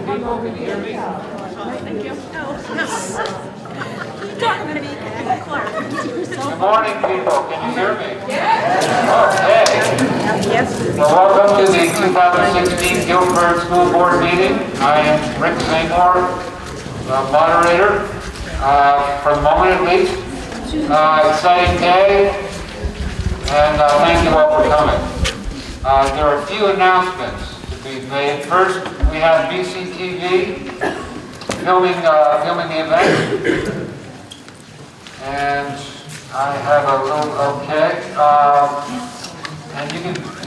people, can you hear me? Thank you. Talking to me, Clark. Good morning, people, can you hear me? Okay. Yes. Well, welcome to the 2016 Guilford School Board meeting. I am Rick Seymour, moderator, for the moment at least. Exciting day, and thank you all for coming. There are a few announcements to be made. First, we have BCTV filming the event, and I have a little and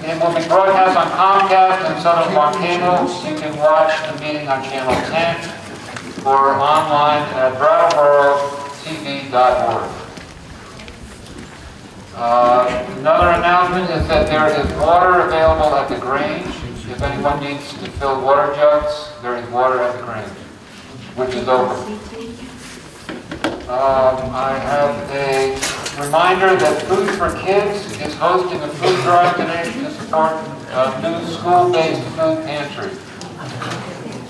it will be broadcast on Comcast and Southern One Cable. You can watch the meeting on Channel 10 or online at brattleboro.tv.org. Another announcement is that there is water available at the Grange. If anyone needs to fill water jugs, there is water at the Grange, which is open. I have a reminder that Food for Kids is hosting a food drive today to support a new school-based food pantry.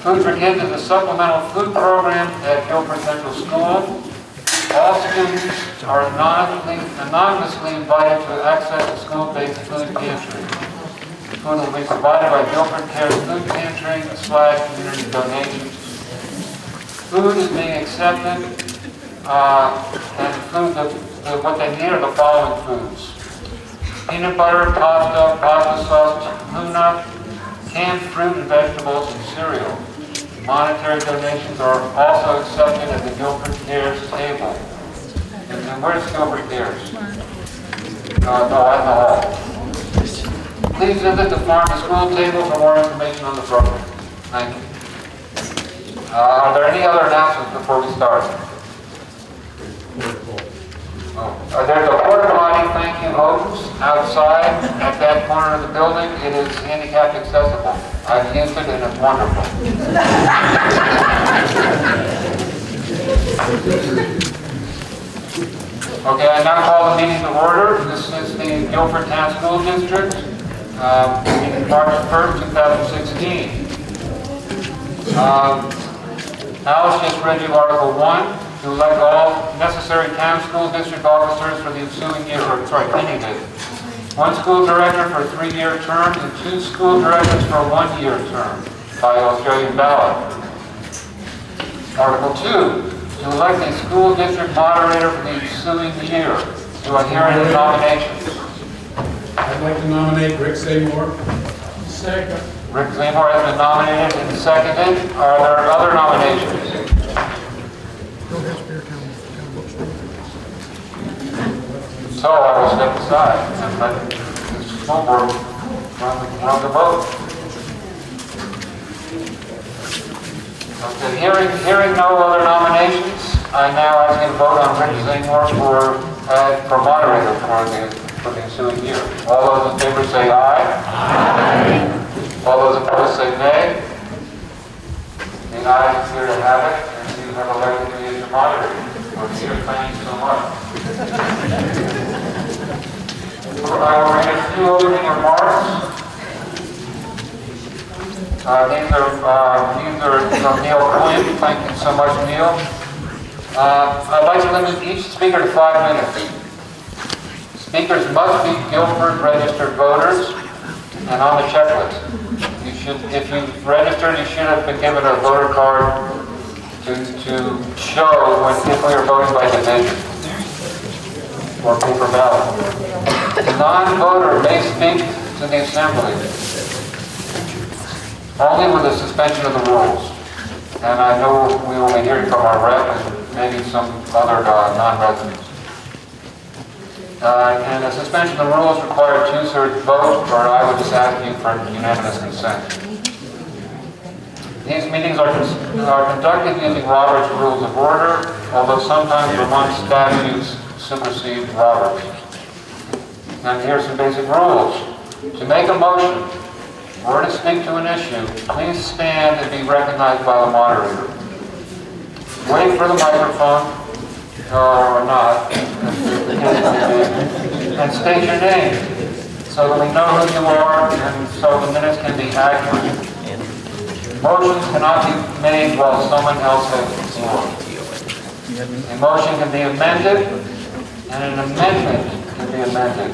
Food for Kids is a supplemental food program at Guilford Central School. All students are anonymously invited to access the school-based food pantry. Food will be provided by Guilford Cares food pantry / community donations. Food is being accepted, and what they need are the following foods: peanut butter, pasta sauce, tuna, canned fruit and vegetables, and cereal. Monetary donations are also accepted at the Guilford Cares table. And where's Guilford Cares? No, at the hall. Please visit the farm to school table for more information on the program. Thank you. Are there any other announcements before we start? There's a porta potty, thank you, hose outside at that corner of the building. It is handicapped accessible. I've used it and it's wonderful. Okay, I now call the meeting to order. This is the Guilford Town School District, meeting March 1st, 2016. Alice just read you Article 1. To elect all necessary town school district officers for the ensuing year, one school director for a 3-year term and 2 school directors for a 1-year term by Australian Ballot. Article 2, to elect a school district moderator for the ensuing year. Do I hear any nominations? I'd like to nominate Rick Seymour. Second. Rick Seymour has been nominated and seconded. Are there other nominations? So I will step aside and let the school board run the vote. Okay, hearing no other nominations, I now ask you to vote on Rick Seymour for moderator for the ensuing year. All those in favor say aye. Aye. All those opposed say nay. The ayes here to have it, and you have elected me as your moderator. Thank you so much. I will read a few opening remarks. These are from Neil Quinn. Thank you so much, Neil. I'd like to limit each speaker to 5 minutes. Speakers must be Guilford registered voters and on the checklist. If you've registered, you should have been given a voter card to show if we are voting by division or paper ballot. The non-voter may speak to the assembly only with the suspension of the rules. And I know we will be hearing from our rep and maybe some other non-residents. And a suspension of the rules requires 2/3 vote, or I would just ask you for unanimous consent. These meetings are conducted using Robert's Rules of Order, although sometimes Vermont statutes supersede Robert's. And here's some basic rules. To make a motion or to speak to an issue, please stand and be recognized by the moderator. Wait for the microphone, or not, and state your name so that we know who you are and so the minutes can be accurate. Motions cannot be made while someone else has the floor. A motion can be amended, and an amendment can be amended.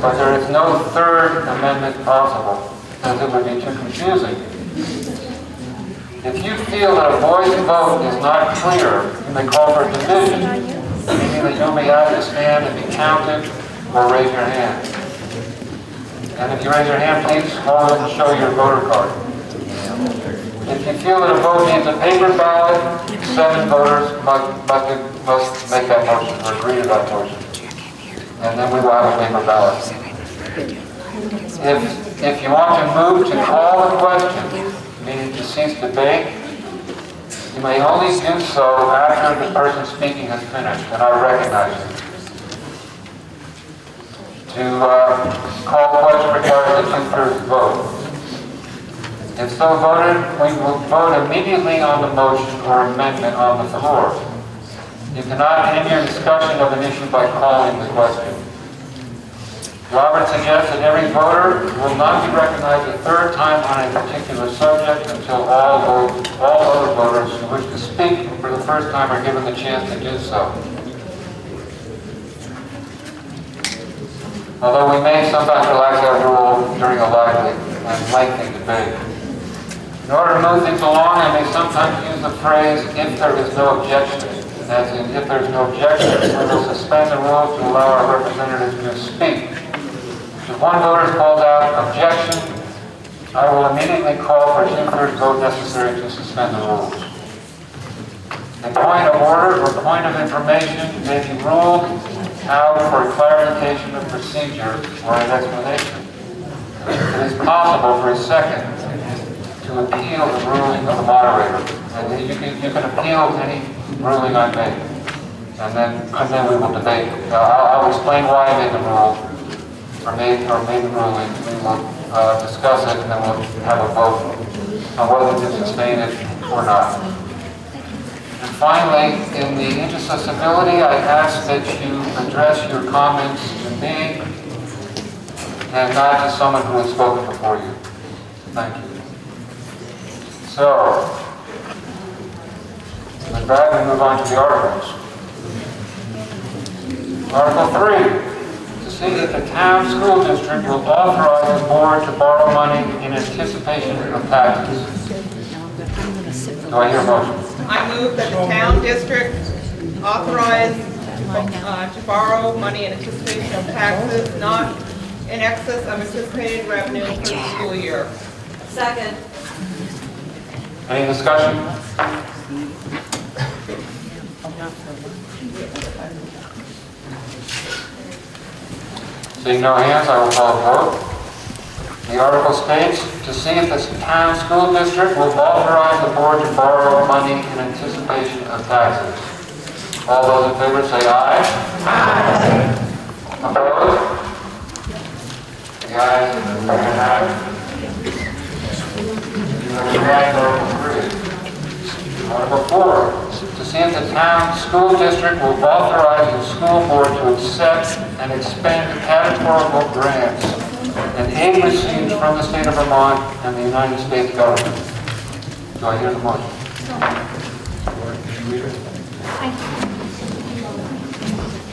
But there is no third amendment possible, because it would be too confusing. If you feel that a voice vote is not clear, you may call for division, meaning that you may either stand and be counted or raise your hand. And if you raise your hand, please hold it and show your voter card. If you feel that a vote needs a paper ballot, 7 voters must make that motion or agree to that motion. And then we will have a paper ballot. If you want to move to call the question, meaning to cease debate, you may only do so after the person speaking has finished, and I recognize you. To call the question requires a 2/3 vote. If so voted, we will vote immediately on the motion or amendment on the floor. You cannot end your discussion of an issue by calling the question. Robert suggests that every voter will not be recognized a third time on a particular subject until all other voters who wish to speak for the first time are given the chance to do so. Although we may sometimes relax that rule during a lively and lengthy debate. In order to move things along, I may sometimes use the phrase, if there is no objection. As in, if there is no objection, we will suspend the rules to allow our representatives to speak. If one voter calls out objection, I will immediately call for a 2/3 vote necessary to suspend the rules. A point of order or point of information may be ruled out for a clarification of procedure or an explanation. It is possible for a second to appeal the ruling of the moderator. And you can appeal any ruling I make. And then we will debate. I'll explain why I made the rule. Or made the ruling, we will discuss it, and then we'll have a vote on whether to sustain it or not. And finally, in the interest of civility, I ask that you address your comments to me and not to someone who has spoken before you. Thank you. So, with that, we move on to the articles. Article 3. To see if the town school district will authorize the board to borrow money in anticipation of taxes. Do I hear a motion? I move that the town district authorize to borrow money in anticipation of taxes not in excess of anticipated revenue for the school year. Second. Any discussion? Seeing no hands, I will call a vote. The article states, to see if the town school district will authorize the board to borrow money in anticipation of taxes. All those in favor say aye. Aye. Opposed? The ayes have it. Article 4, to see if the town school district will authorize the school board to accept and expend categorical grants and aid received from the state of Vermont and the United States government. Do I hear the motion?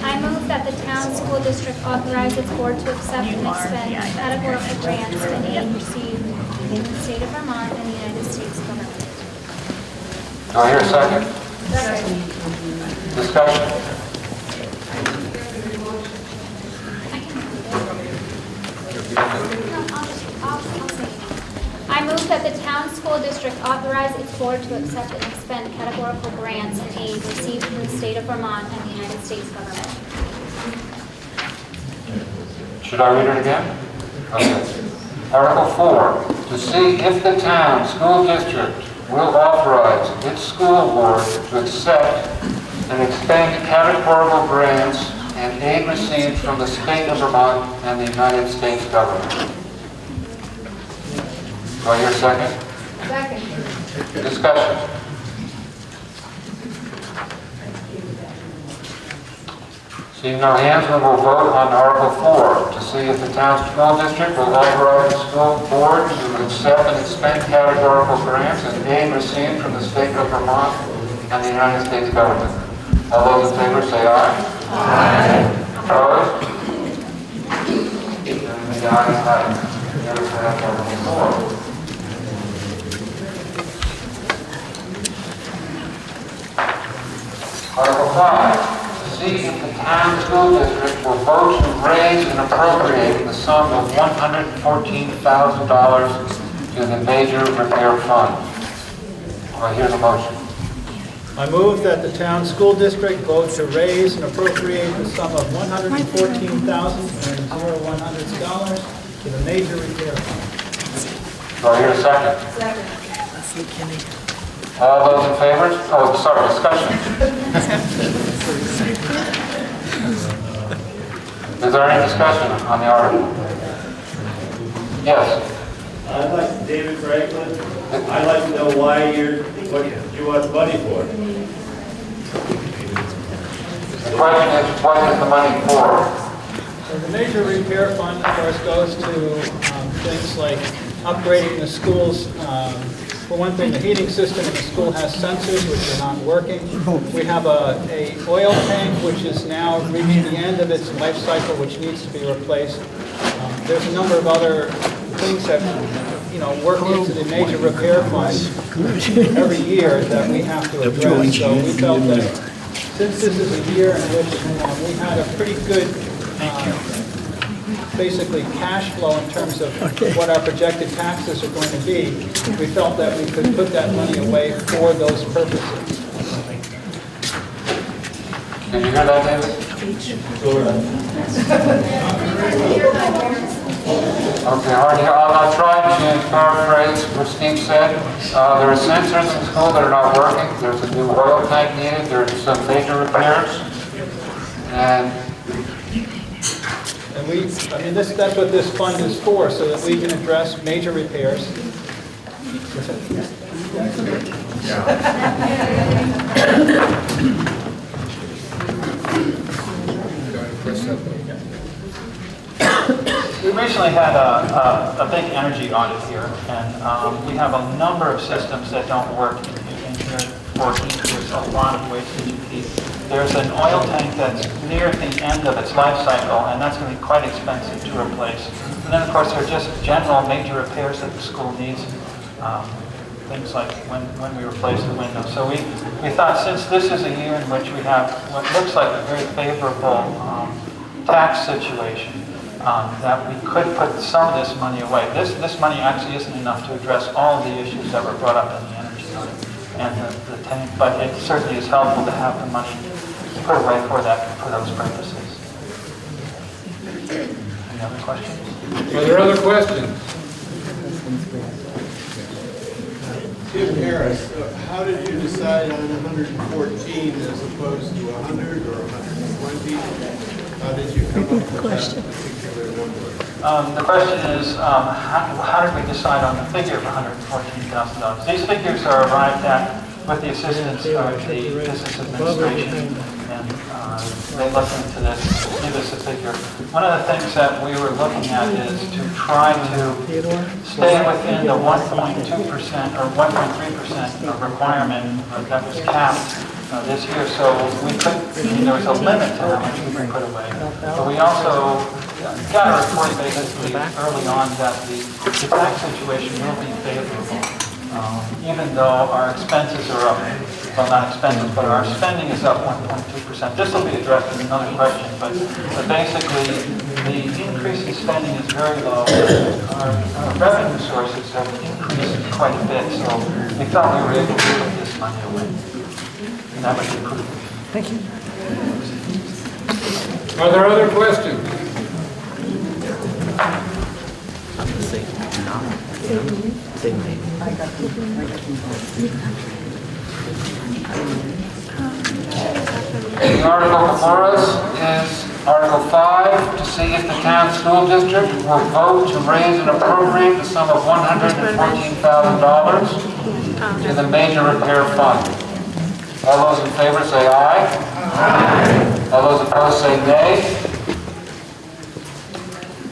I move that the town school district authorize its board to accept and expend categorical grants and aid received in the state of Vermont and the United States government. Do I hear a second? Second. Discussion? I move that the town school district authorize its board to accept and expend categorical grants and aid received from the state of Vermont and the United States government. Should I read it again? Okay. Article 4, to see if the town school district will authorize its school board to accept and expend categorical grants and aid received from the state of Vermont and the United States government. Do I hear a second? Second. Discussion. Seeing no hands, we will vote on Article 4 to see if the town school district will authorize the school board to accept and expend categorical grants and aid received from the state of Vermont and the United States government. All those in favor say aye. Aye. Opposed? And the ayes have it. There's Article 4. Article 5. See if the town school district will vote to raise and appropriate the sum of $114,000 to the major repair fund. Do I hear the motion? I move that the town school district vote to raise and appropriate the sum of $114,100 to the major repair fund. Do I hear a second? Second. All those in favor? Oh, sorry, discussion. Is there any discussion on the article? Yes. I'd like, David Franklin, I'd like to know what you want the money for. The question is, what is the money for? So the major repair fund, of course, goes to things like upgrading the schools. For one thing, the heating system in the school has sensors which are not working. We have a oil tank which is now reaching the end of its life cycle, which needs to be replaced. There's a number of other things that work into the major repair fund every year that we have to address. So we felt that since this is a year in which we had a pretty good basically cash flow in terms of what our projected taxes are going to be, we felt that we could put that money away for those purposes. Did you hear that, David? Okay, I'll try to paraphrase what Steve said. There are sensors in school that are not working. There's a new oil tank needed. There's some major repairs. And that's what this fund is for, so that we can address major repairs. We recently had a big energy audit here, and we have a number of systems that don't work in here for heat. There's a lot of waste that you keep. There's an oil tank that's near the end of its life cycle, and that's going to be quite expensive to replace. And then, of course, there are just general major repairs that the school needs, things like when we replace the windows. So we thought, since this is a year in which we have what looks like a very favorable tax situation, that we could put some of this money away. This money actually isn't enough to address all of the issues that were brought up in the energy audit and the tank, but it certainly is helpful to have the money put away for those purposes. Any other questions? Are there other questions? Tim Harris, how did you decide on 114 as opposed to 100 or 120? How did you come up with that particular number? The question is, how did we decide on the figure of $114,000? These figures are arrived at with the assistance of the business administration, and they looked into this, give us a figure. One of the things that we were looking at is to try to stay within the 1.2% or 1.3% requirement that was capped this year. So we could, there was a limit to how much we could put away. But we also got a report basically early on that the tax situation will be favorable. Even though our expenses are up, well, not expenses, but our spending is up 1.2%. This will be addressed in another question, but basically the increase in spending is very low. Our revenue sources have increased quite a bit, so we thought we were able to put this money away. And that was approved. Thank you. Are there other questions? The article before us is Article 5, to see if the town school district will vote to raise and appropriate the sum of $114,000 to the major repair fund. All those in favor say aye. Aye. All those opposed say nay.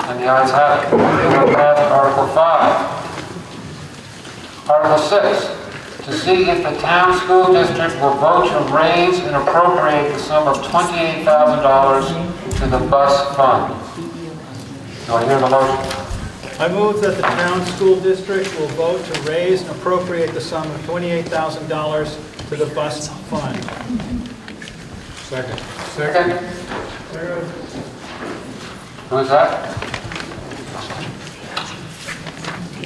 And the ayes have it. We will pass Article 5. Article 6. To see if the town school district will vote to raise and appropriate the sum of $28,000 to the bus fund. Do I hear the motion? I move that the town school district will vote to raise and appropriate the sum of $28,000 to the bus fund. Second. Second. Who's that?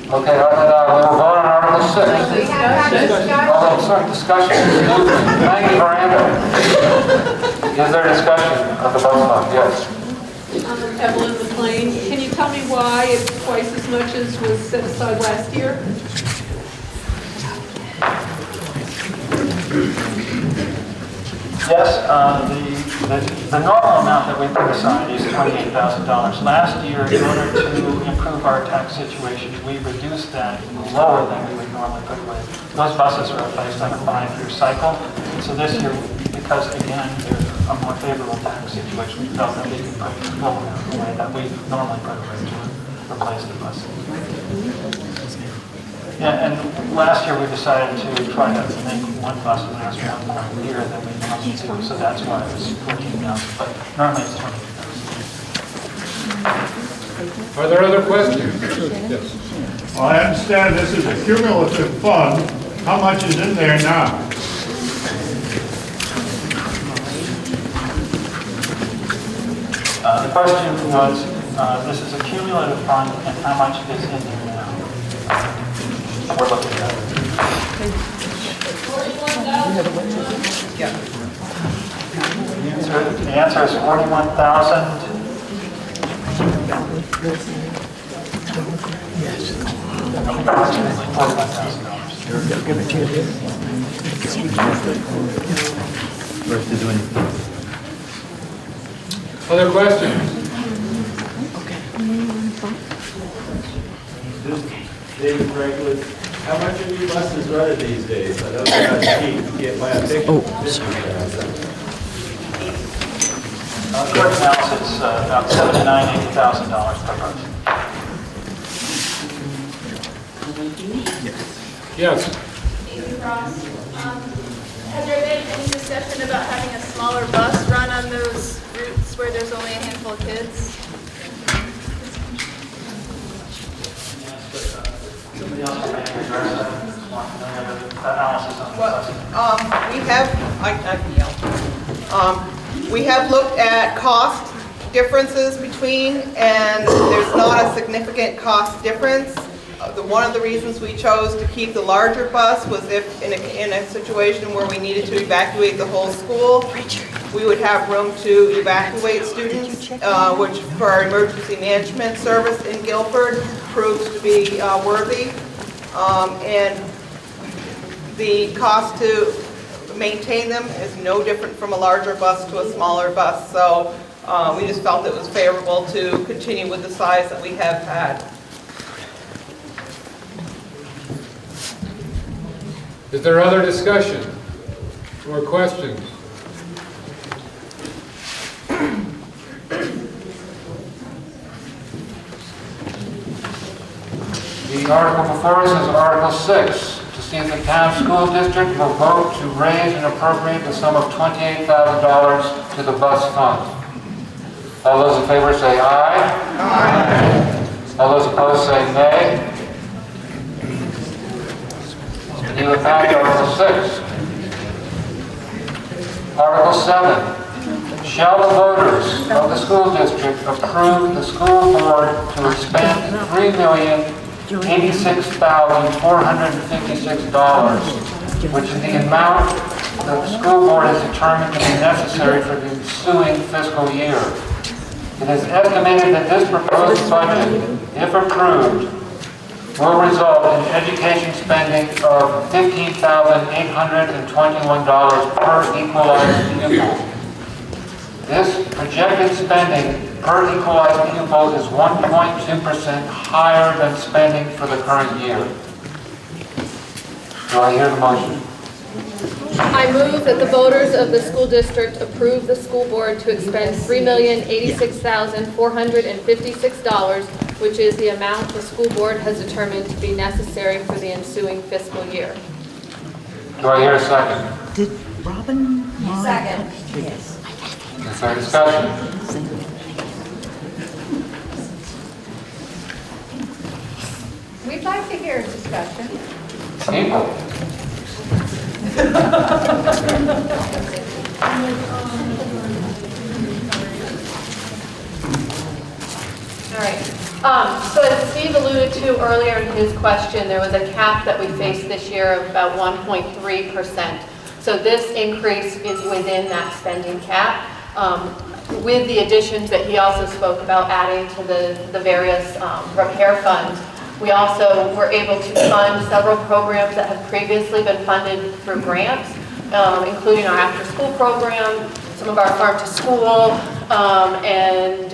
Okay, we will vote on Article 6. Oh, sorry, discussion. Thank you, Miranda. Is there discussion of the bus fund? Yes. Evelyn McLean, can you tell me why it's twice as much as was set aside last year? Yes, the normal amount that we put aside is $28,000. Last year, in order to improve our tax situation, we reduced that lower than we would normally put away. Those buses are replaced on a 5-year cycle. So this year, because again, there's a more favorable tax situation, we felt that we could put the full amount away that we normally put away to replace the buses. Yeah, and last year we decided to try to make one bus last 1 more year than we normally do, so that's why it was 14,000, but normally it's 20,000. Are there other questions? Yes. Well, I understand this is a cumulative fund. How much is in there now? The question was, this is a cumulative fund, and how much is in there now? We're looking at it. The answer is 41,000. Other questions? David Franklin, how much are your buses running these days? I know they're not cheap. You can't buy a big. Current now it's about $79,000, $80,000 per bus. Yes. Amy Ross. Has there been any discussion about having a smaller bus run on those routes where there's only a handful of kids? Somebody else can maybe address that. Analysis on the buses. We have looked at cost differences between, and there's not a significant cost difference. One of the reasons we chose to keep the larger bus was if in a situation where we needed to evacuate the whole school, we would have room to evacuate students, which for our emergency management service in Guilford proves to be worthy. And the cost to maintain them is no different from a larger bus to a smaller bus. So we just felt it was favorable to continue with the size that we have had. Is there other discussion or questions? The article before us is Article 6. To see if the town school district will vote to raise and appropriate the sum of $28,000 to the bus fund. All those in favor say aye. Aye. All those opposed say nay. You have passed Article 6. Article 7. Shall the voters of the school district approve the school board to expend $3,086,456, which is the amount that the school board has determined to be necessary for the ensuing fiscal year. It is estimated that this proposed budget, if approved, will result in education spending of $15,821 per equalized pupil. This projected spending per equalized pupil is 1.2% higher than spending for the current year. Do I hear the motion? I move that the voters of the school district approve the school board to expend $3,086,456, which is the amount the school board has determined to be necessary for the ensuing fiscal year. Do I hear a second? Did Robin? Second. Yes. Is there discussion? We'd like to hear a discussion. People. All right. So as Steve alluded to earlier in his question, there was a cap that we faced this year of about 1.3%. So this increase is within that spending cap. With the additions that he also spoke about adding to the various repair funds, we also were able to fund several programs that have previously been funded through grants, including our after-school program, some of our farm-to-school, and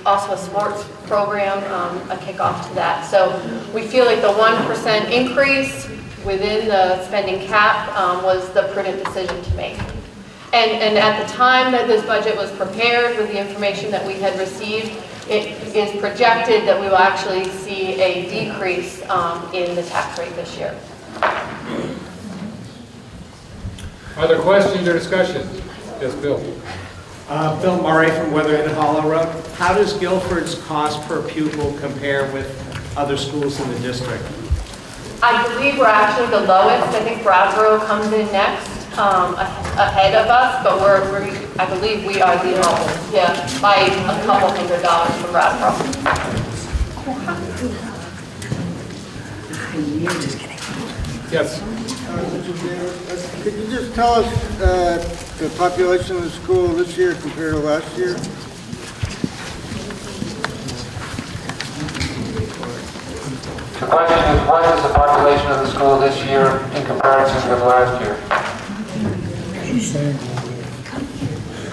also a sports program, a kickoff to that. So we feel like the 1% increase within the spending cap was the prudent decision to make. And at the time that this budget was prepared with the information that we had received, it is projected that we will actually see a decrease in the tax rate this year. Are there questions or discussion? Yes, Bill. Bill Murray from Weatherhead Hollow Road. How does Guilford's cost per pupil compare with other schools in the district? I believe we're actually the lowest. I think Brattleboro comes in next, ahead of us, but I believe we are the lowest. Yeah, by a couple $100 from Brattleboro. Yes. Could you just tell us the population of the school this year compared to last year? The question is, what is the population of the school this year in comparison with last year?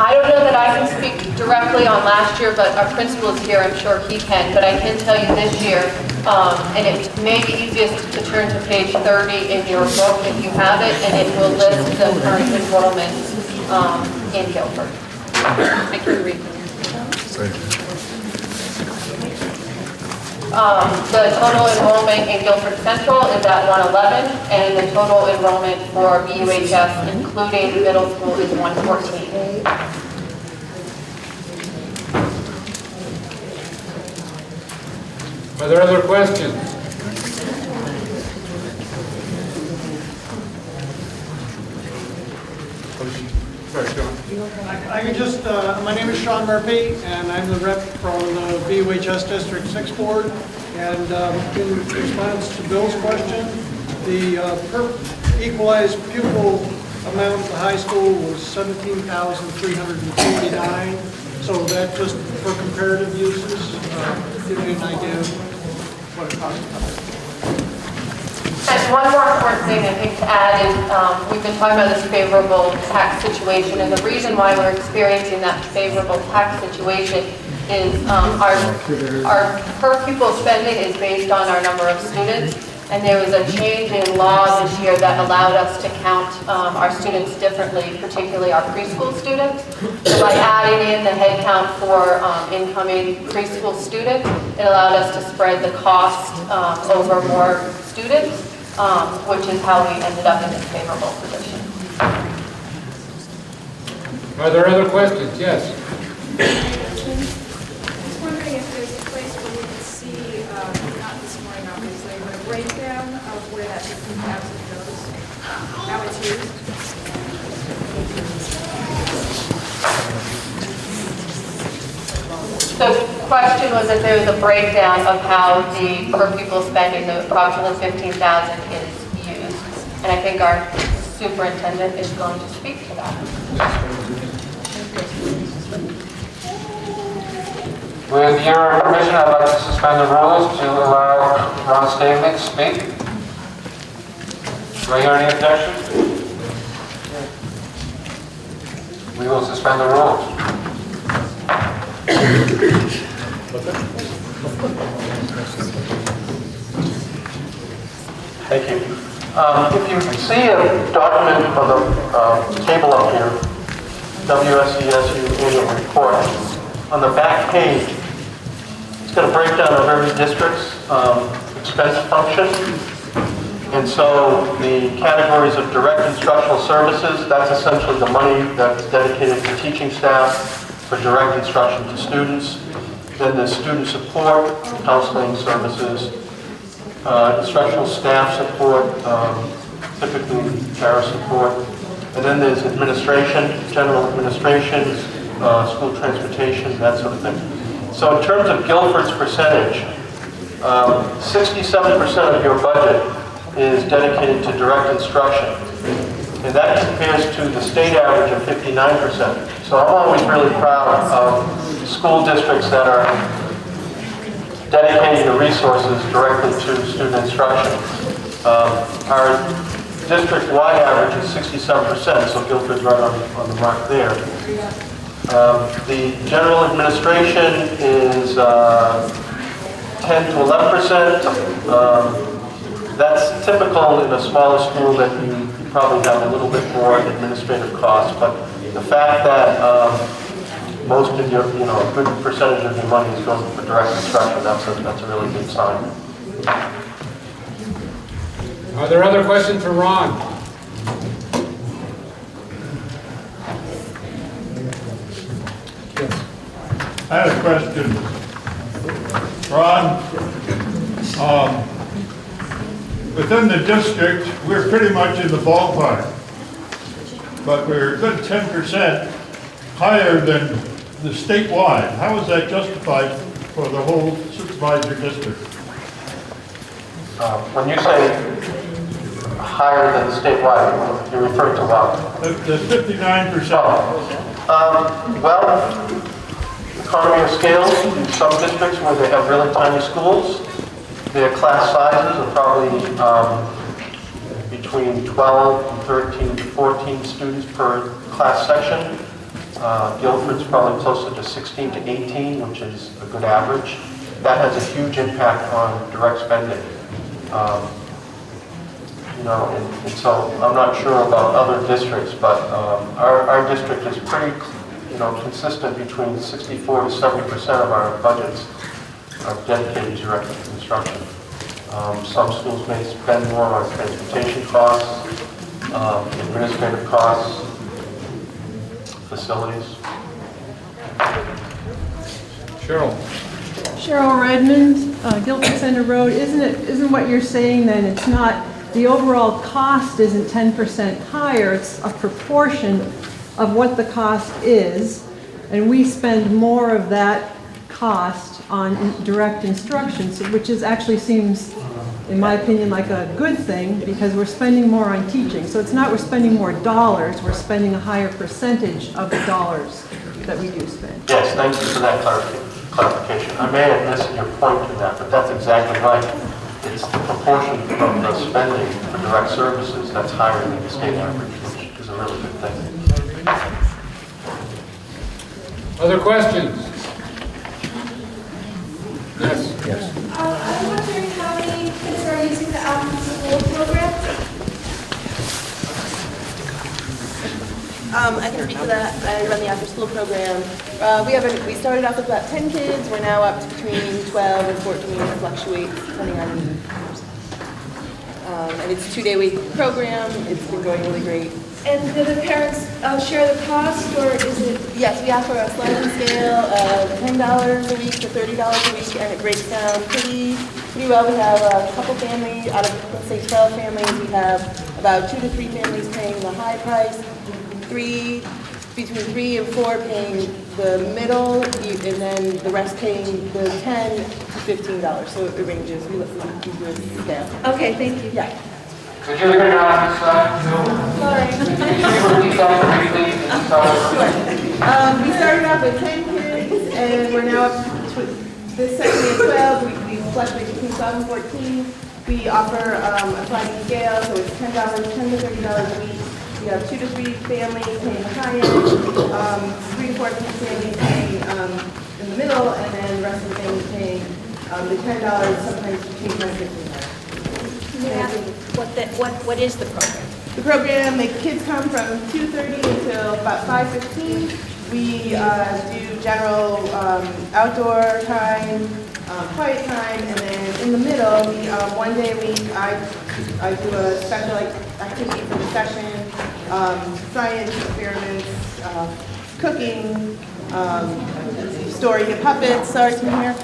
I don't know that I can speak directly on last year, but our principal is here. I'm sure he can. But I can tell you this year, and it may be easiest to turn to page 30 in your book if you have it, and it will list the current enrollment in Guilford. I can read them. The total enrollment in Guilford Central is at 111, and the total enrollment for BUHS, including middle school, is 114. Are there other questions? Sorry, Sean. I can just, my name is Sean Murphy, and I'm the rep from the BUHS District 6 Board. And in response to Bill's question, the per equalized pupil amount at the high school was $17,349. So that just for comparative uses, give you an idea of what it costs. And one more important thing I think to add is we've been talking about this favorable tax situation, and the reason why we're experiencing that favorable tax situation is our per pupil spending is based on our number of students, and there was a change in law this year that allowed us to count our students differently, particularly our preschool students. So by adding in the head count for incoming preschool students, it allowed us to spread the cost over more students, which is how we ended up in this favorable position. Are there other questions? Yes. I was wondering if there's a place where we can see, not this morning obviously, but a breakdown of where that 15,000 goes, how it's used. The question was if there was a breakdown of how the per pupil spending, the approximately 15,000 is used. And I think our superintendent is going to speak to that. With your permission, I'd like to suspend the rules to allow Ron Stavely to speak. Do I hear any objection? We will suspend the rules. Thank you. If you see a document on the table up here, WSESU annual report, on the back page, it's going to break down of every district's expense function. And so the categories of direct instructional services, that's essentially the money that's dedicated to teaching staff for direct instruction to students. Then there's student support, counseling services, instructional staff support, typically para support. And then there's administration, general administration, school transportation, that sort of thing. So in terms of Guilford's percentage, 67% of your budget is dedicated to direct instruction. And that compares to the state average of 59%. So I'm always really proud of school districts that are dedicating the resources directly to student instruction. Our district-wide average is 67%, so Guilford's right on the mark there. The general administration is 10 to 11%. That's typical in a smaller school that you probably have a little bit more administrative costs, but the fact that most of your, a good percentage of your money is going for direct instruction, that's a really good sign. Are there other questions for Ron? I have a question. Ron, within the district, we're pretty much in the ballpark, but we're a good 10% higher than the statewide. How is that justified for the whole supervisor district? When you say higher than statewide, you're referring to what? The 59%. Well, economy of scale, in some districts where they have really tiny schools, their class sizes are probably between 12 and 13 to 14 students per class section. Guilford's probably closer to 16 to 18, which is a good average. That has a huge impact on direct spending. And so I'm not sure about other districts, but our district is pretty, consistent between 64 to 70% of our budgets are dedicated to direct instruction. Some schools may spend more on transportation costs, administrative costs, facilities. Cheryl. Cheryl Redmond, Guilford Center Road. Isn't what you're saying then it's not, the overall cost isn't 10% higher, it's a proportion of what the cost is, and we spend more of that cost on direct instruction, which actually seems, in my opinion, like a good thing because we're spending more on teaching. So it's not we're spending more dollars, we're spending a higher percentage of the dollars that we do spend. Yes, thank you for that clarification. I may have missed your point to that, but that's exactly right. It's the proportion of the spending for direct services that's higher than the state average, which is a really good thing. Other questions? Yes. I'm wondering how many kids are using the after-school program? I can speak to that. I run the after-school program. We started off with about 10 kids. We're now up to between 12 and 14. It fluctuates depending on need. And it's a 2-day-week program. It's been going really great. And do the parents share the cost, or is it? Yes, we offer a sliding scale of $10 a week to $30 a week, and it breaks down pretty well. We have a couple families, out of, let's say, 12 families, we have about 2 to 3 families paying the high price, between 3 and 4 paying the middle, and then the rest paying the $10 to $15. So it ranges. We look at scale. Okay, thank you. Yeah. Could you look at on this side? Sorry. Could you repeat that for me, please? We started off with 10 kids, and we're now up to this section at 12. We fluctuate between 12 and 14. We offer a sliding scale, so it's $10 to $30 a week. We have 2 to 3 families paying the high end, 3 to 4 families paying in the middle, and then the rest of the families paying the $10, sometimes between $10 and $15. Can you ask what what is the program? The program, the kids come from 2:30 until about 5:15. We do general outdoor time, quiet time, and then in the middle, one day a week, I do a special activity for the session, science experiments, cooking, story of puppets starts in here,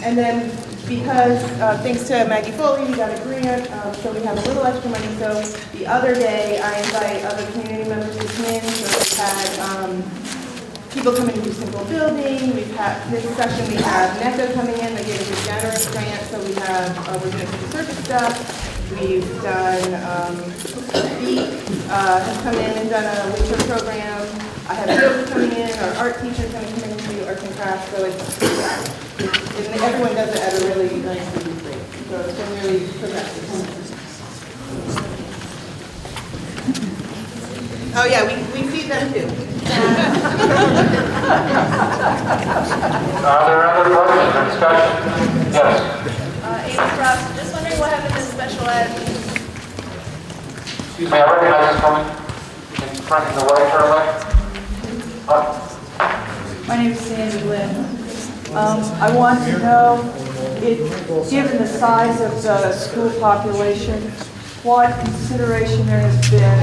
and then because thanks to Maggie Foley, we got a grant, so we have a little extra money. So the other day, I invite other community members to come in. So we've had people come in and do simple building. We've had this session. We have NECA coming in. They gave us a generous grant, so we have we're doing some circuit stuff. We've done Beat has come in and done a winter program. I have yoga coming in. Our art teacher's going to come in and do arts and crafts. So and everyone does it at a really nice rate. So it's been really progressive. Oh yeah, we feed them too. Are there other questions or discussion? Yes. Amy Frost, just wondering what happened to special ed? Excuse me, I recognize this woman in front of the white turtleneck. My name is Sandy Lynn. I want to know, given the size of the school population, what consideration there has been.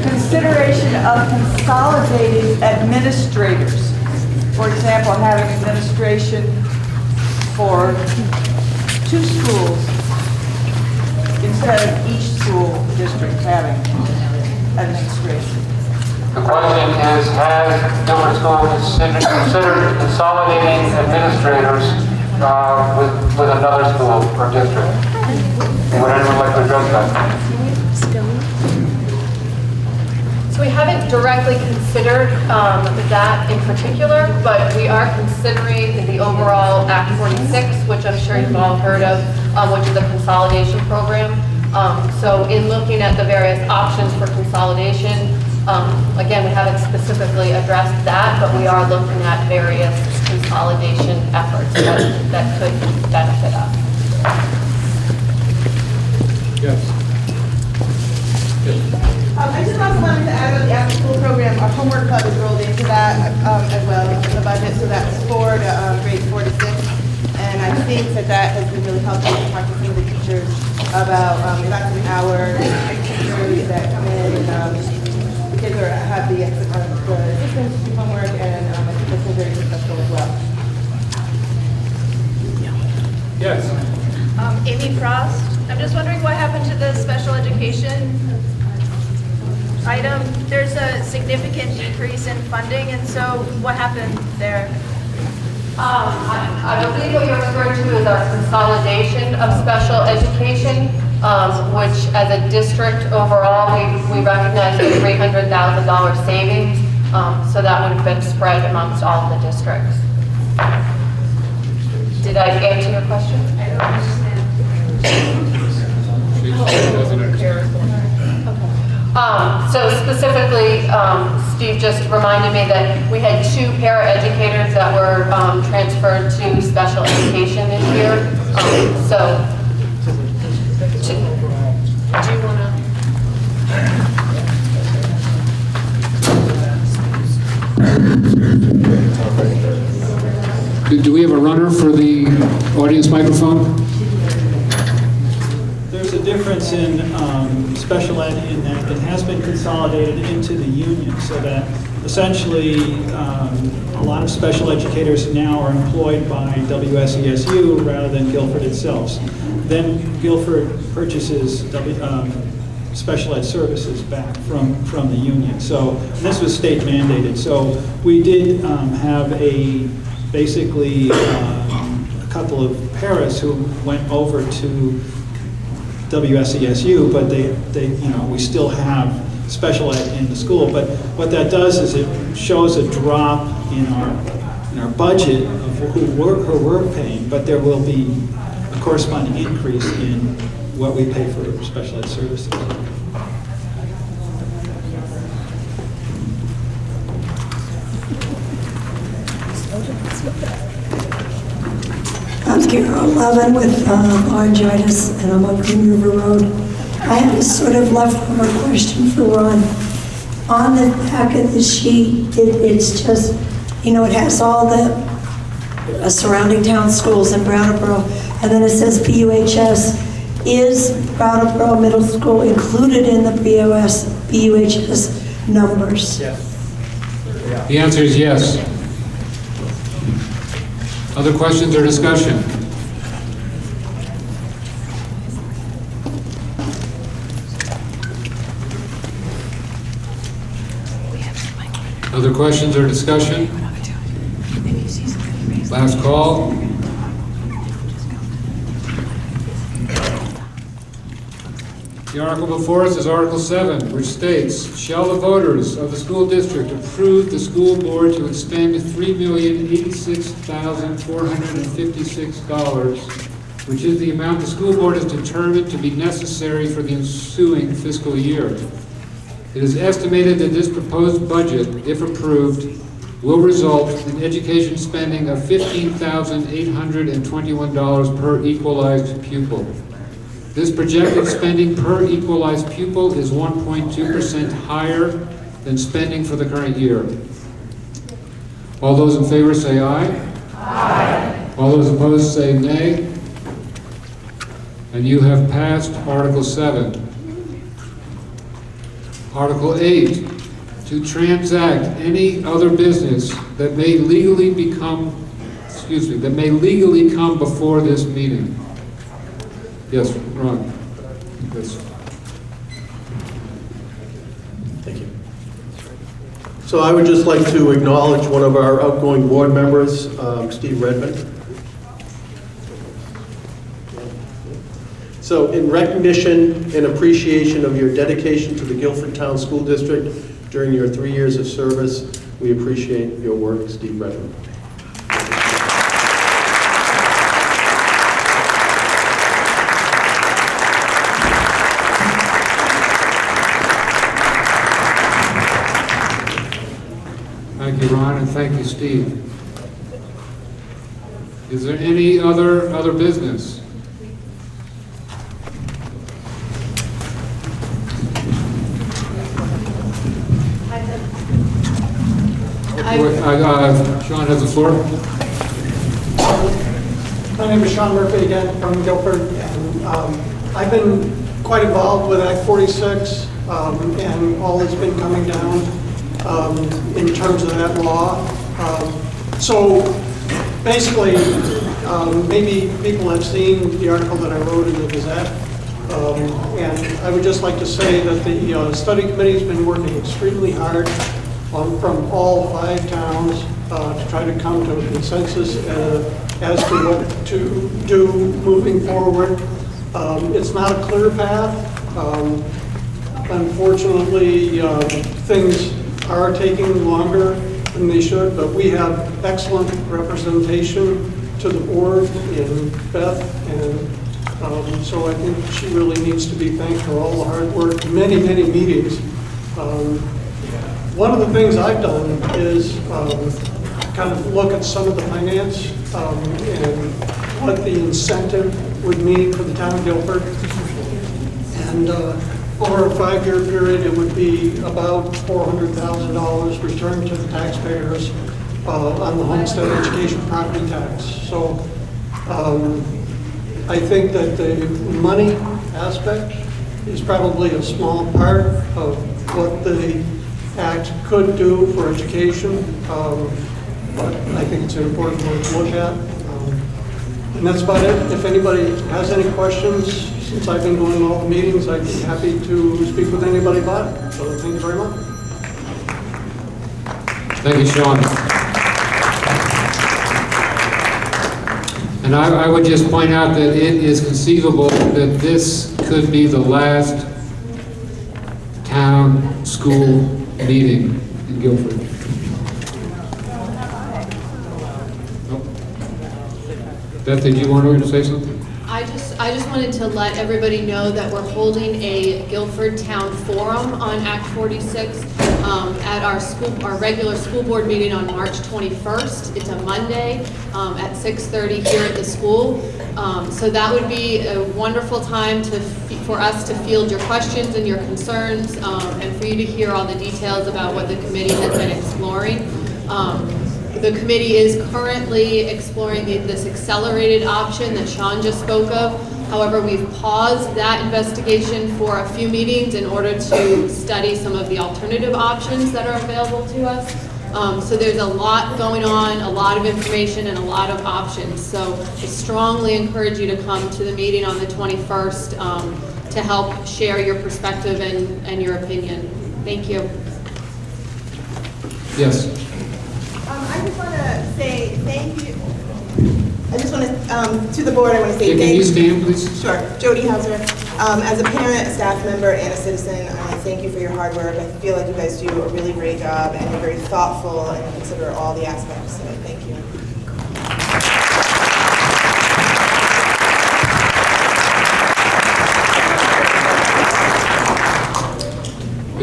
Consideration of consolidating administrators. For example, having administration for 2 schools instead of each school district having administration. The question is, has Guilford School considered consolidating administrators with another school or district? Would anyone like to address that? So we haven't directly considered that in particular, but we are considering the overall Act 46, which I'm sure you've all heard of, which is a consolidation program. So in looking at the various options for consolidation, again, we haven't specifically addressed that, but we are looking at various consolidation efforts that could benefit us. Yes. I just also wanted to add on the after school program, our homework club is rolled into that as well in the budget, so that's for grades 4 to 6. And I think that has been really helpful to talk to some of the teachers about effective hours, teachers that come in, the kids have the assistants do homework, and I think that's been very successful as well. Yes. Amy Frost, I'm just wondering what happened to the special education item. There's a significant decrease in funding, and so what happened there? I believe what you're referring to is our consolidation of special education, which as a district overall, we recognize a $300,000 savings, so that would have been spread amongst all of the districts. Did I answer your question? I don't understand. She doesn't understand. So specifically, Steve just reminded me that we had 2 paraeducators that were transferred to special education this year. So, do you want to? Do we have a runner for the audience microphone? There's a difference in special ed in that it has been consolidated into the union, so that essentially a lot of special educators now are employed by WSESU rather than Guilford itself. Then Guilford purchases special ed services back from the union. So this was state mandated. So we did have basically a couple of paras who went over to WSESU, but they we still have special ed in the school. But what that does is it shows a drop in our budget of who we're paying, but there will be a corresponding increase in what we pay for special ed services. Bureau 11 with laryngitis, and I'm on Green River Road. I have a sort of leftover question for Ron. On the back of the sheet, it's just, you know, it has all the surrounding town schools in Brattleboro, and then it says BUHS. Is Brattleboro Middle School included in the BUHS numbers? Yes. The answer is yes. Other questions or discussion? Other questions or discussion? Last call. The article before us is Article 7, which states, shall the voters of the school district approve the school board to expend $3,086,456, which is the amount the school board has determined to be necessary for the ensuing fiscal year. It is estimated that this proposed budget, if approved, will result in education spending of $15,821 per equalized pupil. This projected spending per equalized pupil is 1.2% higher than spending for the current year. All those in favor say aye. Aye. All those opposed say nay. And you have passed Article 7. Article 8, to transact any other business that may legally come before this meeting. Yes, Ron. Yes. Thank you. So I would just like to acknowledge one of our outgoing board members, Steve Redmond. So in recognition and appreciation of your dedication to the Guilford Town School District during your 3 years of service, we appreciate your work, Steve Redmond. Thank you, Ron, and thank you, Steve. Is there any other business? Sean has the floor. My name is Sean Murphy again from Guilford, and I've been quite involved with Act 46 and all that's been coming down in terms of that law. So basically, maybe people have seen the article that I wrote in the Gazette, and I would just like to say that the study committee has been working extremely hard from all 5 towns to try to come to a consensus as to what to do moving forward. It's not a clear path. Unfortunately, things are taking longer than they should, but we have excellent representation to the board in Beth, and so I think she really needs to be thanked for all the hard work, many meetings. One of the things I've done is kind of look at some of the finance and what the incentive would mean for the town of Guilford. And over a 5-year period, it would be about $400,000 returned to the taxpayers on the homestead education property tax. So I think that the money aspect is probably a small part of what the Act could do for education, but I think it's an important one to look at. And that's about it. If anybody has any questions, since I've been going to all the meetings, I'd be happy to speak with anybody about it. So thank you very much. Thank you, Sean. And I would just point out that it is conceivable that this could be the last town school meeting in Guilford. Beth, did you want to say something? I I just wanted to let everybody know that we're holding a Guilford Town Forum on Act 46 at our regular school board meeting on March 21st. It's a Monday at 6:30 here at the school. So that would be a wonderful time for us to field your questions and your concerns and for you to hear all the details about what the committee has been exploring. The committee is currently exploring this accelerated option that Sean just spoke of. However, we've paused that investigation for a few meetings in order to study some of the alternative options that are available to us. So there's a lot going on, a lot of information, and a lot of options. So I strongly encourage you to come to the meeting on the 21st to help share your perspective and your opinion. Thank you. Yes. I just want to say thank you. I just want to the board, I want to say Can you stand, please? Sure. Jody Hauser. As a parent, a staff member, and a citizen, I want to thank you for your hard work. I feel like you guys do a really great job, and you're very thoughtful and consider all the aspects. So thank you.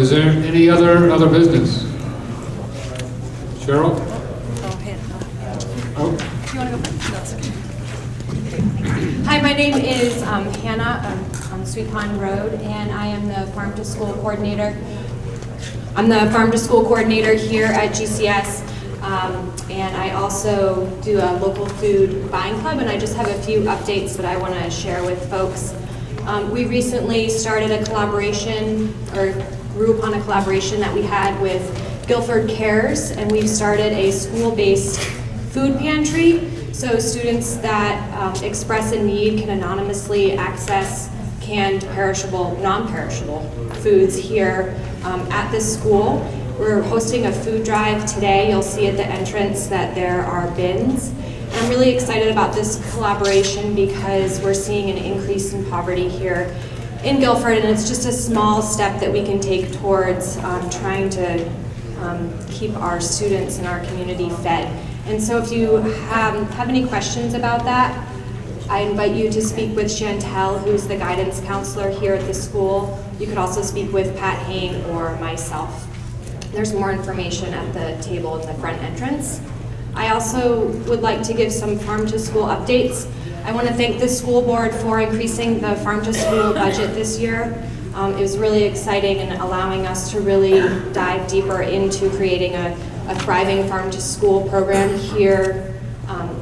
Is there any other business? Cheryl? Oh. Hi, my name is Hannah. I'm on Sweet Pond Road, and I am the Farm to School Coordinator. I'm the Farm to School Coordinator here at GCS, and I also do a local food buying club, and I just have a few updates that I want to share with folks. We recently started a collaboration, or grew upon a collaboration that we had with Guilford Cares, and we've started a school-based food pantry. So students that express a need can anonymously access canned, perishable, non-perishable foods here at this school. We're hosting a food drive today. You'll see at the entrance that there are bins. And I'm really excited about this collaboration because we're seeing an increase in poverty here in Guilford, and it's just a small step that we can take towards trying to keep our students and our community fed. And so if you have any questions about that, I invite you to speak with Chantel, who's the guidance counselor here at the school. You could also speak with Pat Hain or myself. There's more information at the table in the front entrance. I also would like to give some farm to school updates. I want to thank the school board for increasing the farm to school budget this year. It was really exciting and allowing us to really dive deeper into creating a thriving farm to school program here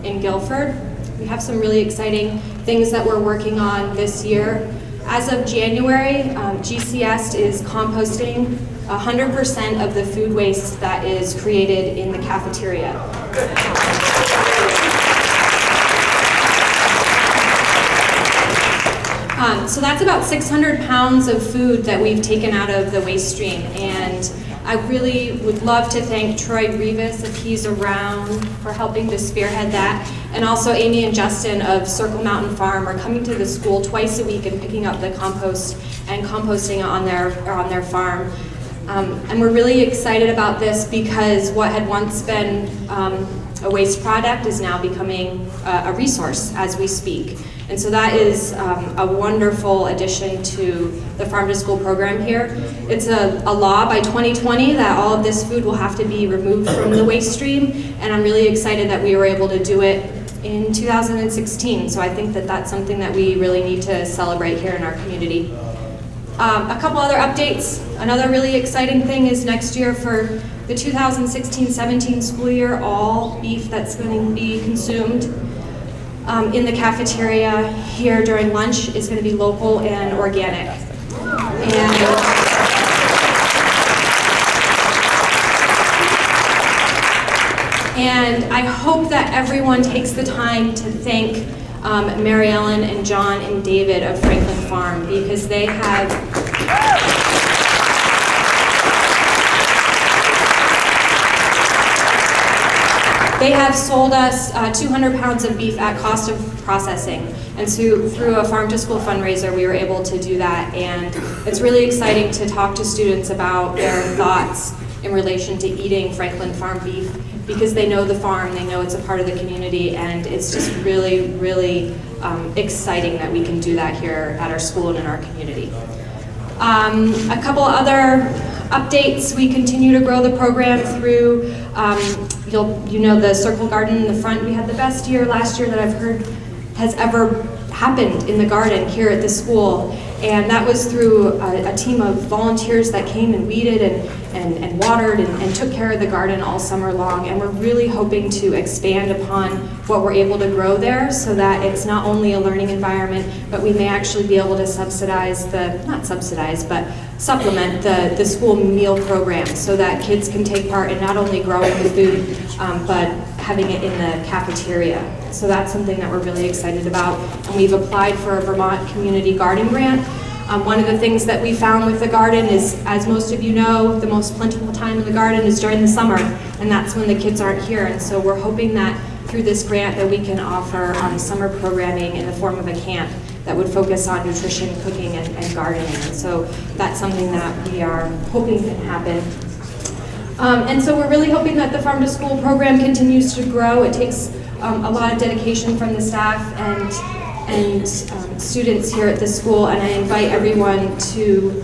in Guilford. We have some really exciting things that we're working on this year. As of January, GCS is composting 100% of the food waste that is created in the cafeteria. So that's about 600 pounds of food that we've taken out of the waste stream, and I really would love to thank Troy Rivas, if he's around, for helping to spearhead that, and also Amy and Justin of Circle Mountain Farm are coming to the school twice a week and picking up the compost and composting it on their farm. And we're really excited about this because what had once been a waste product is now becoming a resource as we speak. And so that is a wonderful addition to the Farm to School program here. It's a law by 2020 that all of this food will have to be removed from the waste stream, and I'm really excited that we were able to do it in 2016. So I think that that's something that we really need to celebrate here in our community. A couple other updates. Another really exciting thing is next year for the 2016-17 school year, all beef that's going to be consumed in the cafeteria here during lunch is going to be local and organic. And I hope that everyone takes the time to thank Mary Ellen and John and David of Franklin Farm, because they have sold us 200 pounds of beef at cost of processing. And so through a farm to school fundraiser, we were able to do that. And it's really exciting to talk to students about their thoughts in relation to eating Franklin Farm beef, because they know the farm, they know it's a part of the community, and it's just really, really exciting that we can do that here at our school and in our community. A couple other updates. We continue to grow the program through, you know, the Circle Garden in the front. We had the best year last year that I've heard has ever happened in the garden here at the school. And that was through a team of volunteers that came and weeded and watered and took care of the garden all summer long. And we're really hoping to expand upon what we're able to grow there so that it's not only a learning environment, but we may actually be able to subsidize not subsidize, but supplement the school meal program so that kids can take part in not only growing the food, but having it in the cafeteria. So that's something that we're really excited about. And we've applied for a Vermont Community Garden Grant. One of the things that we found with the garden is, as most of you know, the most plentiful time in the garden is during the summer, and that's when the kids aren't here. And so we're hoping that through this grant that we can offer summer programming in the form of a camp that would focus on nutrition, cooking, and gardening. And so that's something that we are hoping can happen. And so we're really hoping that the Farm to School program continues to grow. It takes a lot of dedication from the staff and students here at the school, and I invite everyone to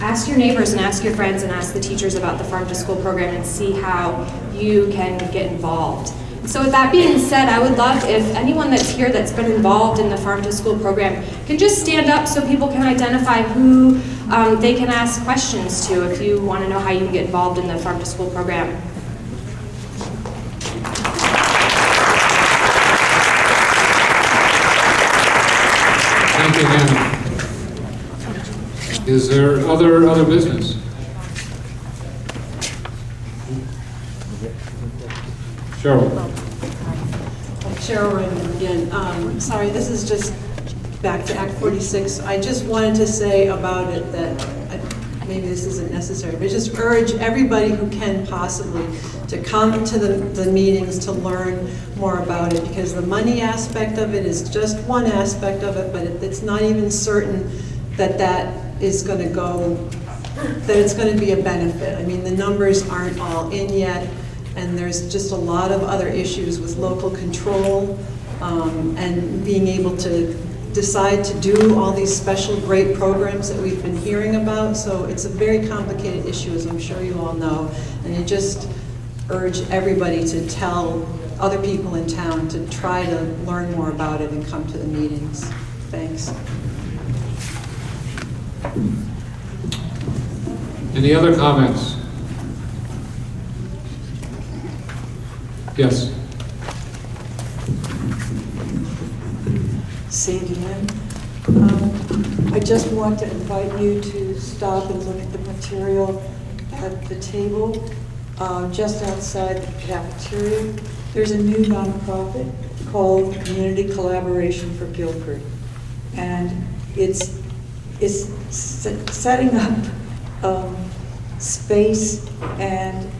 ask your neighbors and ask your friends and ask the teachers about the Farm to School program and see how you can get involved. So with that being said, I would love if anyone that's here that's been involved in the Farm to School program can just stand up so people can identify who they can ask questions to if you want to know how you can get involved in the Farm to School program. Thank you, Hannah. Is there other business? Cheryl. Cheryl Raymond again. Sorry, this is just back to Act 46. I just wanted to say about it that maybe this isn't necessary, but just urge everybody who can possibly to come to the meetings to learn more about it, because the money aspect of it is just one aspect of it, but it's not even certain that that is going to go, that it's going to be a benefit. I mean, the numbers aren't all in yet, and there's just a lot of other issues with local control and being able to decide to do all these special great programs that we've been hearing about. So it's a very complicated issue, as I'm sure you all know, and I just urge everybody to tell other people in town to try to learn more about it and come to the meetings. Thanks. Any other comments? Yes. Sandy Ann. I just want to invite you to stop and look at the material at the table just outside the cafeteria. There's a new nonprofit called Community Collaboration for Guilford, and it's setting up space and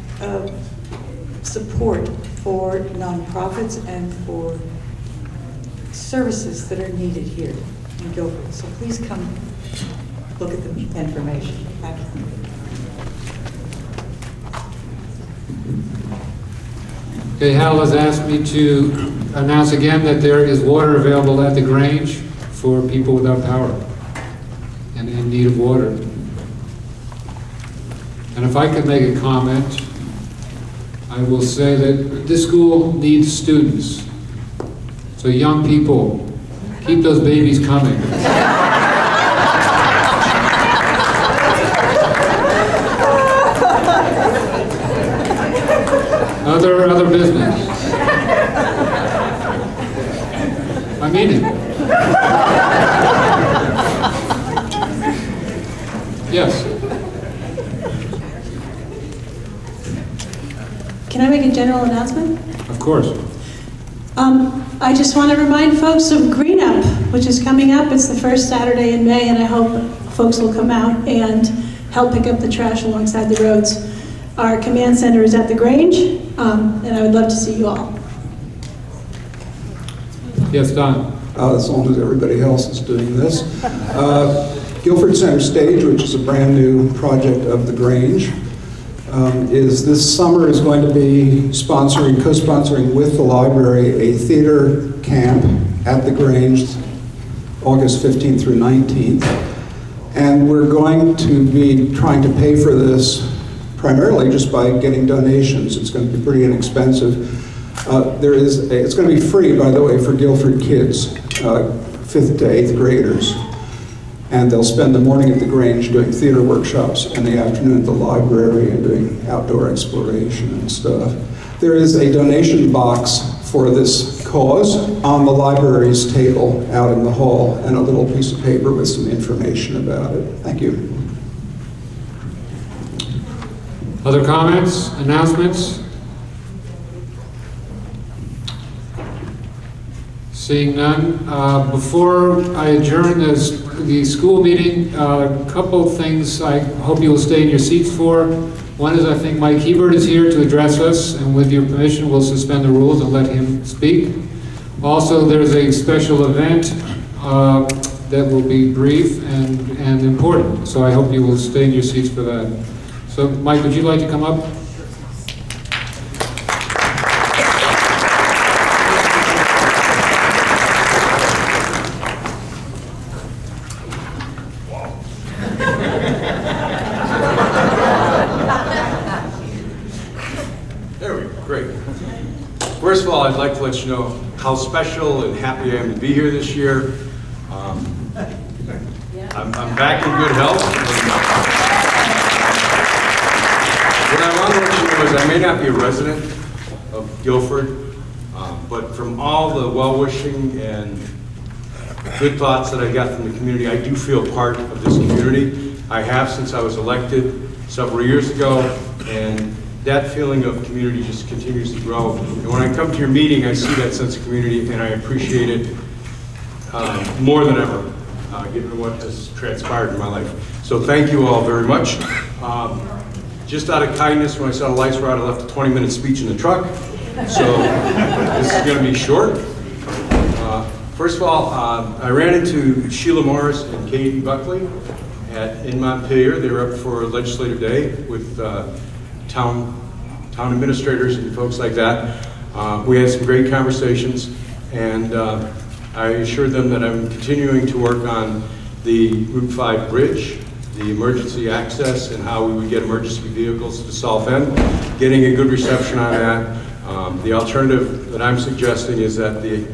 support for nonprofits and for services that are needed here in Guilford. So please come look at the information. Thank you. Okay, Hal has asked me to announce again that there is water available at the Grange for people without power and in need of water. And if I could make a comment, I will say that this school needs students. So young people, keep those babies coming. Other business. I mean it. Yes. Can I make a general announcement? Of course. I just want to remind folks of Green Up, which is coming up. It's the first Saturday in May, and I hope folks will come out and help pick up the trash alongside the roads. Our command center is at the Grange, and I would love to see you all. Yes, Don. As long as everybody else is doing this. Guilford Center Stage, which is a brand new project of the Grange, is this summer is going to be co-sponsoring with the library a theater camp at the Grange, August 15th through 19th. And we're going to be trying to pay for this primarily just by getting donations. It's going to be pretty inexpensive. It's going to be free, by the way, for Guilford kids, 5th to 8th graders. And they'll spend the morning at the Grange doing theater workshops and the afternoon at the library and doing outdoor exploration and stuff. There is a donation box for this cause on the library's table out in the hall, and a little piece of paper with some information about it. Thank you. Other comments, announcements? Seeing none. Before I adjourn the school meeting, a couple things I hope you will stay in your seats for. One is I think Mike Hebert is here to address us, and with your permission, we'll suspend the rules and let him speak. Also, there's a special event that will be brief and important, so I hope you will stay in your seats for that. So, Mike, would you like to come up? First of all, I'd like to let you know how special and happy I am to be here this year. I'm back in good health. What I want to let you know is I may not be a resident of Guilford, but from all the well-wishing and good thoughts that I got from the community, I do feel part of this community. I have since I was elected several years ago, and that feeling of community just continues to grow. And when I come to your meeting, I see that sense of community, and I appreciate it more than ever, given what has transpired in my life. So thank you all very much. Just out of kindness, when I saw the lights were out, I left a 20-minute speech in the truck. So this is going to be short. First of all, I ran into Sheila Morris and Katie Buckley in Montpelier. They were up for Legislative Day with town administrators and folks like that. We had some great conversations, and I assured them that I'm continuing to work on the Route 5 bridge, the emergency access, and how we would get emergency vehicles to South End, getting a good reception on that. The alternative that I'm suggesting is that the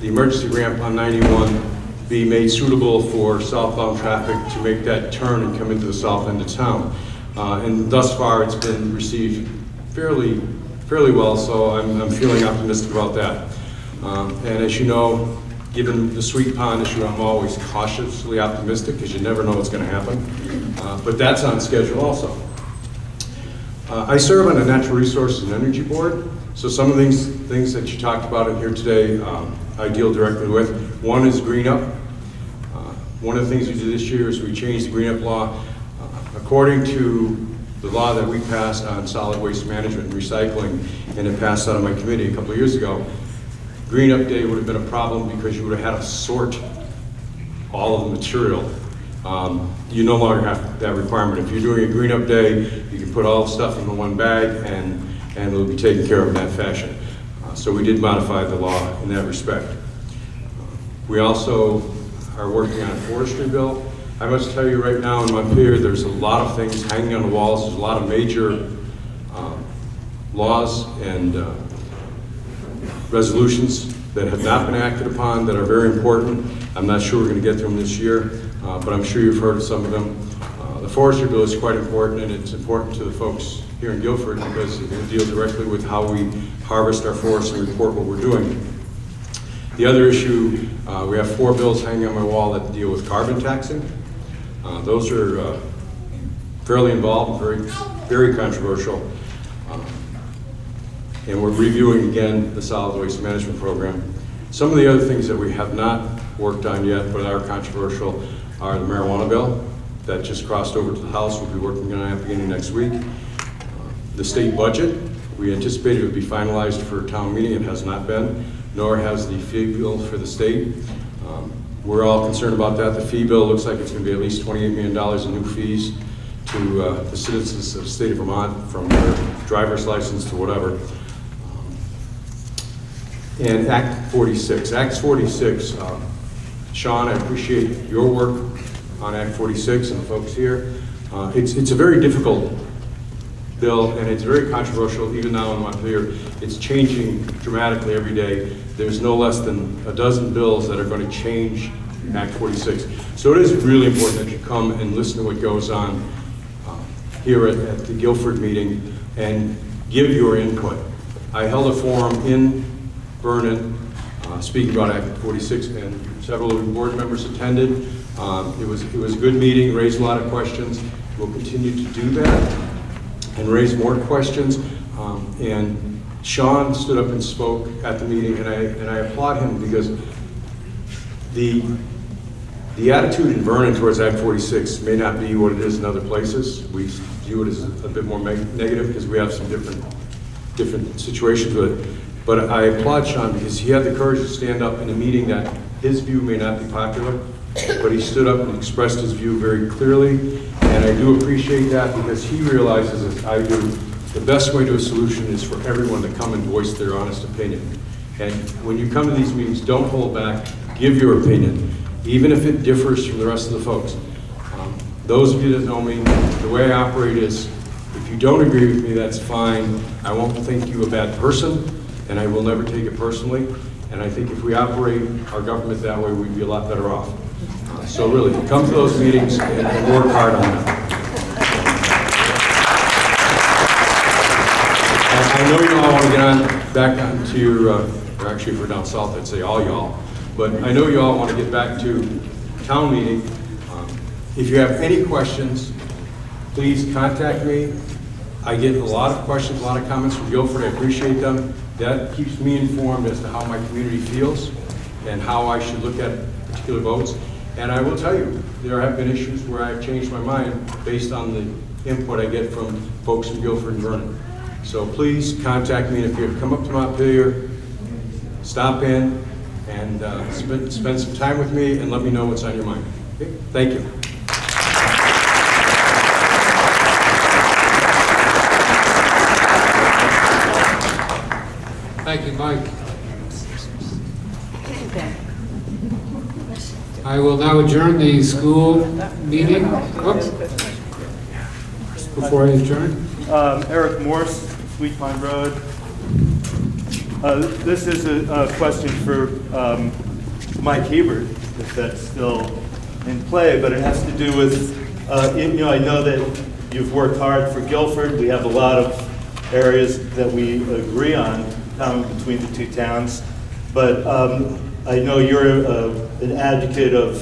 emergency ramp on 91 be made suitable for southbound traffic to make that turn and come into the south end of town. And thus far, it's been received fairly well, so I'm feeling optimistic about that. And as you know, given the Sweet Pond issue, I'm always cautiously optimistic because you never know what's going to happen. But that's on schedule also. I serve on the Natural Resources and Energy Board, so some of these things that you talked about in here today, I deal directly with. One is Green Up. One of the things we did this year is we changed the Green Up law. According to the law that we passed on solid waste management and recycling, and it passed out of my committee a couple of years ago, Green Up Day would have been a problem because you would have had to sort all of the material. You no longer have that requirement. If you're doing a Green Up Day, you can put all the stuff into one bag and it'll be taken care of in that fashion. So we did modify the law in that respect. We also are working on a forestry bill. I must tell you right now in Montpelier, there's a lot of things hanging on the walls. There's a lot of major laws and resolutions that have not been acted upon that are very important. I'm not sure we're going to get to them this year, but I'm sure you've heard of some of them. The forestry bill is quite important, and it's important to the folks here in Guilford because it will deal directly with how we harvest our forests and report what we're doing. The other issue, we have 4 bills hanging on my wall that deal with carbon taxing. Those are fairly involved and very controversial. And we're reviewing again the solid waste management program. Some of the other things that we have not worked on yet but are controversial are the marijuana bill that just crossed over to the House. We'll be working on that beginning next week. The state budget, we anticipated it would be finalized for town meeting. It has not been, nor has the fee bill for the state. We're all concerned about that. The fee bill looks like it's going to be at least $28 million in new fees to the citizens of the state of Vermont, from their driver's license to whatever. And Act 46. Act 46, Sean, I appreciate your work on Act 46 and the folks here. It's a very difficult bill, and it's very controversial even now in Montpelier. It's changing dramatically every day. There's no less than a dozen bills that are going to change Act 46. So it is really important that you come and listen to what goes on here at the Guilford meeting and give your input. I held a forum in Vernon speaking about Act 46, and several of the board members attended. It was a good meeting, raised a lot of questions. We'll continue to do that and raise more questions. And Sean stood up and spoke at the meeting, and I applaud him because the attitude in Vernon towards Act 46 may not be what it is in other places. We view it as a bit more negative because we have some different situations with it. But I applaud Sean because he had the courage to stand up in a meeting that his view may not be popular, but he stood up and expressed his view very clearly. And I do appreciate that because he realizes, as I do, the best way to a solution is for everyone to come and voice their honest opinion. And when you come to these meetings, don't hold back, give your opinion, even if it differs from the rest of the folks. Those of you that know me, the way I operate is, if you don't agree with me, that's fine. I won't think you a bad person, and I will never take it personally. And I think if we operate our government that way, we'd be a lot better off. So really, come to those meetings and work hard on that. I know you all want to get on back onto your, or actually if we're down south, I'd say all y'all, but I know you all want to get back to town meeting. If you have any questions, please contact me. I get a lot of questions, a lot of comments from Guilford. I appreciate them. That keeps me informed as to how my community feels and how I should look at particular votes. And I will tell you, there have been issues where I've changed my mind based on the input I get from folks in Guilford and Vernon. So please contact me, and if you come up to Montpelier, stop in and spend some time with me and let me know what's on your mind. Okay? Thank you. Thank you, Mike. I will now adjourn the school meeting. Oops. Before I adjourn. Eric Morse, Sweet Pine Road. This is a question for Mike Hebert, if that's still in play, but it has to do with, I know that you've worked hard for Guilford. We have a lot of areas that we agree on between the two towns, but I know you're an advocate of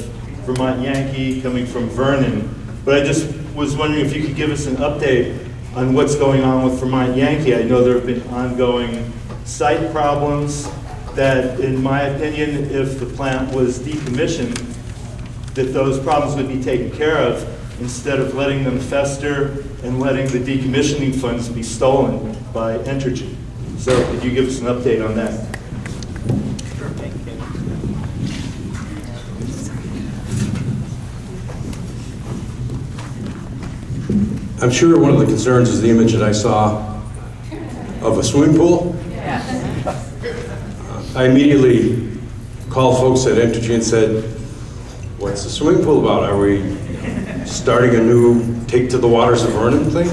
Vermont Yankee coming from Vernon, but I just was wondering if you could give us an update on what's going on with Vermont Yankee. I know there have been ongoing site problems that, in my opinion, if the plant was decommissioned, that those problems would be taken care of instead of letting them fester and letting the decommissioning funds be stolen by Entergy. So could you give us an update on that? I'm sure one of the concerns is the image that I saw of a swimming pool. I immediately called folks at Entergy and said, what's the swimming pool about? Are we starting a new take to the waters of Vernon thing?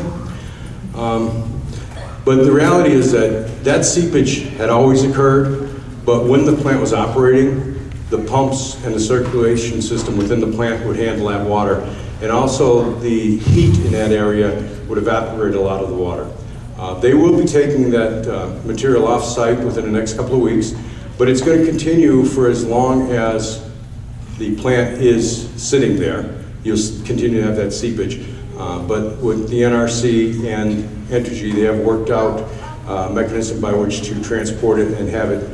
But the reality is that seepage had always occurred, but when the plant was operating, the pumps and the circulation system within the plant would handle that water. And also the heat in that area would evaporate a lot of the water. They will be taking that material off site within the next couple of weeks, but it's going to continue for as long as the plant is sitting there. You'll continue to have that seepage. But with the NRC and Entergy, they have worked out a mechanism by which to transport it and have it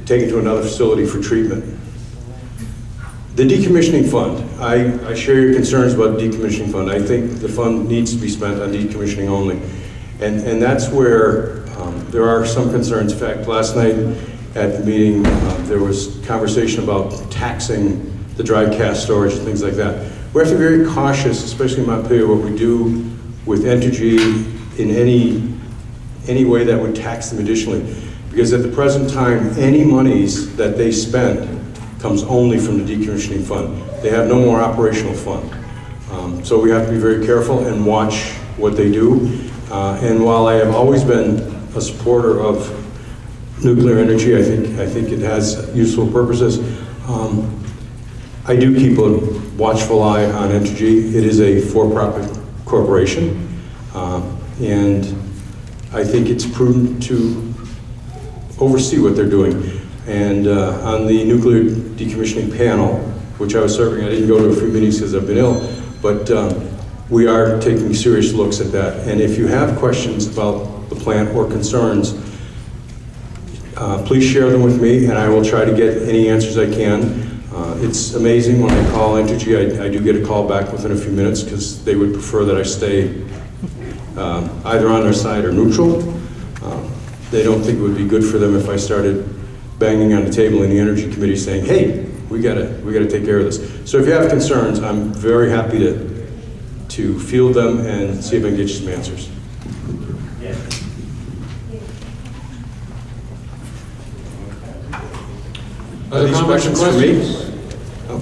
taken to another facility for treatment. The decommissioning fund, I share your concerns about the decommissioning fund. I think the fund needs to be spent on decommissioning only. And that's where there are some concerns. In fact, last night at the meeting, there was conversation about taxing the dry cask storage and things like that. we have to be very cautious, especially in Montpelier, what we do with Entergy in any way that would tax them additionally. Because at the present time, any monies that they spend comes only from the decommissioning fund. They have no more operational fund. So we have to be very careful and watch what they do. And while I have always been a supporter of nuclear energy, I think it has useful purposes. I do keep a watchful eye on Entergy. It is a for-profit corporation, and I think it's prudent to oversee what they're doing. And on the nuclear decommissioning panel, which I was serving, I didn't go to a few meetings because I've been ill, but we are taking serious looks at that. And if you have questions about the plant or concerns, please share them with me, and I will try to get any answers I can. It's amazing when I call Entergy, I do get a call back within a few minutes because they would prefer that I stay either on their side or neutral. They don't think it would be good for them if I started banging on the table in the Energy Committee saying, hey, we gotta take care of this. So if you have concerns, I'm very happy to field them and see if I can get you some answers. Are these questions for me? Oh.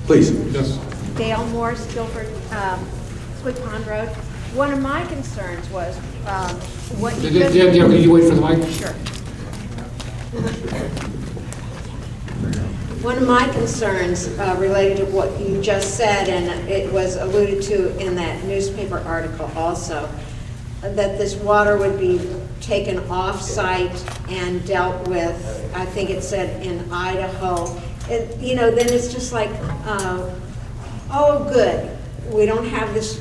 Please. Yes. Dale Morse, Guilford, Squid Pond Road. One of my concerns was what you just... Could you wait for the mic? Sure. One of my concerns related to what you just said, and it was alluded to in that newspaper article also, that this water would be taken off-site and dealt with, I think it said in Idaho. You know, then it's just like, oh, good, we don't have this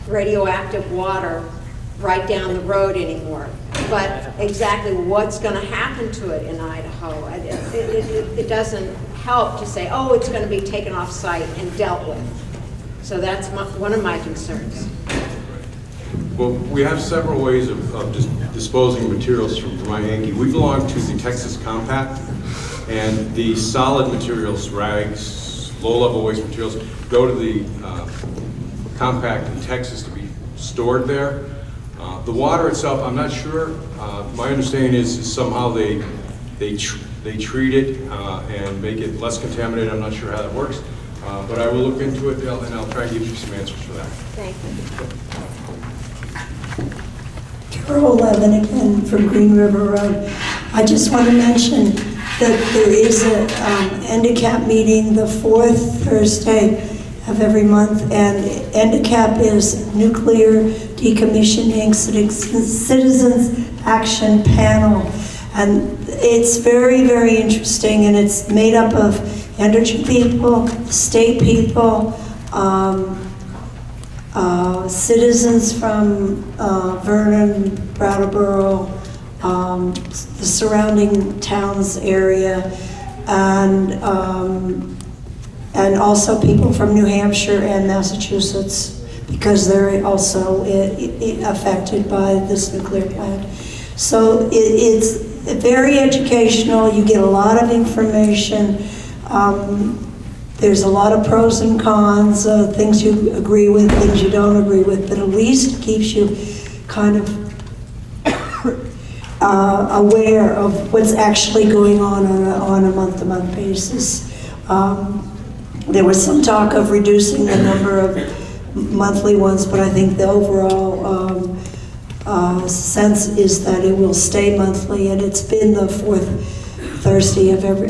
radioactive water right down the road anymore. But exactly what's going to happen to it in Idaho? It doesn't help to say, oh, it's going to be taken off-site and dealt with. So that's one of my concerns. Well, we have several ways of disposing of materials from Vermont Yankee. We belong to the Texas Compact, and the solid materials, rags, low-level waste materials, go to the Compact in Texas to be stored there. The water itself, I'm not sure. My understanding is somehow they treat it and make it less contaminated. I'm not sure how that works, but I will look into it, and I'll try and give you some answers for that. Thank you. Carol Levin again from Green River Road. I just want to mention that there is a ENDICAP meeting the fourth Thursday of every month, and ENDICAP is Nuclear Decommissioning Citizens Action Panel. And it's very, very interesting, and it's made up of energy people, state people, citizens from Vernon, Brattleboro, the surrounding towns area, and also people from New Hampshire and Massachusetts, because they're also affected by this nuclear plant. So it's very educational. You get a lot of information. There's a lot of pros and cons, things you agree with, things you don't agree with, but at least it keeps you kind of aware of what's actually going on a month-to-month basis. There was some talk of reducing the number of monthly ones, but I think the overall sense is that it will stay monthly, and it's been the fourth Thursday of every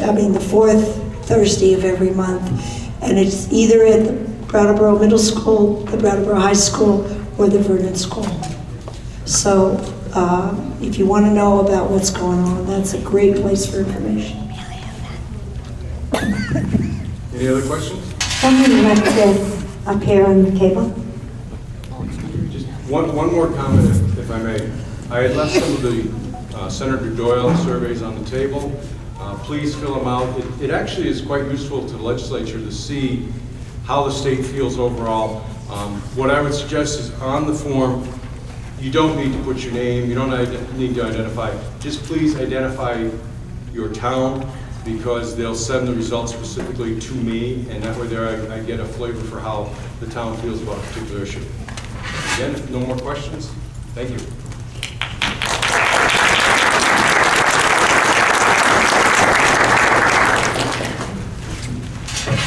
month, and it's either at the Brattleboro Middle School, the Brattleboro High School, or the Vernon School. So if you want to know about what's going on, that's a great place for information. Any other questions? Someone left this up here on the table. Just one more comment, if I may. I had left some of the Senator Doyle surveys on the table. Please fill them out. It actually is quite useful to the legislature to see how the state feels overall. What I would suggest is on the form, you don't need to put your name, you don't need to identify. Just please identify your town because they'll send the results specifically to me, and that way there I get a flavor for how the town feels about a particular issue. Again, if no more questions, thank you.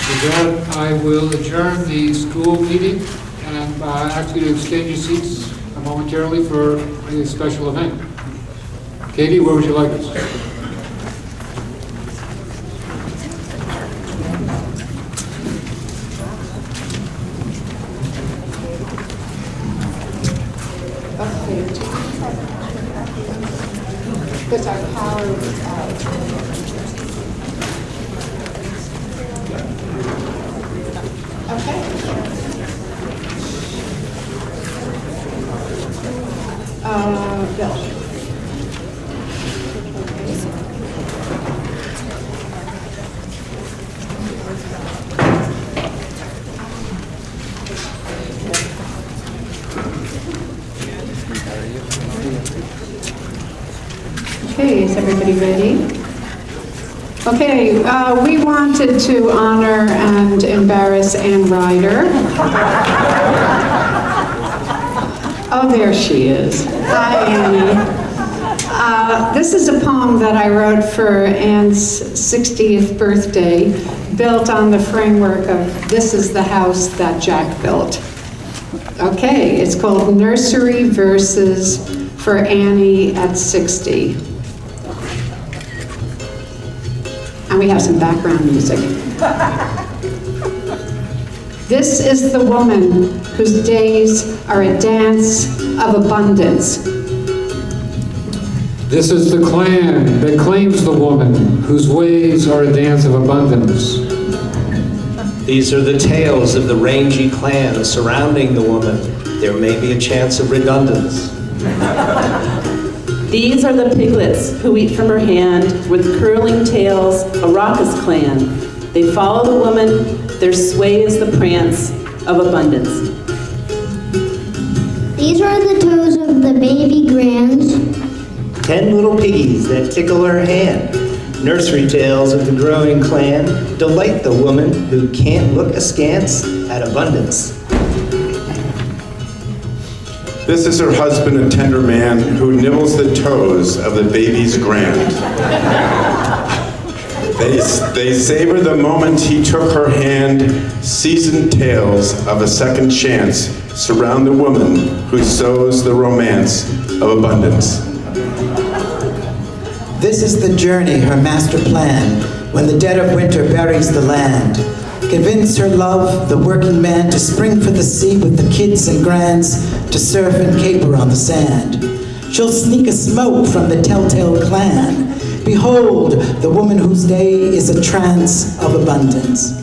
With that, I will adjourn the school meeting and ask you to extend your seats momentarily for a special event. Katie, where would you like us? That's our power. Okay. Bill. Okay, is everybody ready? Okay, we wanted to honor and embarrass Ann Ryder. Oh, there she is. Hi, Annie. This is a poem that I wrote for Ann's 60th birthday, built on the framework of This is the House That Jack Built. Okay, it's called Nursery Verses for Annie at 60. And we have some background music. This is the woman whose days are a dance of abundance. This is the clan that claims the woman whose ways are a dance of abundance. These are the tales of the rangy clan surrounding the woman. There may be a chance of redundance. These are the piglets who eat from her hand with curling tails, a raucous clan. They follow the woman, their sway is the prance of abundance. These are the toes of the baby grands. 10 little piggies that tickle her hand. Nursery tales of the growing clan delight the woman who can't look askance at abundance. This is her husband, a tender man, who nibbles the toes of the baby's grand. They savor the moment he took her hand. Seasoned tales of a second chance surround the woman who sows the romance of abundance. This is the journey, her master plan, when the dead of winter buries the land. Convince her love, the working man, to spring for the sea with the kids and grands, to surf and caper on the sand. She'll sneak a smoke from the telltale clan. Behold, the woman whose day is a trance of abundance.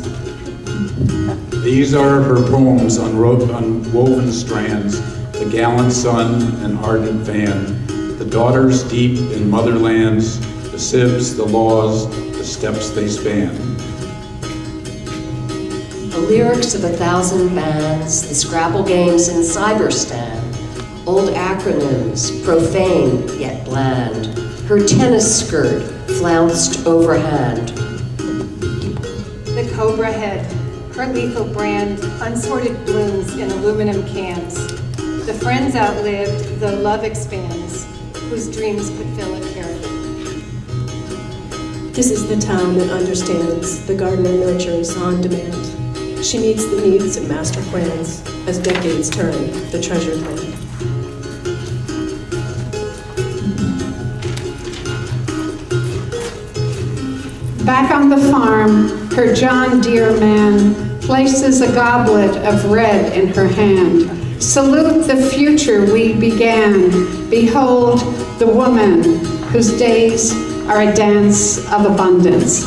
These are her poems on woven strands, the gallant son and ardent van, the daughters deep in motherlands, the sibs, the laws, the steps they span. The lyrics of 1,000 bands, the Scrabble games in Cyberstan, old acronyms, profane yet bland, her tennis skirt flounced overhand. The Cobra head, her lethal brand, unsorted blooms in aluminum cans. The friends outlived, the love expands, whose dreams could fill a carrot. This is the town that understands, the gardener nurtures on demand. She meets the needs of master plans as decades turn the treasured land. Back on the farm, her John Deere man places a goblet of red in her hand. Salute the future we began. Behold the woman whose days are a dance of abundance.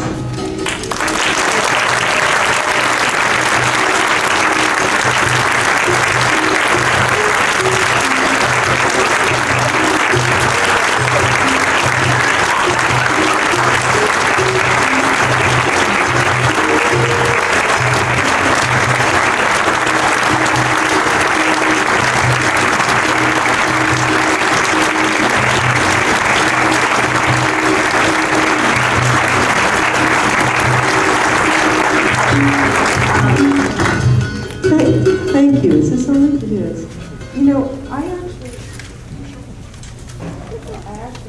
is. You know, I actually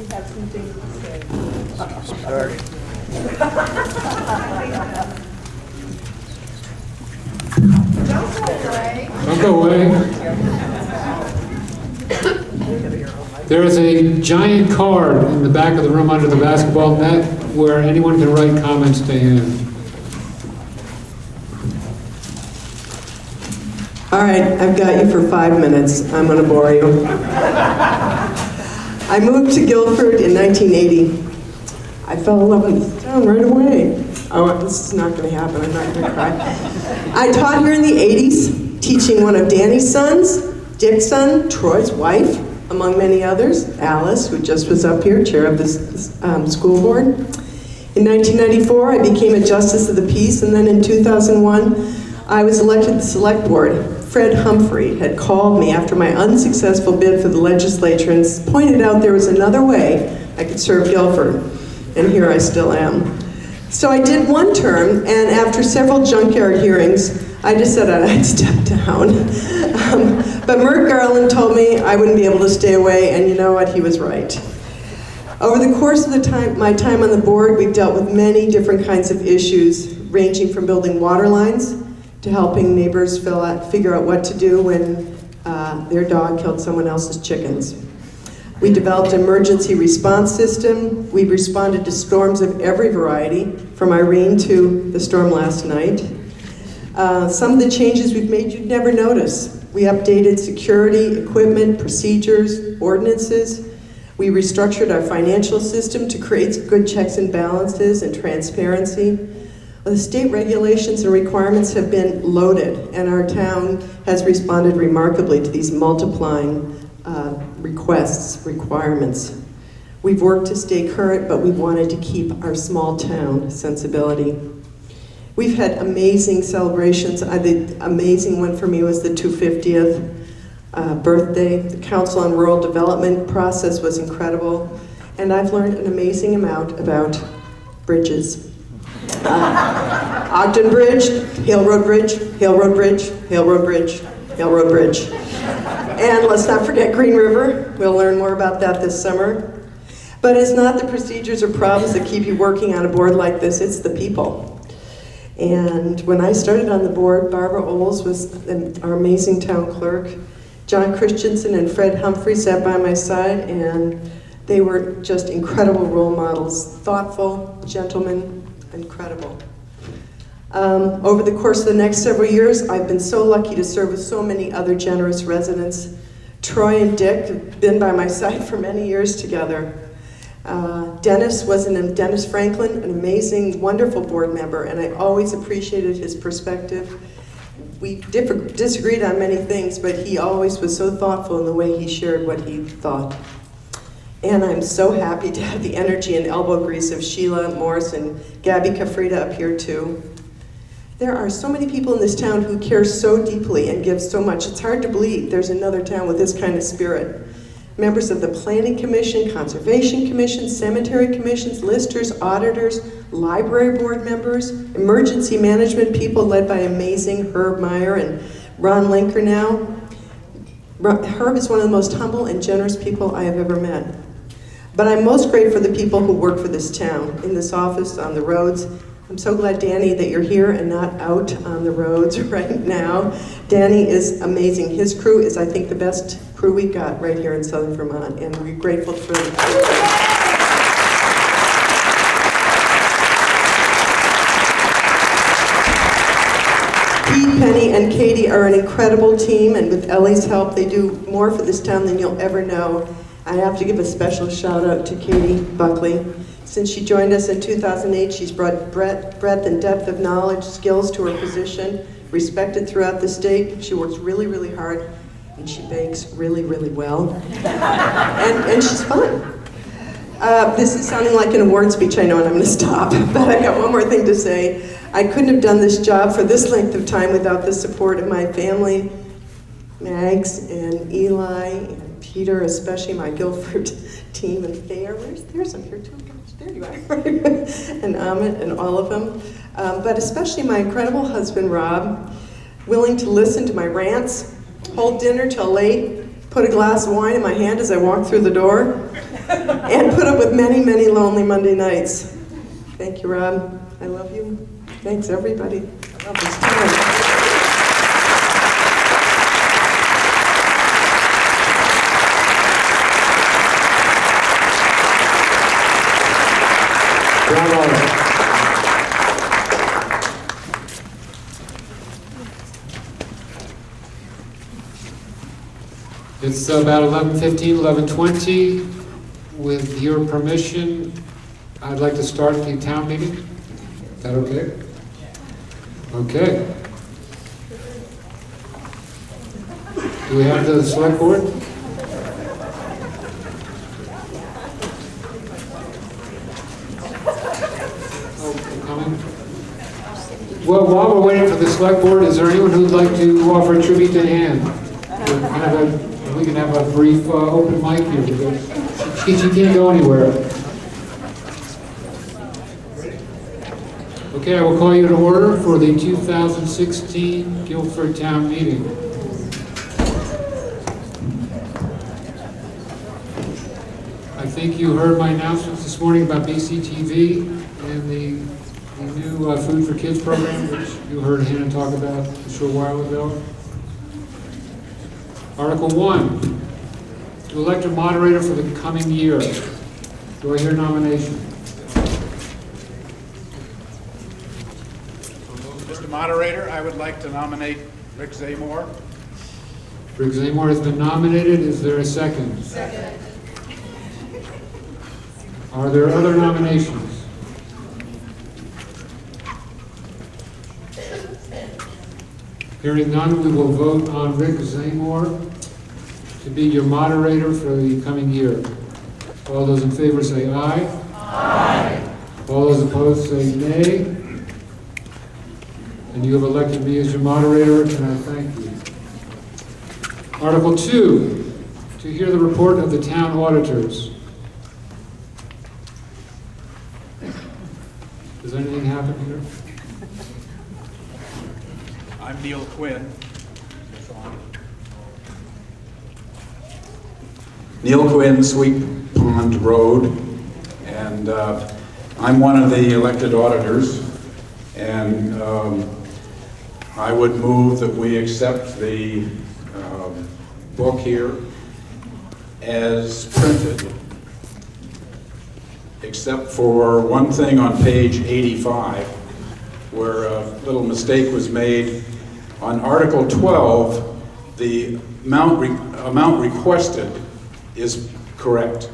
have some things to say. Sorry. Don't go away. There is a giant card in the back of the room under the basketball net where anyone can write comments to him. All right, I've got you for 5 minutes. I'm going to bore you. I moved to Guilford in 1980. I fell in love with this town right away. Oh, this is not going to happen. I'm not going to cry. I taught here in the 80s, teaching one of Danny's sons, Dick's son, Troy's wife, among many others, Alice, who just was up here, chair of the school board. In 1994, I became a justice of the peace, and then in 2001, I was elected to the select board. Fred Humphrey had called me after my unsuccessful bid for the legislature and pointed out there was another way I could serve Guilford, and here I still am. So I did one term, and after several junkyard hearings, I decided I'd step down. But Mert Garland told me I wouldn't be able to stay away, and you know what, he was right. Over the course of my time on the board, we've dealt with many different kinds of issues, ranging from building water lines to helping neighbors figure out what to do when their dog killed someone else's chickens. We developed an emergency response system. We've responded to storms of every variety, from Irene to the storm last night. Some of the changes we've made you'd never notice. We updated security, equipment, procedures, ordinances. We restructured our financial system to create good checks and balances and transparency. The state regulations and requirements have been loaded, and our town has responded remarkably to these multiplying requirements. We've worked to stay current, but we wanted to keep our small town sensibility. We've had amazing celebrations. The amazing one for me was the 250th birthday. The Council on Rural Development process was incredible, and I've learned an amazing amount about bridges. Ogden Bridge, Hale Road Bridge, Hale Road Bridge, Hale Road Bridge, Hale Road Bridge. And let's not forget Green River. We'll learn more about that this summer. But it's not the procedures or problems that keep you working on a board like this, it's the people. And when I started on the board, Barbara Oles was our amazing town clerk. John Christensen and Fred Humphrey sat by my side, and they were just incredible role models, thoughtful, gentlemen, incredible. Over the course of the next several years, I've been so lucky to serve with so many other generous residents. Troy and Dick have been by my side for many years together. Dennis Franklin, an amazing, wonderful board member, and I always appreciated his perspective. We disagreed on many things, but he always was so thoughtful in the way he shared what he thought. And I'm so happy to have the energy and elbow grease of Sheila Morris and Gabby Kafrida up here too. There are so many people in this town who care so deeply and give so much. It's hard to believe there's another town with this kind of spirit. Members of the Planning Commission, Conservation Commission, Cemetery Commissions, listers, auditors, library board members, emergency management people led by amazing Herb Meyer and Ron Linker now. Herb is one of the most humble and generous people I have ever met. But I'm most grateful for the people who work for this town, in this office, on the roads. I'm so glad, Danny, that you're here and not out on the roads right now. Danny is amazing. His crew is, I think, the best crew we've got right here in Southern Vermont, and we're grateful for them. Pete, Penny, and Katie are an incredible team, and with Ellie's help, they do more for this town than you'll ever know. I have to give a special shout out to Katie Buckley. Since she joined us in 2008, she's brought breadth and depth of knowledge, skills to her position, respected throughout the state. She works really, really hard, and she bakes really, really well. And she's fun. This is sounding like an award speech, I know, and I'm going to stop. But I got one more thing to say. I couldn't have done this job for this length of time without the support of my family, Mags and Eli and Peter, especially my Guilford team, and Thayer. There's some here too. There you are. And Amit and all of them. But especially my incredible husband, Rob, willing to listen to my rants, hold dinner till late, put a glass of wine in my hand as I walk through the door, and put up with many, many lonely Monday nights. Thank you, Rob. I love you. Thanks, everybody. I love this time. It's about 11:15, 11:20. With your permission, I'd like to start the town meeting. Is that okay? Okay. Do we have the select board? Well, while we're waiting for the select board, is there anyone who'd like to offer a tribute to Anne? We can have a brief open mic here because she can't go anywhere. Okay, I will call you to order for the 2016 Guilford Town Meeting. I think you heard my announcements this morning about BCTV and the new Food for Kids program, which you heard Hannah talk about a short while ago. Article 1, to elect a moderator for the coming year. Do I hear nomination? Mr. Moderator, I would like to nominate Rick Zamore. Rick Zamore has been nominated. Is there a second? Second. Are there other nominations? Hearing none, we will vote on Rick Zamore to be your moderator for the coming year. All those in favor say aye. Aye. All those opposed say nay. And you have elected me as your moderator, and I thank you. Article 2, to hear the report of the town auditors. Does anything happen here? I'm Neil Quinn. Neil Quinn, Sweet Pond Road, and I'm one of the elected auditors, and I would move that we accept the book here as printed, except for one thing on page 85, where a little mistake was made. On Article 12, the amount requested is correct.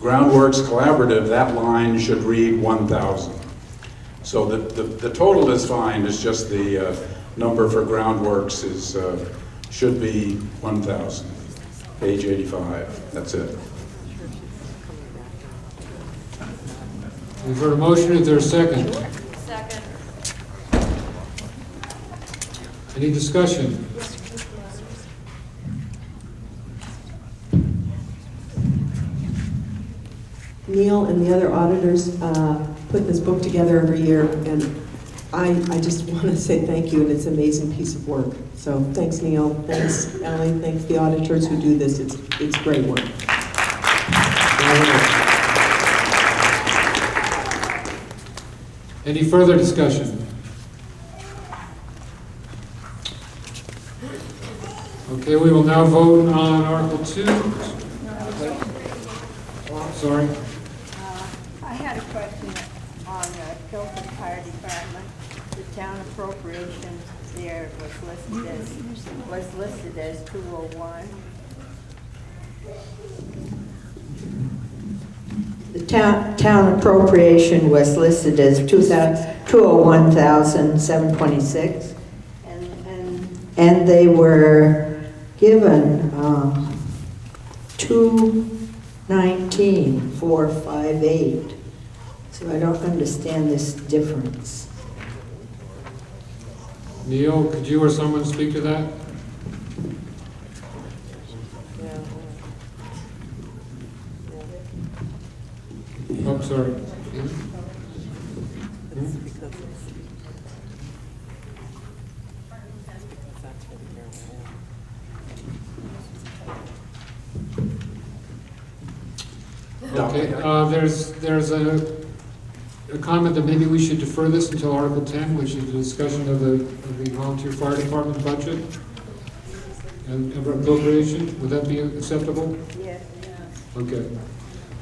Groundworks Collaborative, that line should read 1,000. So the total is fine, it's just the number for Groundworks is should be 1,000. Page 85, that's it. We've heard a motion, is there a second? Second. Any discussion? Neil and the other auditors put this book together every year, and I just want to say thank you, and it's an amazing piece of work. So thanks, Neil. Thanks, Ellie. Thanks the auditors who do this. It's great work. Any further discussion? Okay, we will now vote on Article 2. Sorry. I had a question on the Guilford Fire Department. The town appropriation there was listed as 201. The town appropriation was listed as 201,726, and they were given 219,458. So I don't understand this difference. Neil, could you or someone speak to that? Oh, sorry. Okay, there's a comment that maybe we should defer this until Article 10, which is the discussion of the volunteer fire department budget and appropriation. Would that be acceptable? Yes. Okay.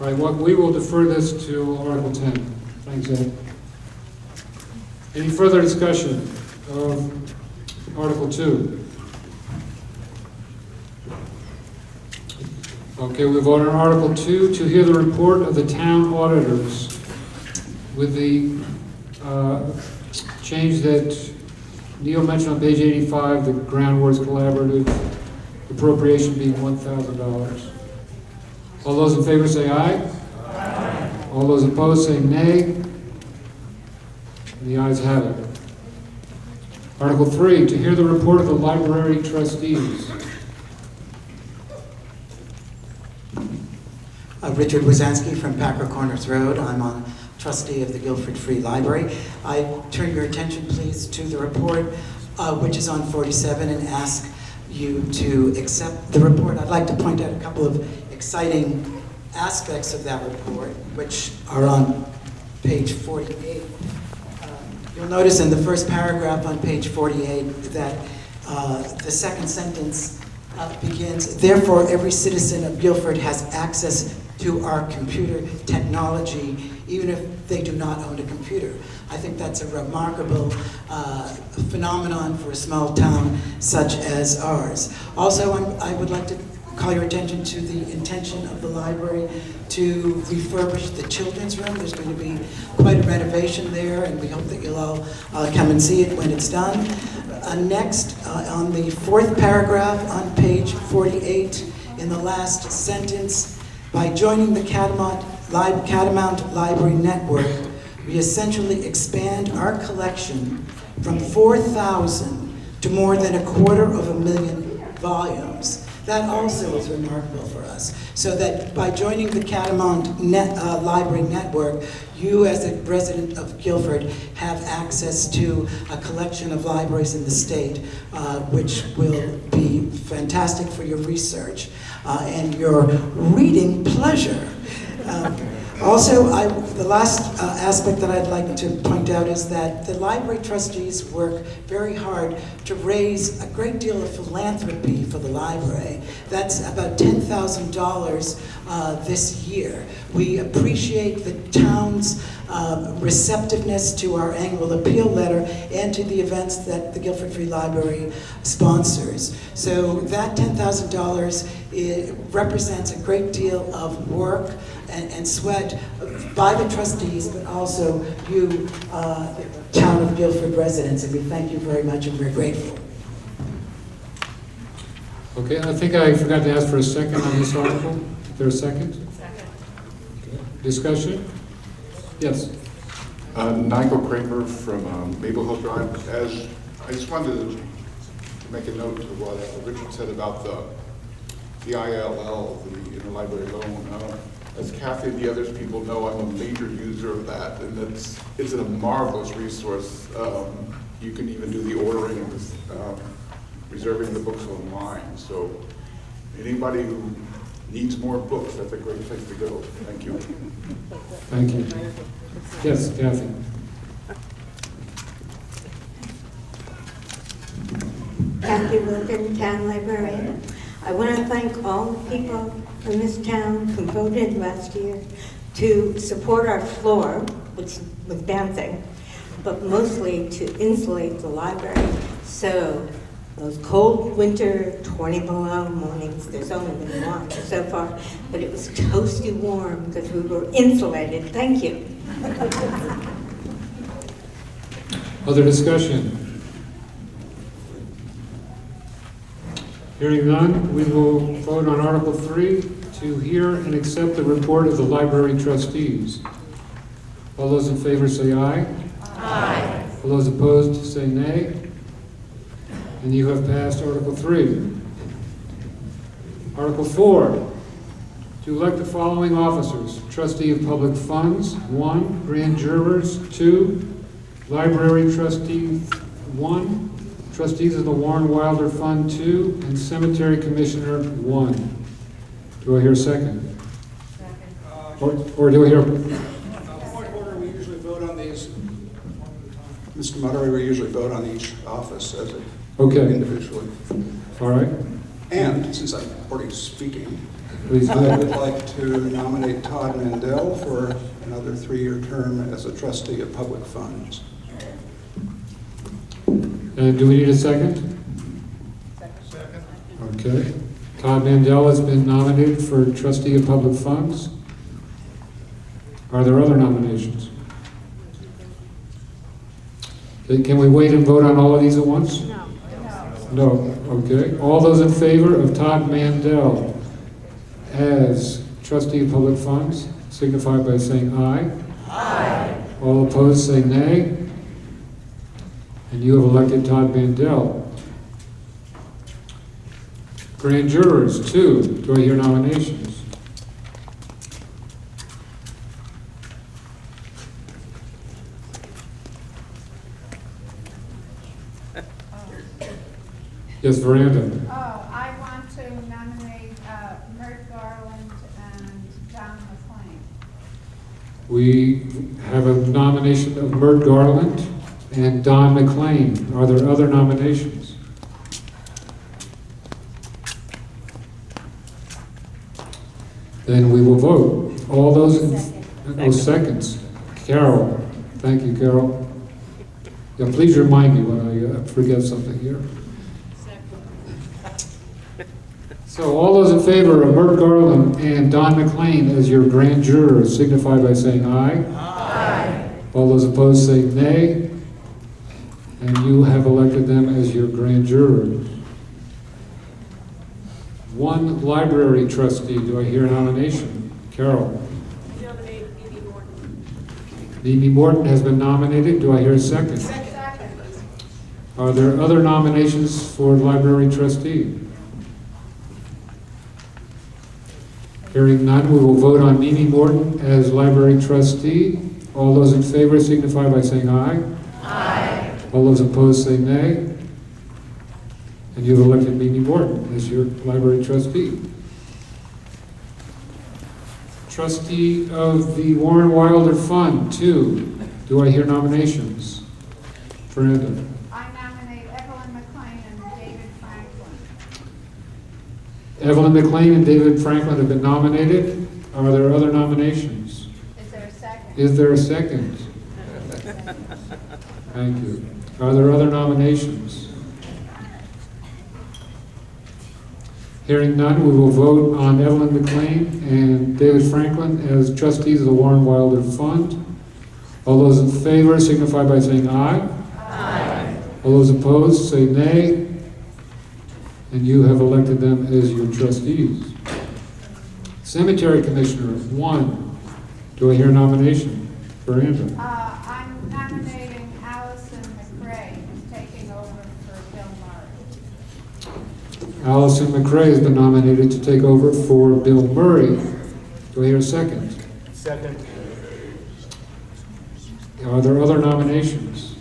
All right, well, we will defer this to Article 10. Thanks, Ed. Any further discussion of Article 2? Okay, we vote on Article 2 to hear the report of the town auditors with the change that Neil mentioned on page 85, the Ground Wars Collaborative appropriation being $1,000. All those in favor say aye. Aye. All those opposed say nay. And the ayes have it. Article 3, to hear the report of the library trustees. Richard Wazansky from Packer Corners Road. I'm on trustee of the Guilford Free Library. I turn your attention, please, to the report, which is on 47, and ask you to accept the report. I'd like to point out a couple of exciting aspects of that report, which are on page 48. You'll notice in the first paragraph on page 48 that the second sentence begins, therefore every citizen of Guilford has access to our computer technology, even if they do not own a computer. I think that's a remarkable phenomenon for a small town such as ours. Also, I would like to call your attention to the intention of the library to refurbish the children's room. There's going to be quite a renovation there, and we hope that you'll all come and see it when it's done. Next, on the fourth paragraph on page 48, in the last sentence, by joining the Catamount Library Network, we essentially expand our collection from 4,000 to more than 250,000 volumes. That also is remarkable for us. So that by joining the Catamount Library Network, you as a resident of Guilford have access to a collection of libraries in the state, which will be fantastic for your research and your reading pleasure. Also, the last aspect that I'd like to point out is that the library trustees work very hard to raise a great deal of philanthropy for the library. That's about $10,000 this year. We appreciate the town's receptiveness to our annual appeal letter and to the events that the Guilford Free Library sponsors. So that $10,000 represents a great deal of work and sweat by the trustees, but also you, town of Guilford residents, and we thank you very much and we're grateful. Okay, I think I forgot to ask for a second on this article. Is there a second? Second. Okay. Discussion? Yes. Nigel Kramer from Maple Hill Drive. I just wanted to make a note to what Richard said about the ILL, the interlibrary loan. As Kathy and the others people know, I'm a major user of that, and it's a marvelous resource. You can even do the ordering, reserving the books online. So anybody who needs more books, that's a great place to go. Thank you. Thank you. Yes, Kathy. Kathy Wilkin, town librarian. I want to thank all the people in this town who voted last year to support our floor, which was bouncing, but mostly to insulate the library. So those cold winter 20 below mornings, there's only been one so far, but it was toasty warm because we were insulated. Thank you. Other discussion? Hearing none, we will vote on Article 3 to hear and accept the report of the library trustees. All those in favor say aye. Aye. All those opposed say nay. And you have passed Article 3. Article 4, to elect the following officers: trustee of public funds, 1, grand jurors, 2, library trustee, 1, trustees of the Warren Wilder Fund, 2, and cemetery commissioner, 1. Do I hear a second? Second. Or do we hear? Point of order, we usually vote on these. Mr. Moderator, we usually vote on each office as a individually. All right. And since I'm already speaking, Please do. I would like to nominate Todd Mandel for another 3-year term as a trustee of public funds. And do we need a second? Second. Okay. Todd Mandel has been nominated for trustee of public funds. Are there other nominations? Okay, can we wait and vote on all of these at once? No. No. Okay. All those in favor of Todd Mandel as trustee of public funds signify by saying aye. Aye. All opposed say nay. And you have elected Todd Mandel. Grand jurors, 2. Do I hear nominations? Yes, Veranda. I want to nominate Mert Garland and John McLean. We have a nomination of Mert Garland and Don McLean. Are there other nominations? Then we will vote. All those in seconds. Carol. Thank you, Carol. Yeah, please remind me when I forget something here. So all those in favor of Mert Garland and Don McLean as your grand jurors signify by saying aye. Aye. All those opposed say nay. And you have elected them as your grand jurors. 1 library trustee. Do I hear a nomination? Carol. I nominate Mimi Morton. Mimi Morton has been nominated. Do I hear a second? Second. Are there other nominations for library trustee? Hearing none, we will vote on Mimi Morton as library trustee. All those in favor signify by saying aye. Aye. All those opposed say nay. And you've elected Mimi Morton as your library trustee. Trustee of the Warren Wilder Fund, 2. Do I hear nominations? Fernanda. I nominate Evelyn McLean and David Franklin. Evelyn McLean and David Franklin have been nominated. Are there other nominations? Is there a second? Is there a second? Thank you. Are there other nominations? Hearing none, we will vote on Evelyn McLean and David Franklin as trustees of the Warren Wilder Fund. All those in favor signify by saying aye. Aye. All those opposed say nay. And you have elected them as your trustees. Cemetery Commissioner, 1. Do I hear a nomination? Veranda. I'm nominating Allison McRae, who's taking over for Bill Murray. Allison McRae has been nominated to take over for Bill Murray. Do I hear a second? Second. Are there other nominations?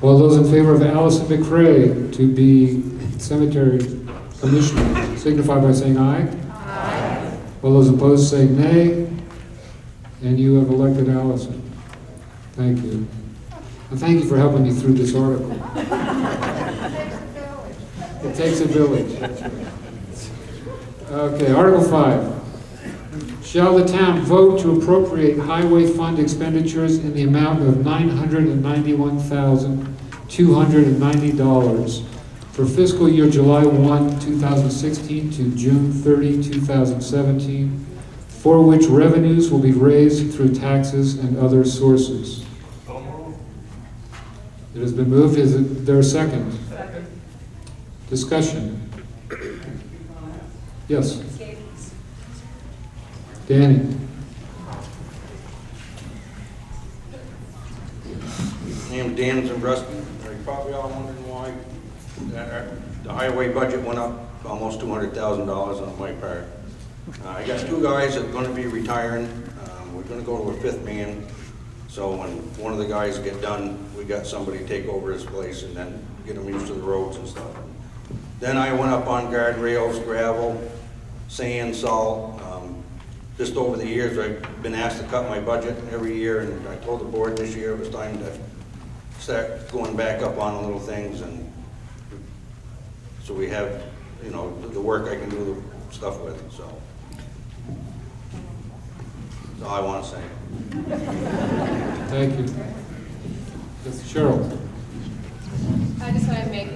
All those in favor of Allison McRae to be Cemetery Commissioner signify by saying aye. Aye. All those opposed say nay. And you have elected Allison. Thank you. And thank you for helping me through this article. It takes a village. Okay, Article 5. Shall the town vote to appropriate highway fund expenditures in the amount of $991,290 for fiscal year July 1, 2016 to June 30, 2017, for which revenues will be raised through taxes and other sources? It has been moved. Is there a second? Second. Discussion. Yes. Danny. Name's Dan Zimbrowski. You're probably all wondering why the highway budget went up almost $200,000 on my part. I got 2 guys that are going to be retiring. We're going to go to a 5th man. So when one of the guys get done, we got somebody to take over his place and then get them used to the roads and stuff. Then I went up on guardrails, gravel, sand, salt. just over the years, I've been asked to cut my budget every year, and I told the board this year it was time to start going back up on little things, and so we have, you know, the work I can do the stuff with, so. That's all I want to say. Thank you. Yes, Cheryl. I just want to make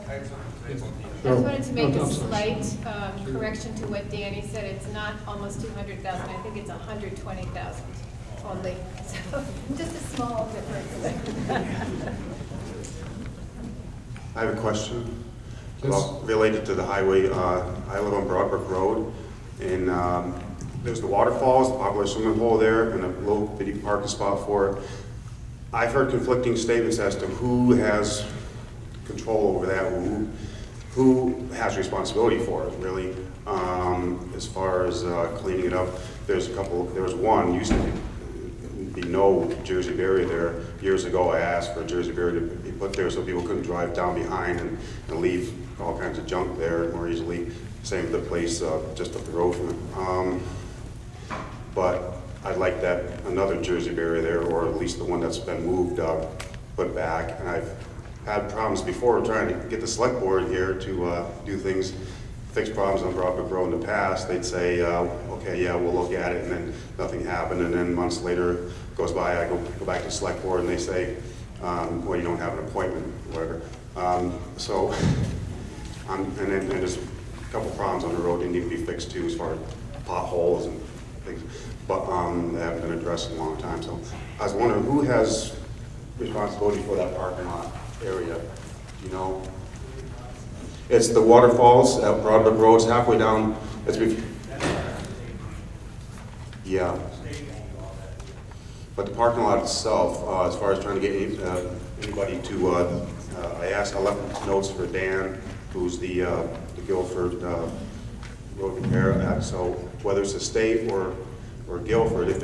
I just wanted to make a slight correction to what Danny said. It's not almost 200,000. I think it's 120,000 only. So just a small difference. I have a question Yes. related to the highway. I live on Broadbrook Road, and there's the waterfalls, the popular swimming hole there, and a little bitty parking spot for it. I've heard conflicting statements as to who has control over that, who has responsibility for it, really, as far as cleaning it up. There was one, used to be no Jersey barrier there. Years ago, I asked for a Jersey barrier to be put there so people couldn't drive down behind and leave all kinds of junk there more easily. Same with the place just up the road from it. But I'd like that another Jersey barrier there, or at least the one that's been moved, put back. And I've had problems before trying to get the select board here to do things, fix problems on Broadbrook Road in the past. They'd say, okay, yeah, we'll look at it, and then nothing happened. And then months later goes by, I go back to the select board, and they say, well, you don't have an appointment, whatever. And then there's a couple problems on the road that need to be fixed too, as far as potholes and things, but they haven't been addressed in a long time. So I was wondering who has responsibility for that parking lot area, you know? It's the waterfalls at Broadbrook Road, it's halfway down, yeah. But the parking lot itself, as far as trying to get anybody to, I left notes for Dan, who's the Guilford road repair. So whether it's the state or Guilford, if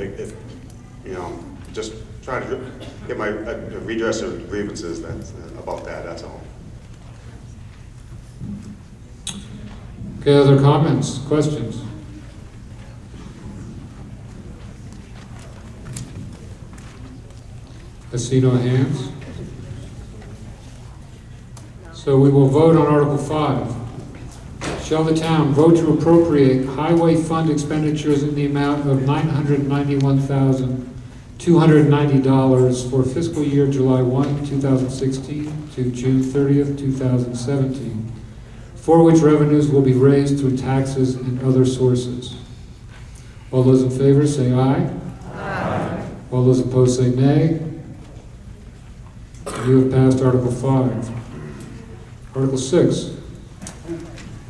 you know, just try to get my redress of grievances about that. That's all. Okay, other comments, questions? I see no hands. So we will vote on Article 5. Shall the town vote to appropriate highway fund expenditures in the amount of $991,290 for fiscal year July 1, 2016 to June 30th, 2017, for which revenues will be raised through taxes and other sources? All those in favor say aye. Aye. All those opposed say nay. You have passed Article 5. Article 6.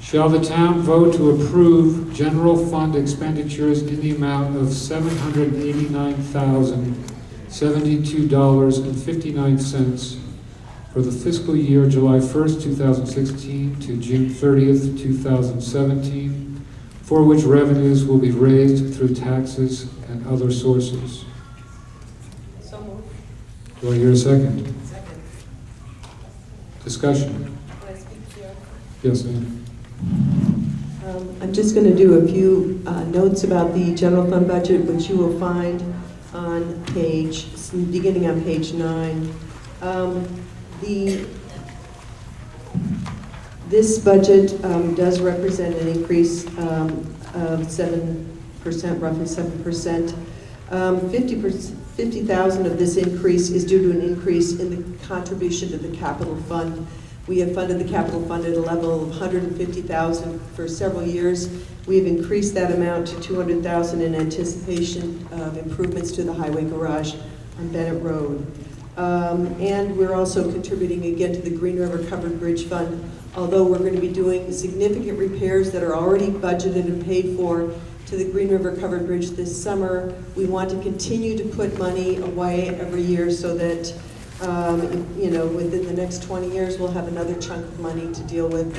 Shall the town vote to approve general fund expenditures in the amount of $789,072.59 for the fiscal year July 1st, 2016 to June 30th, 2017, for which revenues will be raised through taxes and other sources? So moved. Do I hear a second? Second. Discussion. Can I speak to you? Yes, Ann. I'm just going to do a few notes about the general fund budget, which you will find on beginning on page 9. This budget does represent an increase of 7%, roughly 7%. 50,000 of this increase is due to an increase in the contribution to the capital fund. We have funded the capital fund at a level of 150,000 for several years. We have increased that amount to 200,000 in anticipation of improvements to the highway garage on Bennett Road. And we're also contributing again to the Green River Covered Bridge Fund, although we're going to be doing significant repairs that are already budgeted and paid for to the Green River Covered Bridge this summer. We want to continue to put money away every year so that you know, within the next 20 years, we'll have another chunk of money to deal with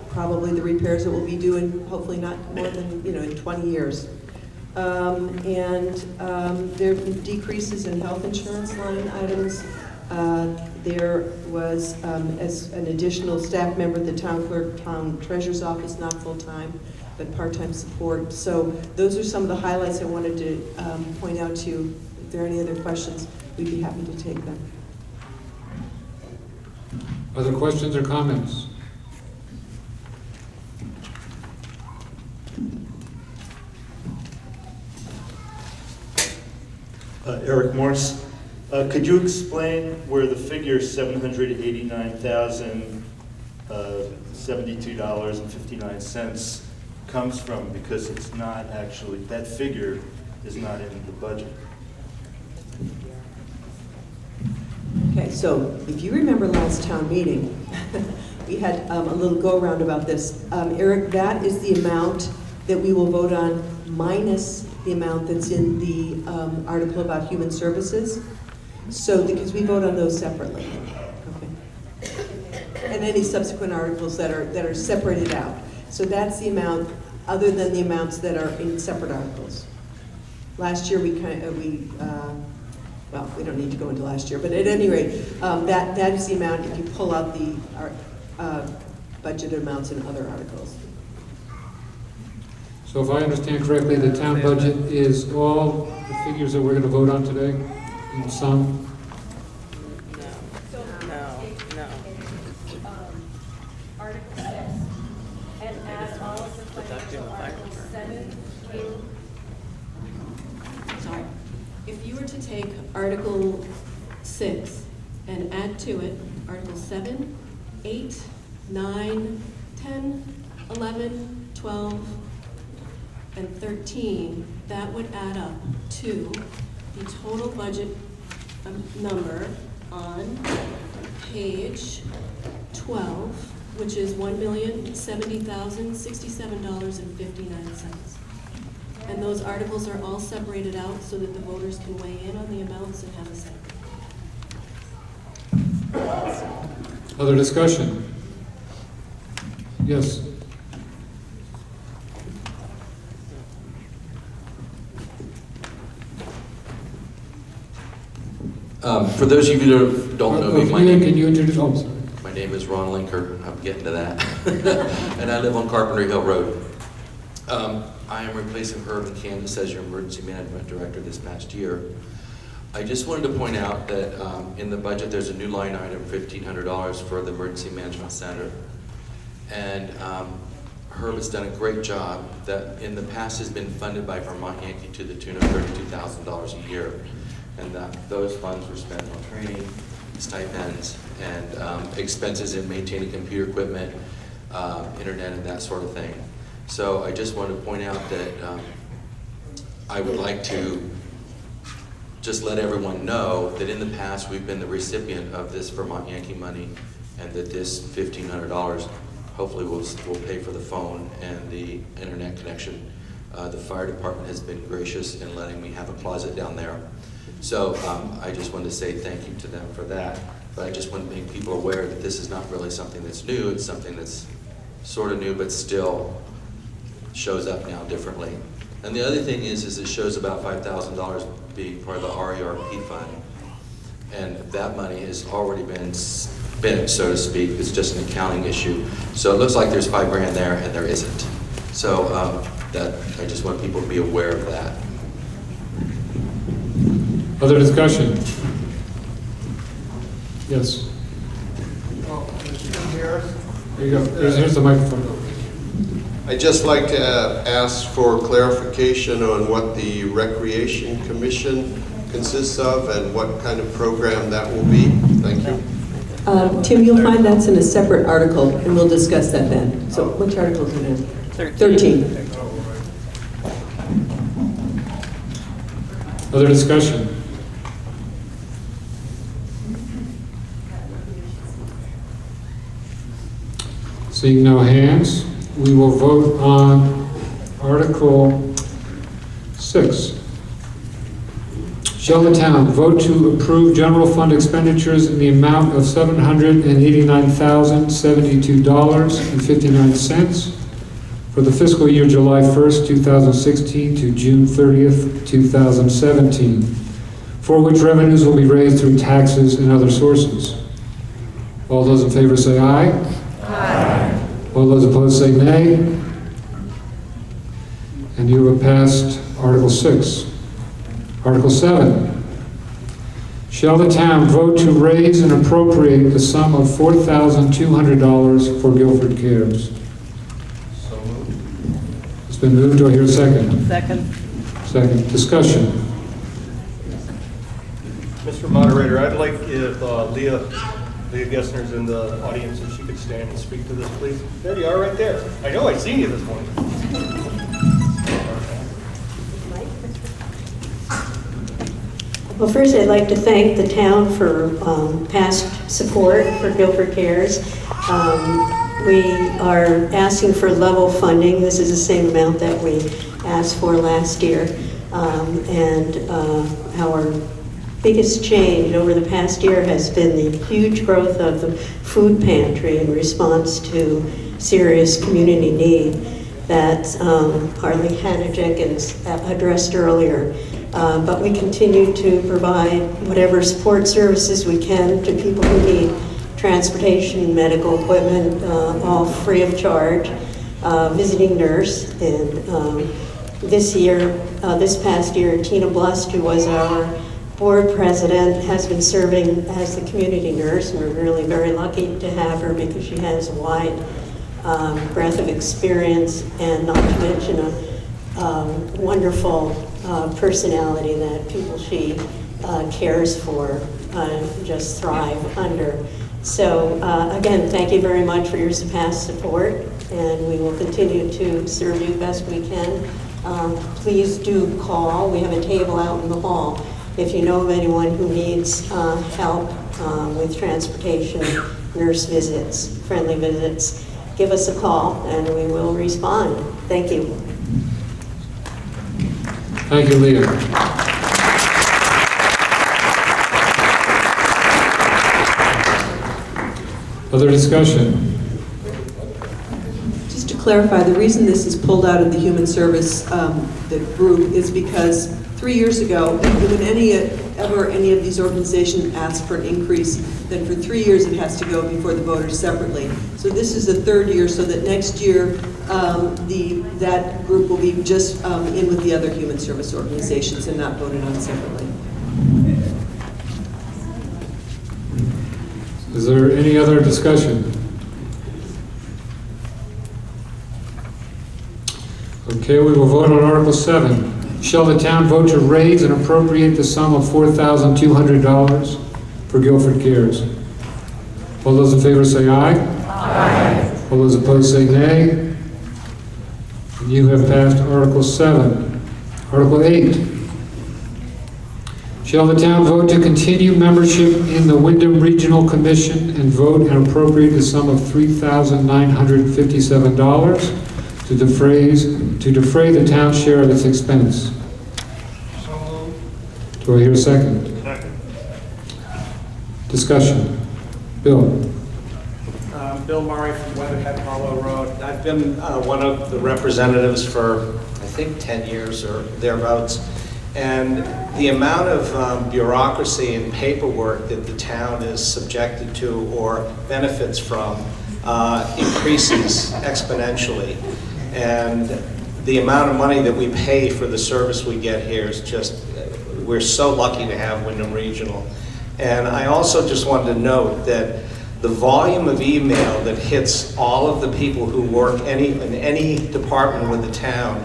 probably the repairs that we'll be doing, hopefully not more than, you know, in 20 years. There have been decreases in health insurance line items There was, as an additional staff member, the town clerk, town treasurer's office, not full-time, but part-time support. So those are some of the highlights I wanted to point out to you. If there are any other questions, we'd be happy to take them. Other questions or comments? Eric Morse. Could you explain where the figure $789,072.59 comes from? Because it's not actually, that figure is not in the budget. Okay, so if you remember last town meeting, we had a little go-around about this. Eric, that is the amount that we will vote on minus the amount that's in the article about human services. So, because we vote on those separately. Okay. And any subsequent articles that are separated out. So that's the amount, other than the amounts that are in separate articles. Last year we well, we don't need to go into last year, but at any rate, that is the amount if you pull out the budget amounts in other articles. So if I understand correctly, the town budget is all the figures that we're going to vote on today, in sum? Article 6, and add all of the financial Article 7 through. Sorry. If you were to take Article 6 and add to it Article 7, 8, 9, 10, 11, 12, and 13, that would add up to the total budget number on page 12, which is $1,070,067.59. And those articles are all separated out so that the voters can weigh in on the amounts and have a say. Other discussion? Yes. For those of you that don't know me, my name is Ron Linker. I'm getting to that. And I live on Carpenter Hill Road. I am replacing Herb and Candace as your emergency management director this past year. I just wanted to point out that in the budget there's a new line item, $1,500 for the emergency management center. And Herb has done a great job that in the past has been funded by Vermont Yankee to the tune of $32,000 a year. And those funds were spent on training, stipends, and expenses in maintaining computer equipment, internet, and that sort of thing. So I just wanted to point out that I would like to just let everyone know that in the past we've been the recipient of this Vermont Yankee money, and that this $1,500 hopefully will pay for the phone and the internet connection. The fire department has been gracious in letting me have a closet down there. So I just wanted to say thank you to them for that. But I just want to make people aware that this is not really something that's new. It's something that's sort of new, but still shows up now differently. And the other thing is it shows about $5,000 being part of the RERP fund. And that money has already been spent, so to speak. It's just an accounting issue. So it looks like there's $5,000 there, and there isn't. So I just want people to be aware of that. Other discussion? Yes. Here you go. Here's the microphone. I'd just like to ask for clarification on what the Recreation Commission consists of and what kind of program that will be. Thank you. Tim, you'll find that's in a separate article, and we'll discuss that then. So which article is it in? 13. Other discussion? Seeing no hands, we will vote on Article 6. Shall the town vote to approve general fund expenditures in the amount of $789,072.59 for the fiscal year July 1st, 2016 to June 30th, 2017, for which revenues will be raised through taxes and other sources. All those in favor say aye. Aye. All those opposed say nay. And you have passed Article 6. Article 7. Shall the town vote to raise and appropriate the sum of $4,200 for Guilford Cares? So moved. It's been moved. Do I hear a second? Second. Second. Discussion. Mr. Moderator, I'd like if Leah Gessner's in the audience, if she could stand and speak to this, please. There you are, right there. I know, I seen you this morning. Well, first I'd like to thank the town for past support for Guilford Cares. We are asking for level funding. This is the same amount that we asked for last year. Our biggest change over the past year has been the huge growth of the food pantry in response to serious community need that Harley Hannah-Jenkins addressed earlier. But we continue to provide whatever support services we can to people who need transportation, medical equipment, all free of charge. Visiting nurse, and this past year, Tina Blust, who was our board president, has been serving as the community nurse, and we're really very lucky to have her because she has a wide breadth of experience, and not to mention a wonderful personality that people she cares for just thrive under. So again, thank you very much for your past support, and we will continue to serve you best we can. Please do call. We have a table out in the hall. If you know of anyone who needs help with transportation, nurse visits, friendly visits, give us a call and we will respond. Thank you. Thank you, Leah. Other discussion? Just to clarify, the reason this is pulled out of the human service the group is because 3 years ago, when any of these organizations ask for an increase, then for 3 years it has to go before the voters separately. So this is the third year, so that next year that group will be just in with the other human service organizations and not voted on separately. Is there any other discussion? Okay, we will vote on Article 7. Shall the town vote to raise and appropriate the sum of $4,200 for Guilford Cares? All those in favor say aye. Aye. All those opposed say nay. And you have passed Article 7. Article 8. Shall the town vote to continue membership in the Windham Regional Commission and vote and appropriate the sum of $3,957 to defray the town's share of its expense? Do I hear a second? Second. Discussion. Bill. Bill Murray from Weatherhead Hollow Road. I've been one of the representatives for, I think, 10 years or thereabouts. And the amount of bureaucracy and paperwork that the town is subjected to or benefits from increases exponentially. And the amount of money that we pay for the service we get here is just, we're so lucky to have Windham Regional. And I also just wanted to note that the volume of email that hits all of the people who work in any department with the town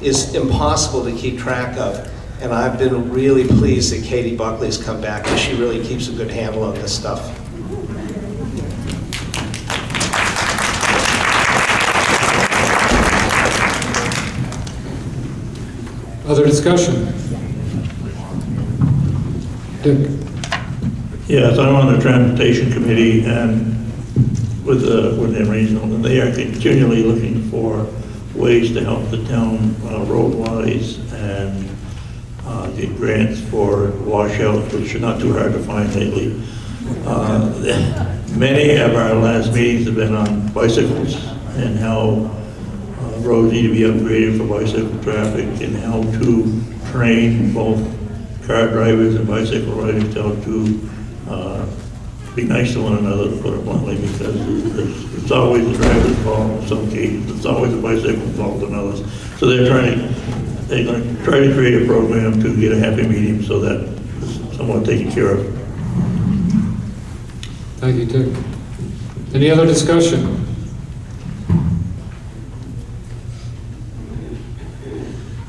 is impossible to keep track of. And I've been really pleased that Katie Buckley's come back, because she really keeps a good handle on this stuff. Other discussion? Dick. Yes, I'm on the Transportation Committee and with the Regional, and they are continually looking for ways to help the town road-wise and get grants for washouts, which are not too hard to find lately. Many of our last meetings have been on bicycles and how roads need to be upgraded for bicycle traffic and how to train both car drivers and bicycle riders tell to be nice to one another, to put it bluntly, because it's always the driver's fault in some cases, it's always the bicycle's fault in others. So they're going to try to create a program to get a happy medium so that it's somewhat taken care of. Thank you, Dick. Any other discussion?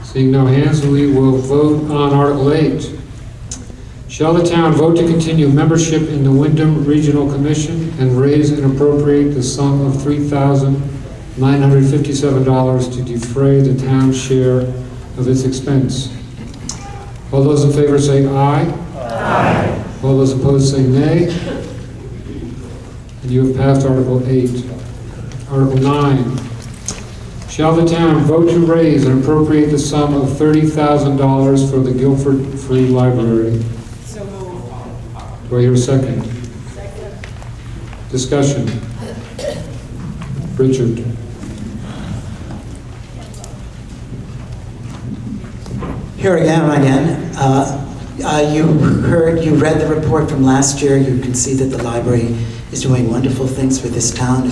Seeing no hands, we will vote on Article 8. Shall the town vote to continue membership in the Windham Regional Commission and raise and appropriate the sum of $3,957 to defray the town's share of its expense? All those in favor say aye. Aye. All those opposed say nay. And you have passed Article 8. Article 9. Shall the town vote to raise and appropriate the sum of $30,000 for the Guilford Free Library? So moved. Do I hear a second? Second. Discussion. Richard. Here I am again. You read the report from last year. You can see that the library is doing wonderful things for this town.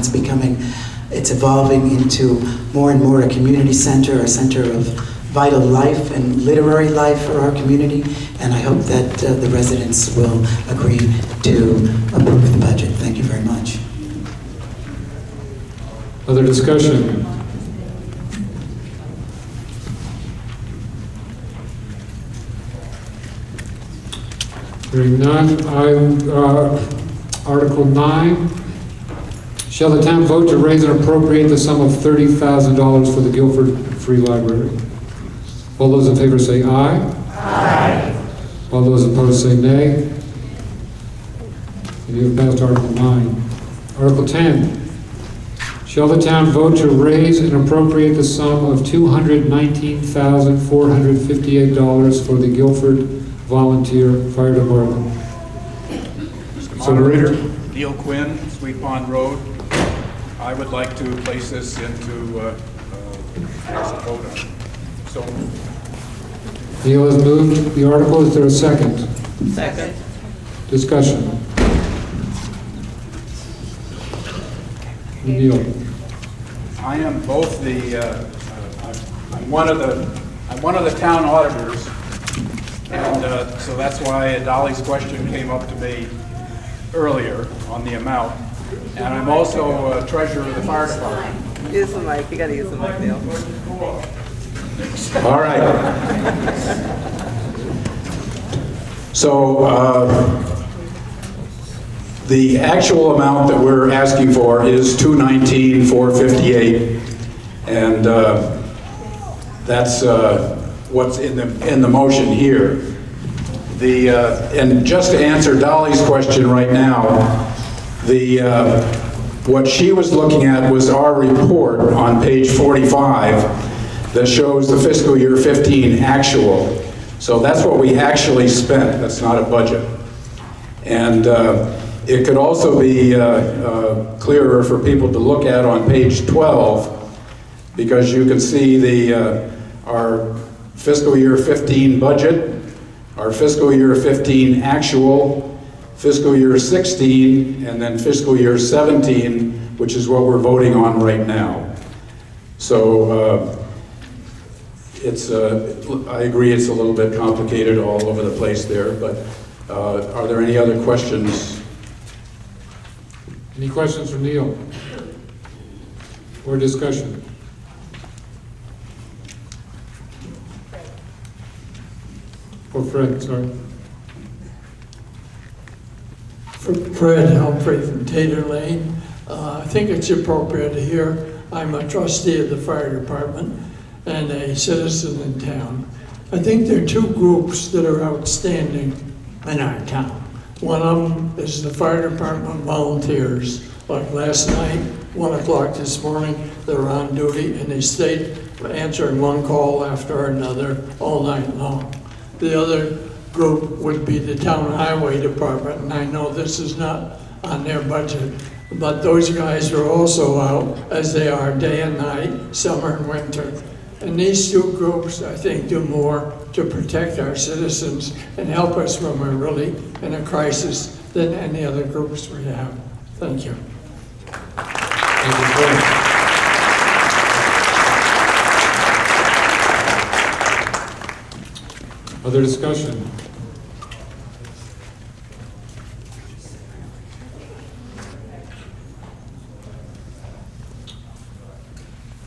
It's evolving into more and more a community center, a center of vital life and literary life for our community. And I hope that the residents will agree to approve the budget. Thank you very much. Other discussion? Hearing none, Article 9. Shall the town vote to raise and appropriate the sum of $30,000 for the Guilford Free Library? All those in favor say aye. Aye. All those opposed say nay. And you have passed Article 9. Article 10. Shall the town vote to raise and appropriate the sum of $219,458 for the Guilford Volunteer Fire Department? Moderator, Neil Quinn, Sweet Pond Road. I would like to place this into as a vote on. So moved. Neil has moved the article. Is there a second? Second. Discussion. Neil. I am both I'm one of the town auditors, and so that's why Dolly's question came up to me earlier on the amount. And I'm also treasurer of the fire department. Use the mic. You got to use the mic, Neil. All right. So the actual amount that we're asking for is $219,458, and that's what's in the motion here. And just to answer Dolly's question right now, what she was looking at was our report on page 45 that shows the fiscal year 15 actual. So that's what we actually spent. That's not a budget. And it could also be clearer for people to look at on page 12, because you can see our fiscal year 15 budget, our fiscal year 15 actual, fiscal year 16, and then fiscal year 17, which is what we're voting on right now. So I agree it's a little bit complicated all over the place there, but are there any other questions? Any questions for Neil? Or discussion? Oh, Fred, sorry. Fred Humphrey from Tater Lane. I think it's appropriate here. I'm a trustee of the fire department and a citizen in town. I think there are two groups that are outstanding in our town. One of them is the fire department volunteers. Like last night, 1 o'clock this morning, they were on duty and they stayed answering one call after another all night long. The other group would be the town highway department, and I know this is not on their budget, but those guys are also out, as they are day and night, summer and winter. And these two groups, I think, do more to protect our citizens and help us when we're really in a crisis than any other groups we have. Thank you. Thank you, Fred. Other discussion?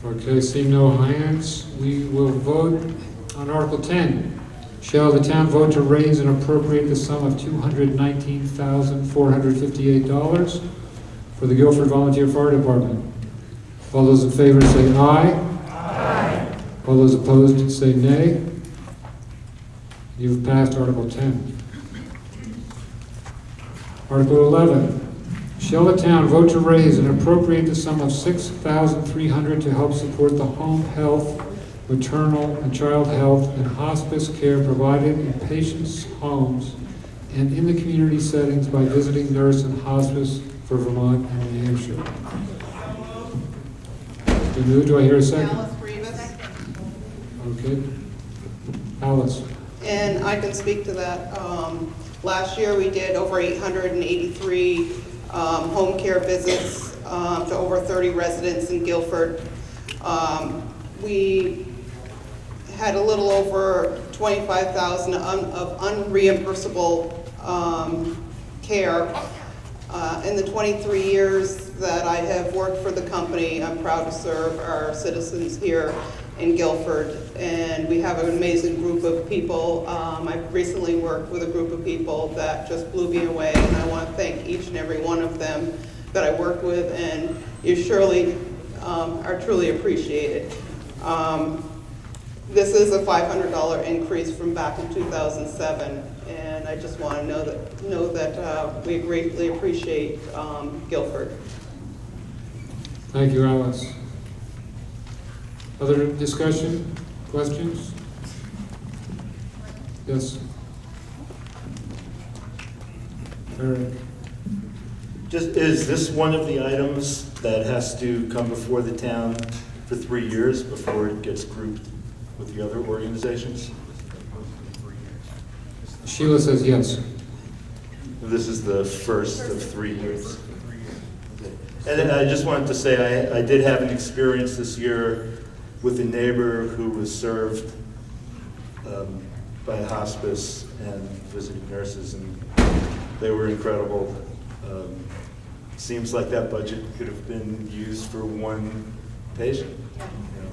Okay, seeing no hands, we will vote on Article 10. Shall the town vote to raise and appropriate the sum of $219,458 for the Guilford Volunteer Fire Department? All those in favor say aye. Aye. All those opposed say nay. You've passed Article 10. Article 11. Shall the town vote to raise and appropriate the sum of $6,300 to help support the home health, maternal and child health, and hospice care provided in patients' homes and in the community settings by Visiting Nurse and Hospice for Vermont and New Hampshire? Do I hear a second? Alice Rivas. Okay. Alice. And I can speak to that. Last year we did over 883 home care visits to over 30 residents in Guilford. We had a little over $25,000 of unreimbursable care. In the 23 years that I have worked for the company, I'm proud to serve our citizens here in Guilford, and we have an amazing group of people. I've recently worked with a group of people that just blew me away, and I want to thank each and every one of them that I worked with, and you surely are truly appreciated. This is a $500 increase from back in 2007, and I just want to know that we greatly appreciate Guilford. Thank you, Alice. Other discussion, questions? Yes. Eric. Is this one of the items that has to come before the town for 3 years before it gets grouped with the other organizations? Sheila says yes. This is the first of 3 years. And then I just wanted to say I did have an experience this year with a neighbor who was served by a hospice and visiting nurses, and they were incredible. Seems like that budget could have been used for one patient. You know?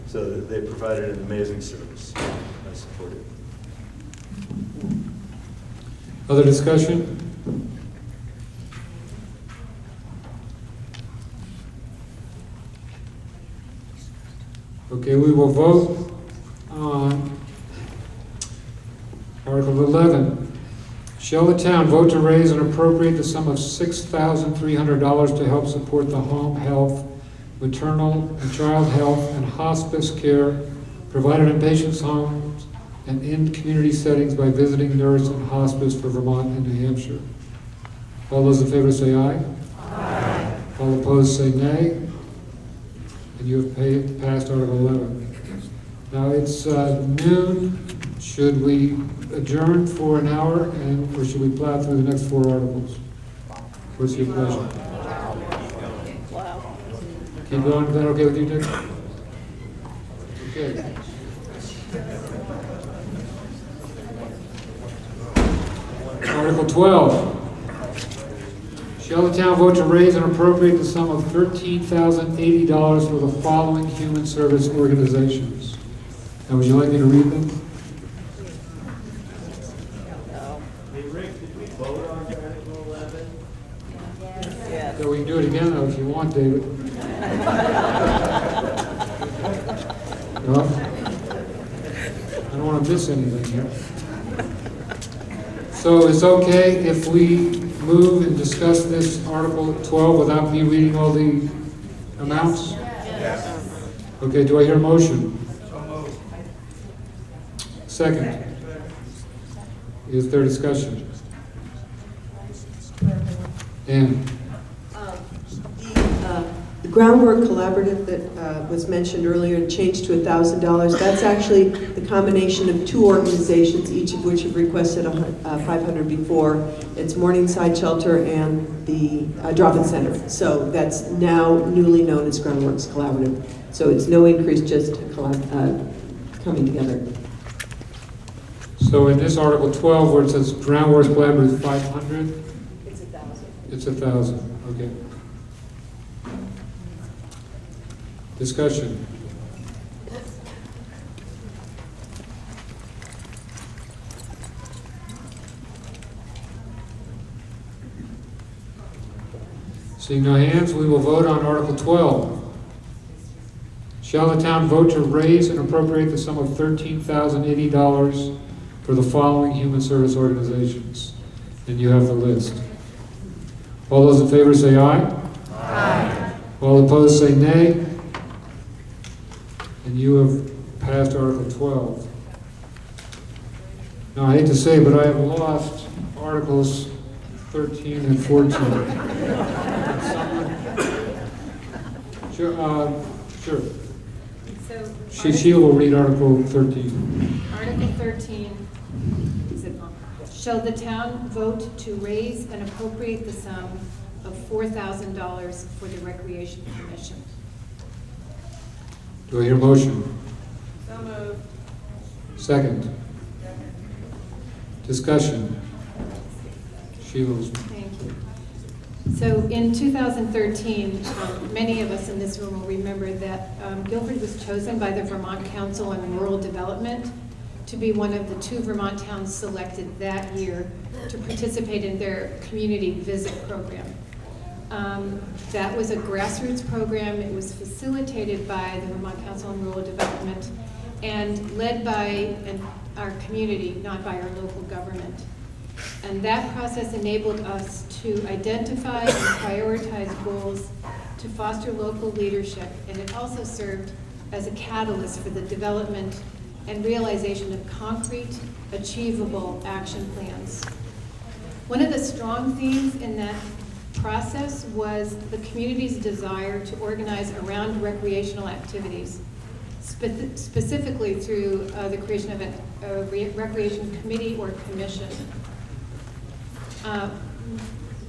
So they provided an amazing service. I support it. Other discussion? Okay, we will vote on Article 11. Shall the town vote to raise and appropriate the sum of $6,300 to help support the home health, maternal and child health, and hospice care provided in patients' homes and in community settings by Visiting Nurse and Hospice for Vermont and New Hampshire? All those in favor say aye. Aye. All opposed say nay. And you have passed Article 11. Now it's noon. Should we adjourn for an hour, or should we plow through the next 4 articles? What's your pleasure? Keep going. Is that okay with you, Dick? Okay. Article 12. Shall the town vote to raise and appropriate the sum of $13,080 for the following human service organizations? Now, would you like me to read them? Hey, Rick, did we vote on Article 11? Yeah, we can do it again, though, if you want, David. No? I don't want to miss anything here. So it's okay if we move and discuss this Article 12 without me reading all the amounts? Yes. Okay, do I hear a motion? So moved. Second. Is there discussion? The groundwork collaborative that was mentioned earlier, changed to $1,000, that's actually the combination of two organizations, each of which have requested $500 before. It's Morningside Shelter and the Drop-In Center. So that's now newly known as Groundworks Collaborative. So it's no increase, just coming together. So in this Article 12, where it says Groundworks Collaborative 500? It's 1,000. It's 1,000, okay. Discussion. Seeing no hands, we will vote on Article 12. Shall the town vote to raise and appropriate the sum of $13,080 for the following human service organizations? And you have the list. All those in favor say aye. Aye. All opposed say nay. And you have passed Article 12. Now, I hate to say, but I have lost Articles 13 and 14. Sure. So Sheila will read Article 13. Article 13, shall the town vote to raise and appropriate the sum of $4,000 for the Recreation Commission? Do I hear a motion? So moved. Second. Discussion. Sheila's. Thank you. So in 2013, many of us in this room will remember that Guilford was chosen by the Vermont Council on Rural Development to be one of the 2 Vermont towns selected that year to participate in their community visit program. That was a grassroots program. It was facilitated by the Vermont Council on Rural Development and led by our community, not by our local government. And that process enabled us to identify and prioritize goals to foster local leadership, and it also served as a catalyst for the development and realization of concrete, achievable action plans. One of the strong themes in that process was the community's desire to organize around recreational activities, specifically through the creation of a recreation committee or commission.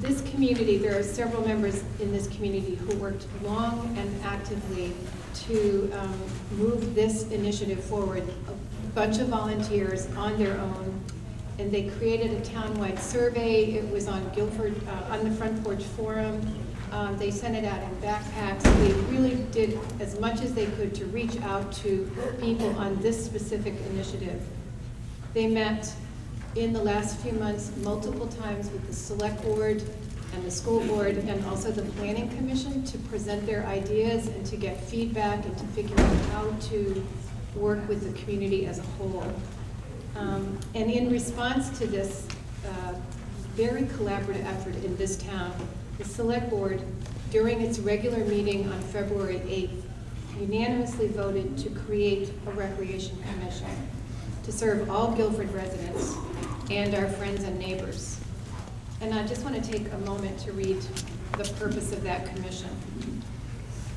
This community, there are several members in this community who worked long and actively to move this initiative forward. A bunch of volunteers on their own, and they created a townwide survey. It was on Guilford, on the Front Porch Forum. They sent it out in backpacks. They really did as much as they could to reach out to people on this specific initiative. They met in the last few months multiple times with the select board and the school board and also the planning commission to present their ideas and to get feedback and to figure out how to work with the community as a whole. And in response to this very collaborative effort in this town, the select board, during its regular meeting on February 8th, unanimously voted to create a recreation commission to serve all Guilford residents and our friends and neighbors. And I just want to take a moment to read the purpose of that commission.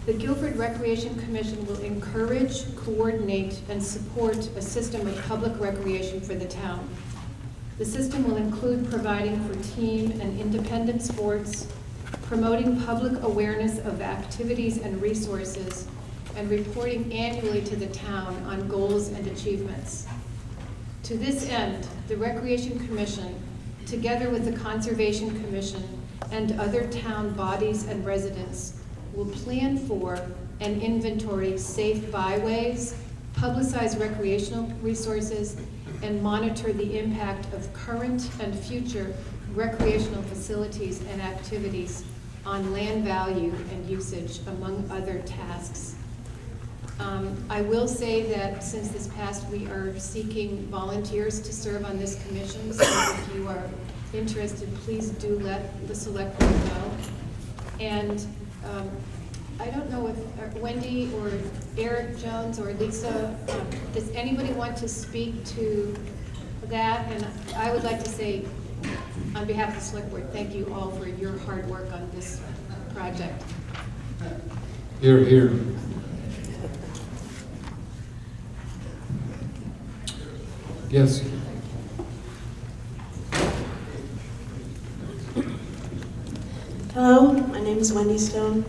The Guilford Recreation Commission will encourage, coordinate, and support a system of public recreation for the town. The system will include providing for team and independent sports, promoting public awareness of activities and resources, and reporting annually to the town on goals and achievements. To this end, the Recreation Commission, together with the Conservation Commission and other town bodies and residents, will plan for and inventory safe byways, publicize recreational resources, and monitor the impact of current and future recreational facilities and activities on land value and usage, among other tasks. I will say that since this passed, we are seeking volunteers to serve on this commission, so if you are interested, please do let the select board know. And I don't know if Wendy or Eric Jones or Lisa, does anybody want to speak to that? And I would like to say, on behalf of the select board, thank you all for your hard work on this project. Here, here. Yes. Hello, my name is Wendy Stone.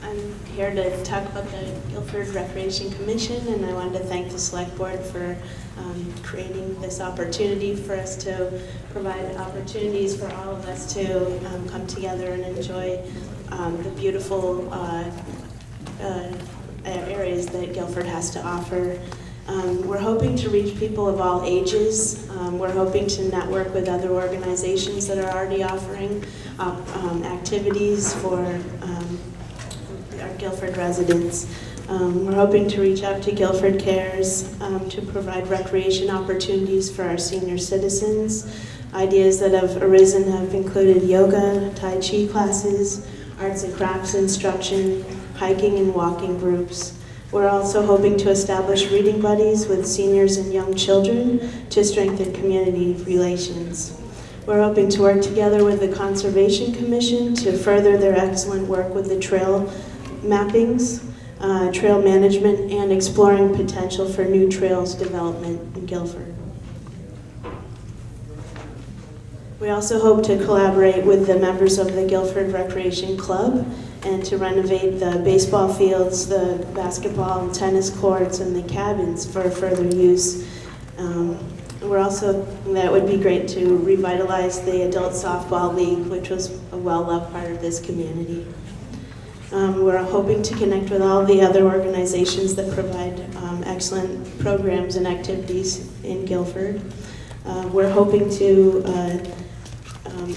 I'm here to talk about the Guilford Recreation Commission, and I wanted to thank the Select Board for creating this opportunity for us to provide opportunities for all of us to come together and enjoy the beautiful areas that Guilford has to offer. We're hoping to reach people of all ages. We're hoping to network with other organizations that are already offering activities for our Guilford residents. We're hoping to reach out to Guilford Cares to provide recreation opportunities for our senior citizens. Ideas that have arisen have included yoga, Tai Chi classes, arts and crafts instruction, hiking and walking groups. We're also hoping to establish reading buddies with seniors and young children to strengthen community relations. We're hoping to work together with the Conservation Commission to further their excellent work with the trail mappings, trail management, and exploring potential for new trails development in Guilford. We also hope to collaborate with the members of the Guilford Recreation Club and to renovate the baseball fields, the basketball and tennis courts, and the cabins for further use. That would be great to revitalize the adult softball league, which was a well-loved part of this community. We're hoping to connect with all the other organizations that provide excellent programs and activities in Guilford. We're hoping to,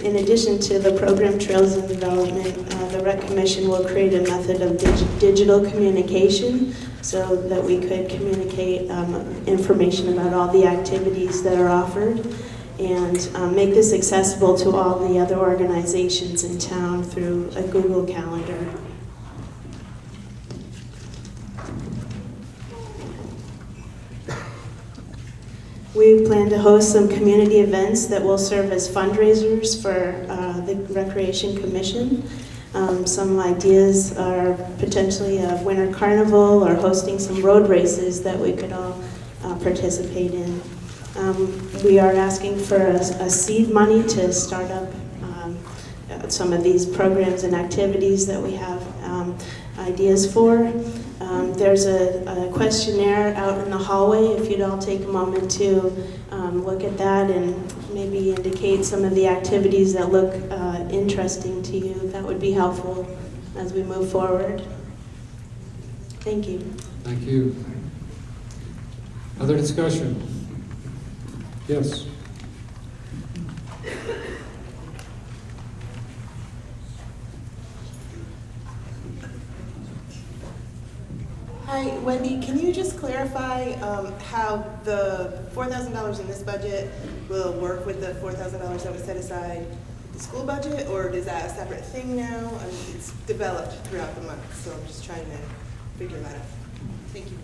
in addition to the program Trails and Development, the Rec Commission will create a method of digital communication so that we could communicate information about all the activities that are offered and make this accessible to all the other organizations in town through a Google Calendar. We plan to host some community events that will serve as fundraisers for the Recreation Commission. Some ideas are potentially a winter carnival or hosting some road races that we could all participate in. We are asking for a seed money to start up some of these programs and activities that we have ideas for. There's a questionnaire out in the hallway. If you'd all take a moment to look at that and maybe indicate some of the activities that look interesting to you, that would be helpful as we move forward. Thank you. Thank you. Other discussion? Yes. Hi, Wendy, can you just clarify how the $4,000 in this budget will work with the $4,000 that was set aside in the school budget, or is that a separate thing now? I mean, it's developed throughout the month, so I'm just trying to figure that out. Thank you.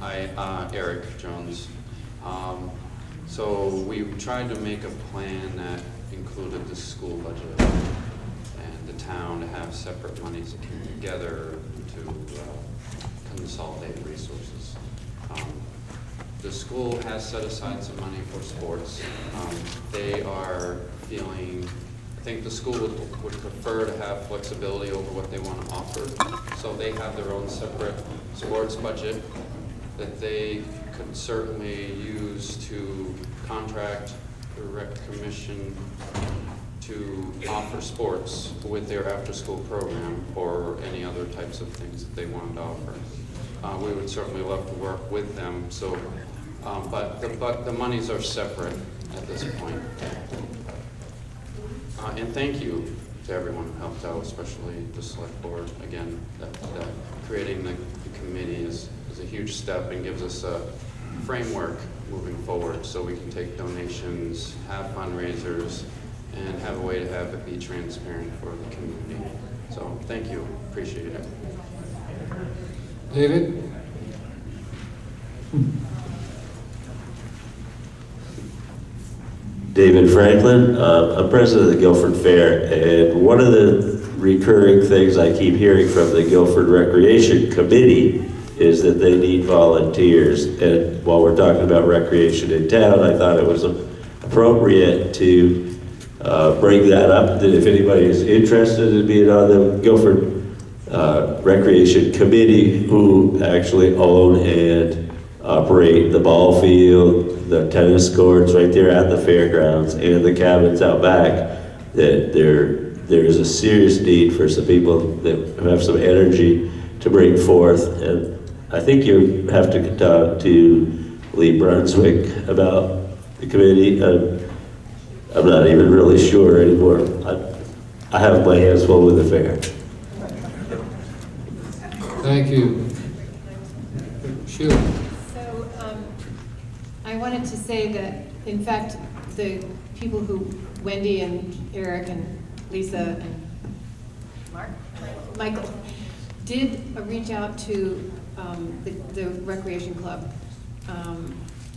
Hi, Eric Jones. So we tried to make a plan that included the school budget and the town to have separate monies that came together to consolidate resources. The school has set aside some money for sports. They are feeling, I think the school would prefer to have flexibility over what they want to offer. So they have their own separate sports budget that they could certainly use to contract the Rec Commission to offer sports with their after-school program or any other types of things that they wanted to offer. We would certainly love to work with them. So, but the monies are separate at this point. And thank you to everyone who helped out, especially the select board. Again, that creating the committee is a huge step and gives us a framework moving forward so we can take donations, have fundraisers, and have a way to have it be transparent for the community. So thank you, appreciate it. David? David Franklin. I'm president of the Guilford Fair, and one of the recurring things I keep hearing from the Guilford Recreation Committee is that they need volunteers. And while we're talking about recreation in town, I thought it was appropriate to bring that up, that if anybody is interested in being on the Guilford Recreation Committee, who actually own and operate the ball field, the tennis courts right there at the fairgrounds, and the cabins out back, that there is a serious need for some people that have some energy to bring forth. And I think you have to talk to Lee Brunswick about the committee. I'm not even really sure anymore. I have my hands full with the fair. Thank you. Sheila. So I wanted to say that, in fact, the people who, Wendy and Eric and Lisa and Michael, did reach out to the Recreation Club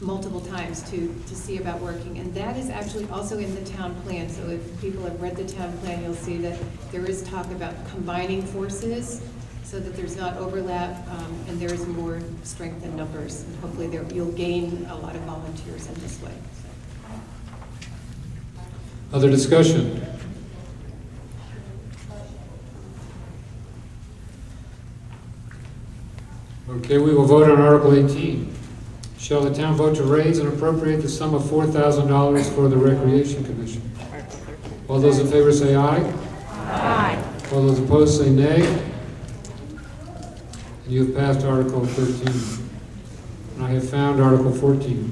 multiple times to see about working, and that is actually also in the town plan. So if people have read the town plan, you'll see that there is talk about combining forces so that there's not overlap, and there is more strength in numbers, and hopefully you'll gain a lot of volunteers in this way. Other discussion? Okay, we will vote on Article 18. Shall the town vote to raise and appropriate the sum of $4,000 for the Recreation Commission? All those in favor say aye. Aye. All those opposed say nay. And you have passed Article 13. And I have found Article 14.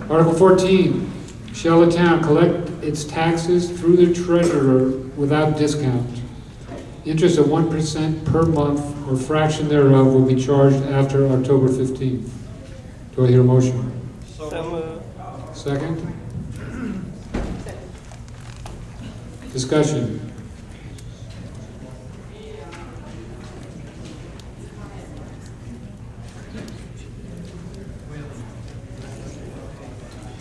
Article 14. Shall the town collect its taxes through the treasurer without discount? Interest of 1% per month or fraction thereof will be charged after October 15th. Do I hear a motion? So moved. Second? Discussion.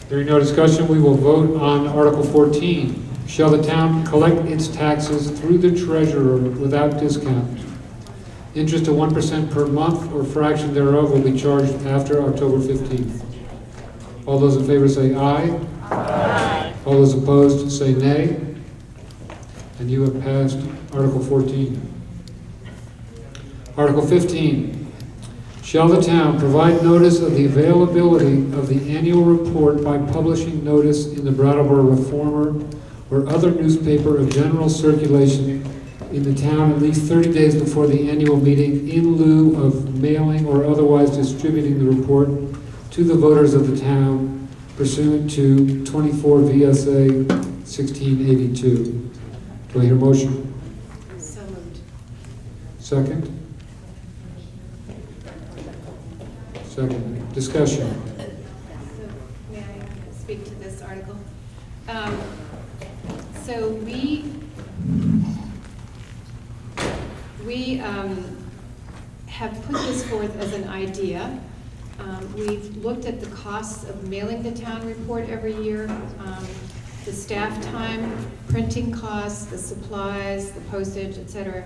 Hearing no discussion, we will vote on Article 14. Shall the town collect its taxes through the treasurer without discount? Interest of 1% per month or fraction thereof will be charged after October 15th. All those in favor say aye. Aye. All those opposed say nay. And you have passed Article 14. Article 15. Shall the town provide notice of the availability of the annual report by publishing notice in the Brattleboro Reformer or other newspaper of general circulation in the town at least 30 days before the annual meeting, in lieu of mailing or otherwise distributing the report to the voters of the town pursuant to 24 VSA 1682. Do I hear a motion? So moved. Second? Second. Discussion. So may I speak to this article? So we have put this forth as an idea. We've looked at the costs of mailing the town report every year, the staff time, printing costs, the supplies, the postage, etc.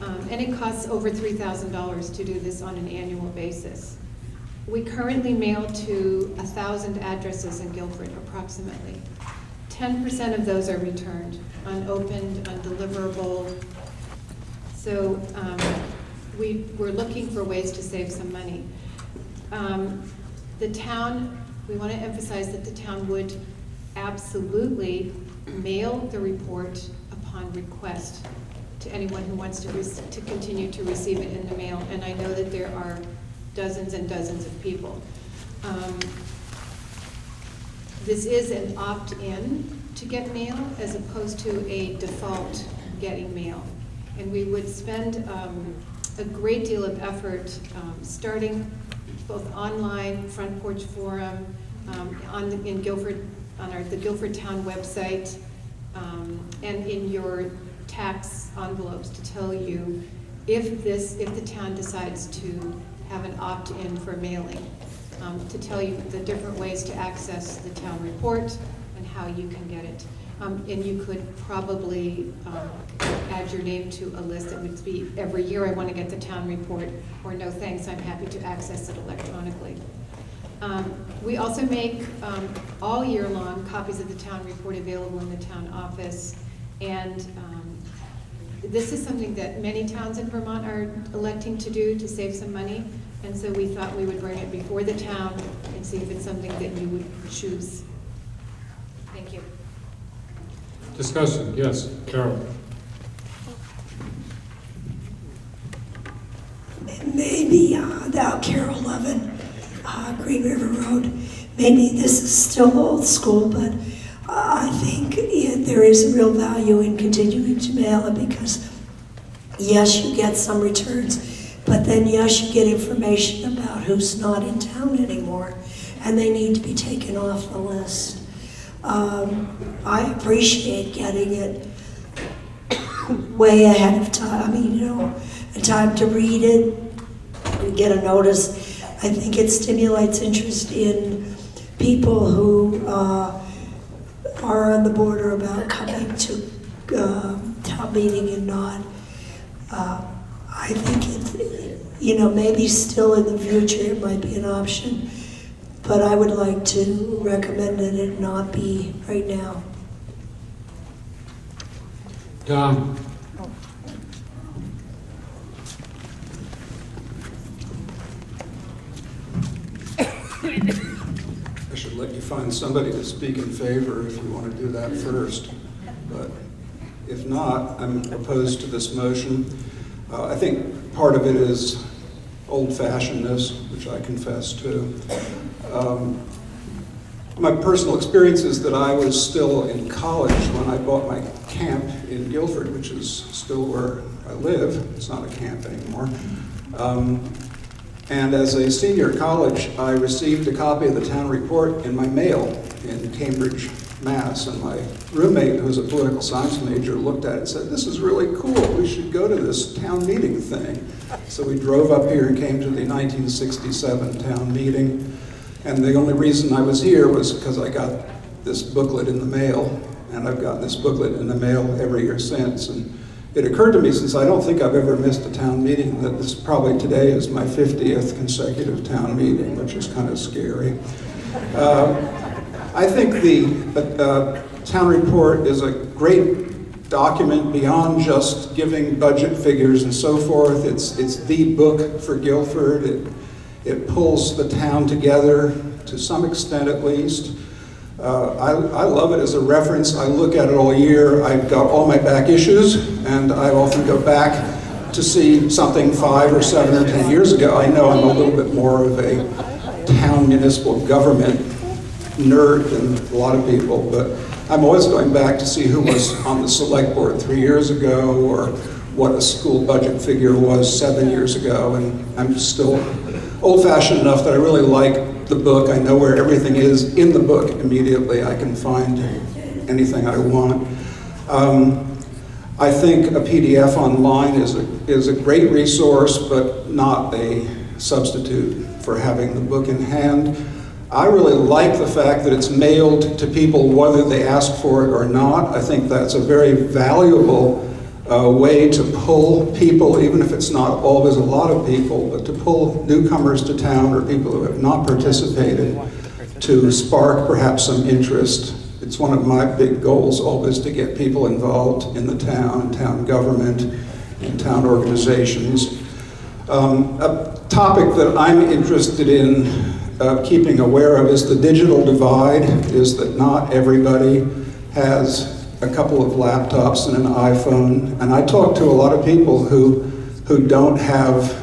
And it costs over $3,000 to do this on an annual basis. We currently mail to 1,000 addresses in Guilford, approximately. 10% of those are returned, unopened, undeliverable. So we're looking for ways to save some money. The town, we want to emphasize that the town would absolutely mail the report upon request to anyone who wants to continue to receive it in the mail. And I know that there are dozens and dozens of people. This is an opt-in to get mail as opposed to a default getting mail. And we would spend a great deal of effort starting both online, Front Porch Forum, in Guilford, on the Guilford Town website, and in your tax envelopes to tell you if the town decides to have an opt-in for mailing. to tell you the different ways to access the town report and how you can get it. And you could probably add your name to a list that would be every year I want to get the town report, or no thanks, I'm happy to access it electronically. We also make all year long copies of the town report available in the town office, and this is something that many towns in Vermont are electing to do to save some money, and so we thought we would bring it before the town and see if it's something that you would choose. Thank you. Discussion, yes, Carol. Maybe without Carol Levin, Green River Road, maybe this is still old school, but I think there is real value in continuing to mail it because, yes, you get some returns, but then, yes, you get information about who's not in town anymore, and they need to be taken off the list. I appreciate getting it way ahead of time. I mean, a time to read it, and get a notice. I think it stimulates interest in people who are on the border about coming to town meeting and not. I think it, maybe still in the future it might be an option, but I would like to recommend that it not be right now. Don. I should let you find somebody to speak in favor if you want to do that first. But if not, I'm opposed to this motion. I think part of it is old-fashionedness, which I confess to. My personal experience is that I was still in college when I bought my camp in Guilford, which is still where I live. It's not a camp anymore. And as a senior at college, I received a copy of the town report in my mail in Cambridge, Mass. And my roommate, who's a political science major, looked at it and said, "This is really cool. We should go to this town meeting thing." So we drove up here and came to the 1967 town meeting. And the only reason I was here was because I got this booklet in the mail. And I've gotten this booklet in the mail every year since. And it occurred to me, since I don't think I've ever missed a town meeting, that this probably today is my 50th consecutive town meeting, which is kind of scary. I think the town report is a great document beyond just giving budget figures and so forth. It's the book for Guilford. It pulls the town together, to some extent at least. I love it as a reference. I look at it all year. I've got all my back issues, and I often go back to see something 5 or 7 or 10 years ago. I know I'm a little bit more of a town municipal government nerd than a lot of people, but I'm always going back to see who was on the select board 3 years ago, or what a school budget figure was 7 years ago, and I'm still old-fashioned enough that I really like the book. I know where everything is in the book immediately. I can find anything I want. I think a PDF online is a great resource, but not a substitute for having the book in hand. I really like the fact that it's mailed to people whether they ask for it or not. I think that's a very valuable way to pull people, even if it's not always a lot of people, but to pull newcomers to town or people who have not participated, to spark perhaps some interest. It's one of my big goals always to get people involved in the town government, and town organizations. A topic that I'm interested in keeping aware of is the digital divide, is that not everybody has a couple of laptops and an iPhone. And I talk to a lot of people who don't have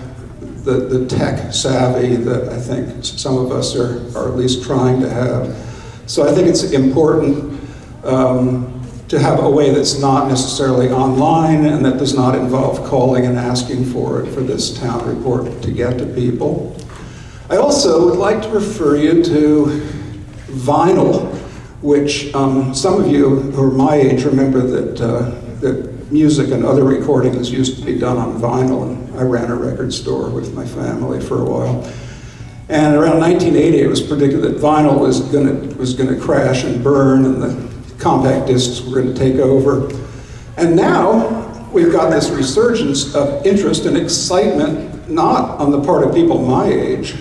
the tech savvy that I think some of us are at least trying to have. So I think it's important to have a way that's not necessarily online and that does not involve calling and asking for it for this town report to get to people. I also would like to refer you to vinyl, which some of you who are my age remember that music and other recordings used to be done on vinyl, and I ran a record store with my family for a while. And around 1980, it was predicted that vinyl was going to crash and burn, and the compact discs were going to take over. And now we've got this resurgence of interest and excitement, not on the part of people my age,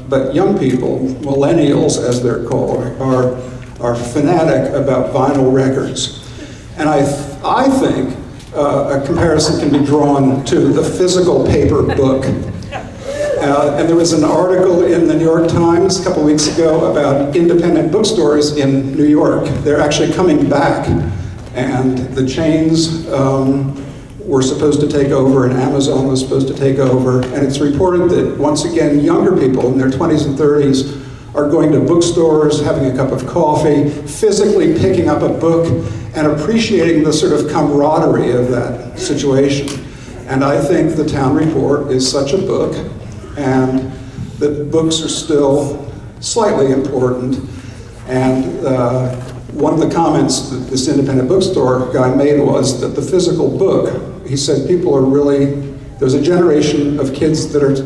but young people, millennials as they're called, are fanatic about vinyl records. And I think a comparison can be drawn to the physical paper book. And there was an article in the New York Times a couple weeks ago about independent bookstores in New York. They're actually coming back, and the chains were supposed to take over, and Amazon was supposed to take over. And it's reported that, once again, younger people in their 20s and 30s are going to bookstores, having a cup of coffee, physically picking up a book, and appreciating the sort of camaraderie of that situation. And I think the town report is such a book, and that books are still slightly important. And one of the comments that this independent bookstore guy made was that the physical book, he said, people are really, there's a generation of kids that are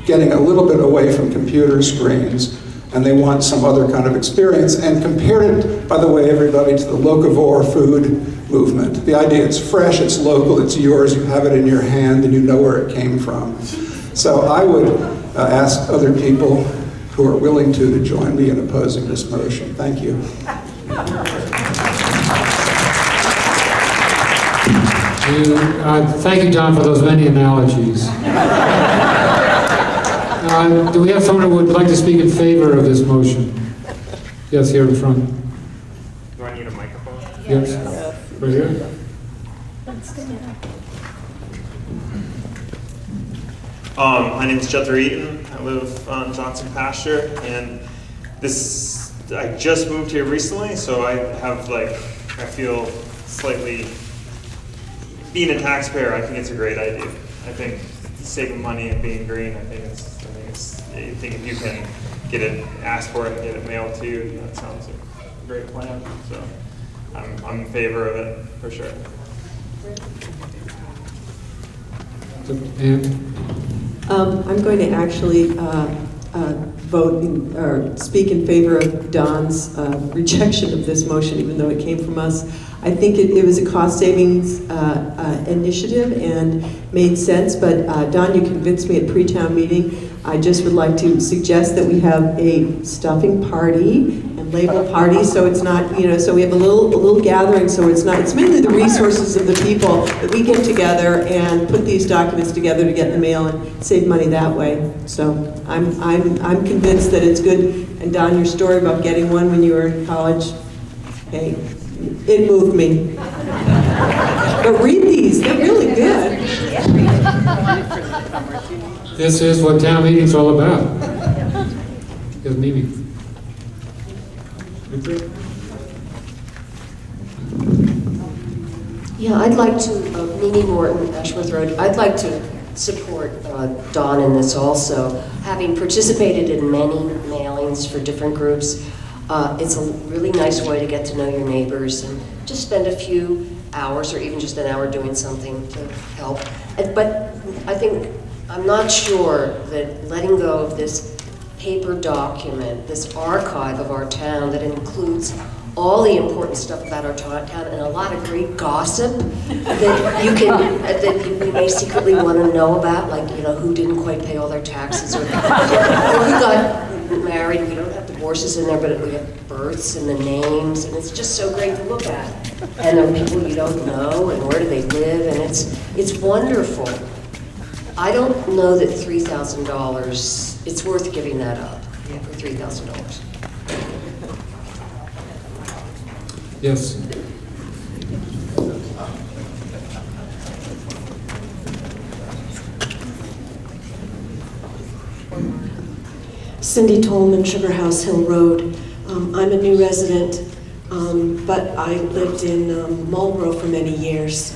getting a little bit away from computer screens, and they want some other kind of experience, and compared it, by the way, everybody, to the locavore food movement. The idea, it's fresh, it's local, it's yours, you have it in your hand, and you know where it came from. So I would ask other people who are willing to join me in opposing this motion. Thank you. Thank you, John, for those many analogies. Do we have someone who would like to speak in favor of this motion? Yes, here in front. Do I need a microphone? Yes. Right here. My name is Jethro Eaton. I live on Johnson Pasture, and I just moved here recently, so I feel slightly, being a taxpayer, I think it's a great idea. I think saving money and being green, I think if you can get it, ask for it and get it mailed to you, that sounds like a great plan. So I'm in favor of it for sure. I'm going to actually speak in favor of Don's rejection of this motion, even though it came from us. I think it was a cost savings initiative and made sense, but Don, you convinced me at pre-town meeting. I just would like to suggest that we have a stuffing party and label party, so it's not, so we have a little gathering, so it's mainly the resources of the people that we get together and put these documents together to get in the mail and save money that way. So I'm convinced that it's good. And Don, your story about getting one when you were in college, hey, it moved me. But read these, they're really good. This is what town meeting's all about. Yes, Mimi. Yeah, I'd like to, Mimi Morton, Ashworth Road, I'd like to support Dawn in this also. Having participated in many mailings for different groups, it's a really nice way to get to know your neighbors and just spend a few hours or even just an hour doing something to help. But I think, I'm not sure that letting go of this paper document, this archive of our town that includes all the important stuff about our town and a lot of great gossip that we may secretly want to know about, like, who didn't quite pay all their taxes or who got married. We don't have divorces in there, but we have births and the names, and it's just so great to look at. And there are people you don't know, and where do they live, and it's wonderful. I don't know that $3,000, it's worth giving that up for $3,000. Yes. Cindy Tolman, Sugar House Hill Road. I'm a new resident, but I lived in Marlborough for many years.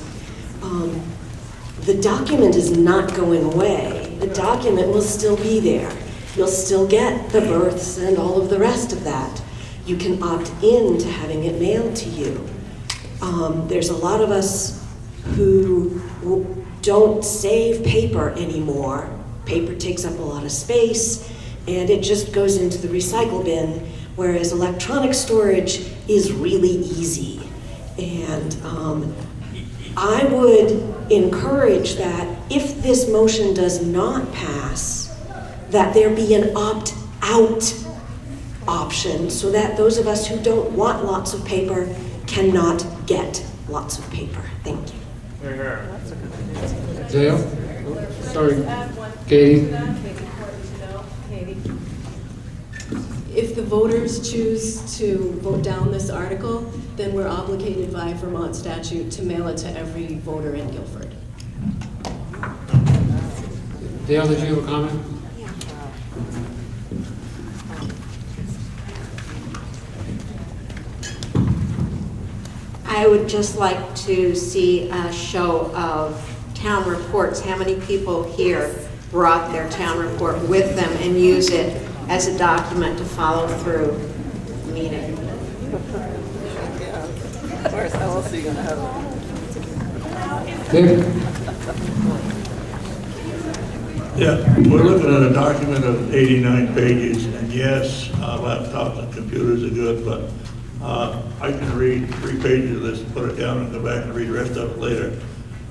The document is not going away. The document will still be there. You'll still get the births and all of the rest of that. You can opt in to having it mailed to you. There's a lot of us who don't save paper anymore. Paper takes up a lot of space, and it just goes into the recycle bin, whereas electronic storage is really easy. And I would encourage that if this motion does not pass, that there be an opt-out option so that those of us who don't want lots of paper cannot get lots of paper. Thank you. Dale? Sorry, Katie? If the voters choose to vote down this article, then we're obligated by Vermont statute to mail it to every voter in Guilford. Dale, did you have a comment? I would just like to see a show of town reports. How many people here brought their town report with them and use it as a document to follow through the meeting? Where else are you going to have David? Yeah, we're looking at a document of 89 pages, and yes, laptops and computers are good, but I can read 3 pages of this, put it down, and go back and read the rest of it later.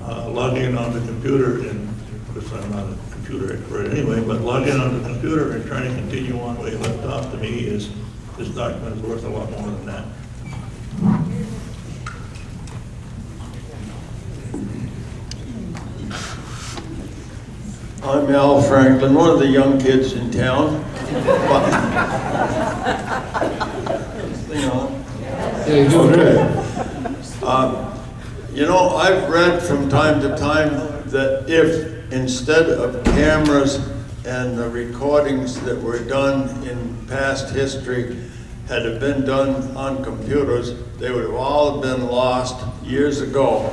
Log in on the computer, and of course I'm not a computer expert anyway, but log in on the computer and try to continue on what you left off, to me, is this document is worth a lot more than that. I'm Al Franklin, one of the young kids in town. Yeah, you're doing great. You know, I've read from time to time that if instead of cameras and the recordings that were done in past history had have been done on computers, they would have all been lost years ago.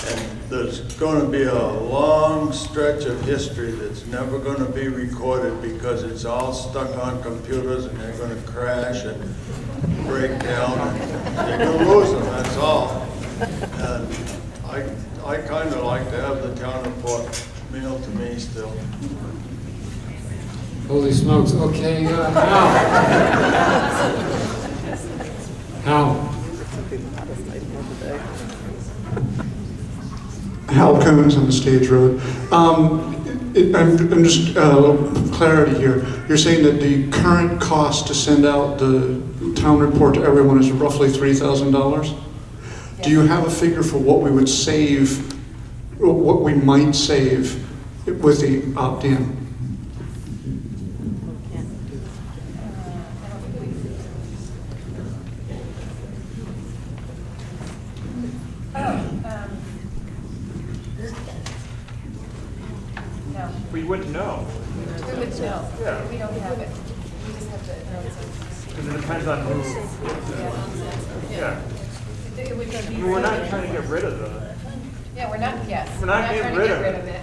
And there's going to be a long stretch of history that's never going to be recorded because it's all stuck on computers and they're going to crash and break down and you're going to lose them, that's all. And I kind of like to have the town report mailed to me still. Holy smokes, okay, Hal? Hal Coons on the Stage Road. I'm just a little clarity here. You're saying that the current cost to send out the town report to everyone is roughly $3,000? Do you have a figure for what we would save, or what we might save with the opt-in? We wouldn't know. We would know. Yeah. We don't have it. We just have to know it's. Because it depends on who. Yeah. It would be. We're not trying to get rid of the. Yeah, we're not, yes. We're not trying getting to rid get of rid it. of it.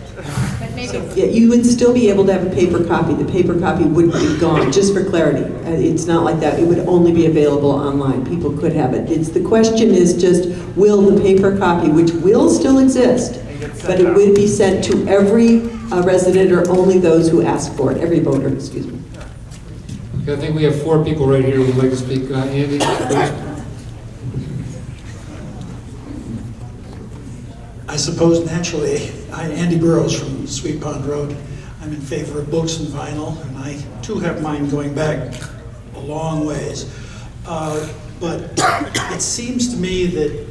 But maybe. Yeah, you would still be able to have a paper copy. The paper copy wouldn't be gone, just for clarity. It's not like that. It would only be available online. People could have it. The question is just, will the paper copy, which will still exist, but it would be sent to every resident or only those who ask for it, every voter, excuse me. Okay, I think we have 4 people right here who would like to speak. Andy, first. I suppose naturally, Andy Burrows from Sweet Pond Road. I'm in favor of books and vinyl, and I too have mine going back a long ways. But it seems to me that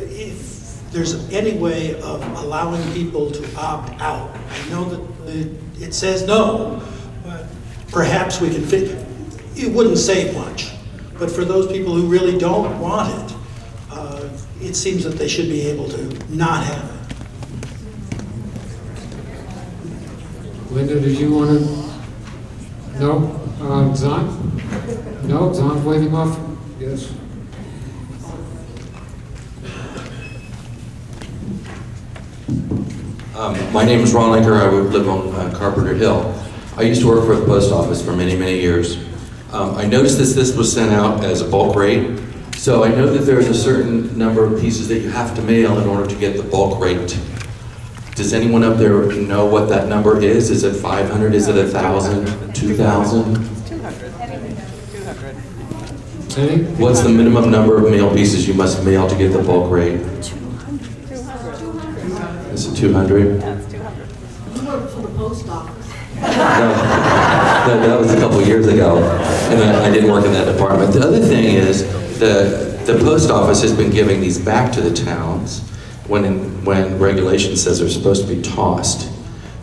if there's any way of allowing people to opt out, I know that it says no, but perhaps we can fit. It wouldn't save much, but for those people who really don't want it, it seems that they should be able to not have it. Linda, did you want to? No? Zahn? No? Zahn's waving off? Yes. My name is Ron Linker. I would live on Carpenter Hill. I used to work for the post office for many, many years. I noticed that this was sent out as a bulk rate. So I know that there's a certain number of pieces that you have to mail in order to get the bulk rate. Does anyone up there know what that number is? Is it 500? Is it 1,000? 2,000? 200. 200. Any? What's the minimum number of mail pieces you must mail to get the bulk rate? 200. Is it 200? Yeah, it's 200. You work for the post office. No, that was a couple years ago, and I didn't work in that department. The other thing is, the post office has been giving these back to the towns when regulation says they're supposed to be tossed.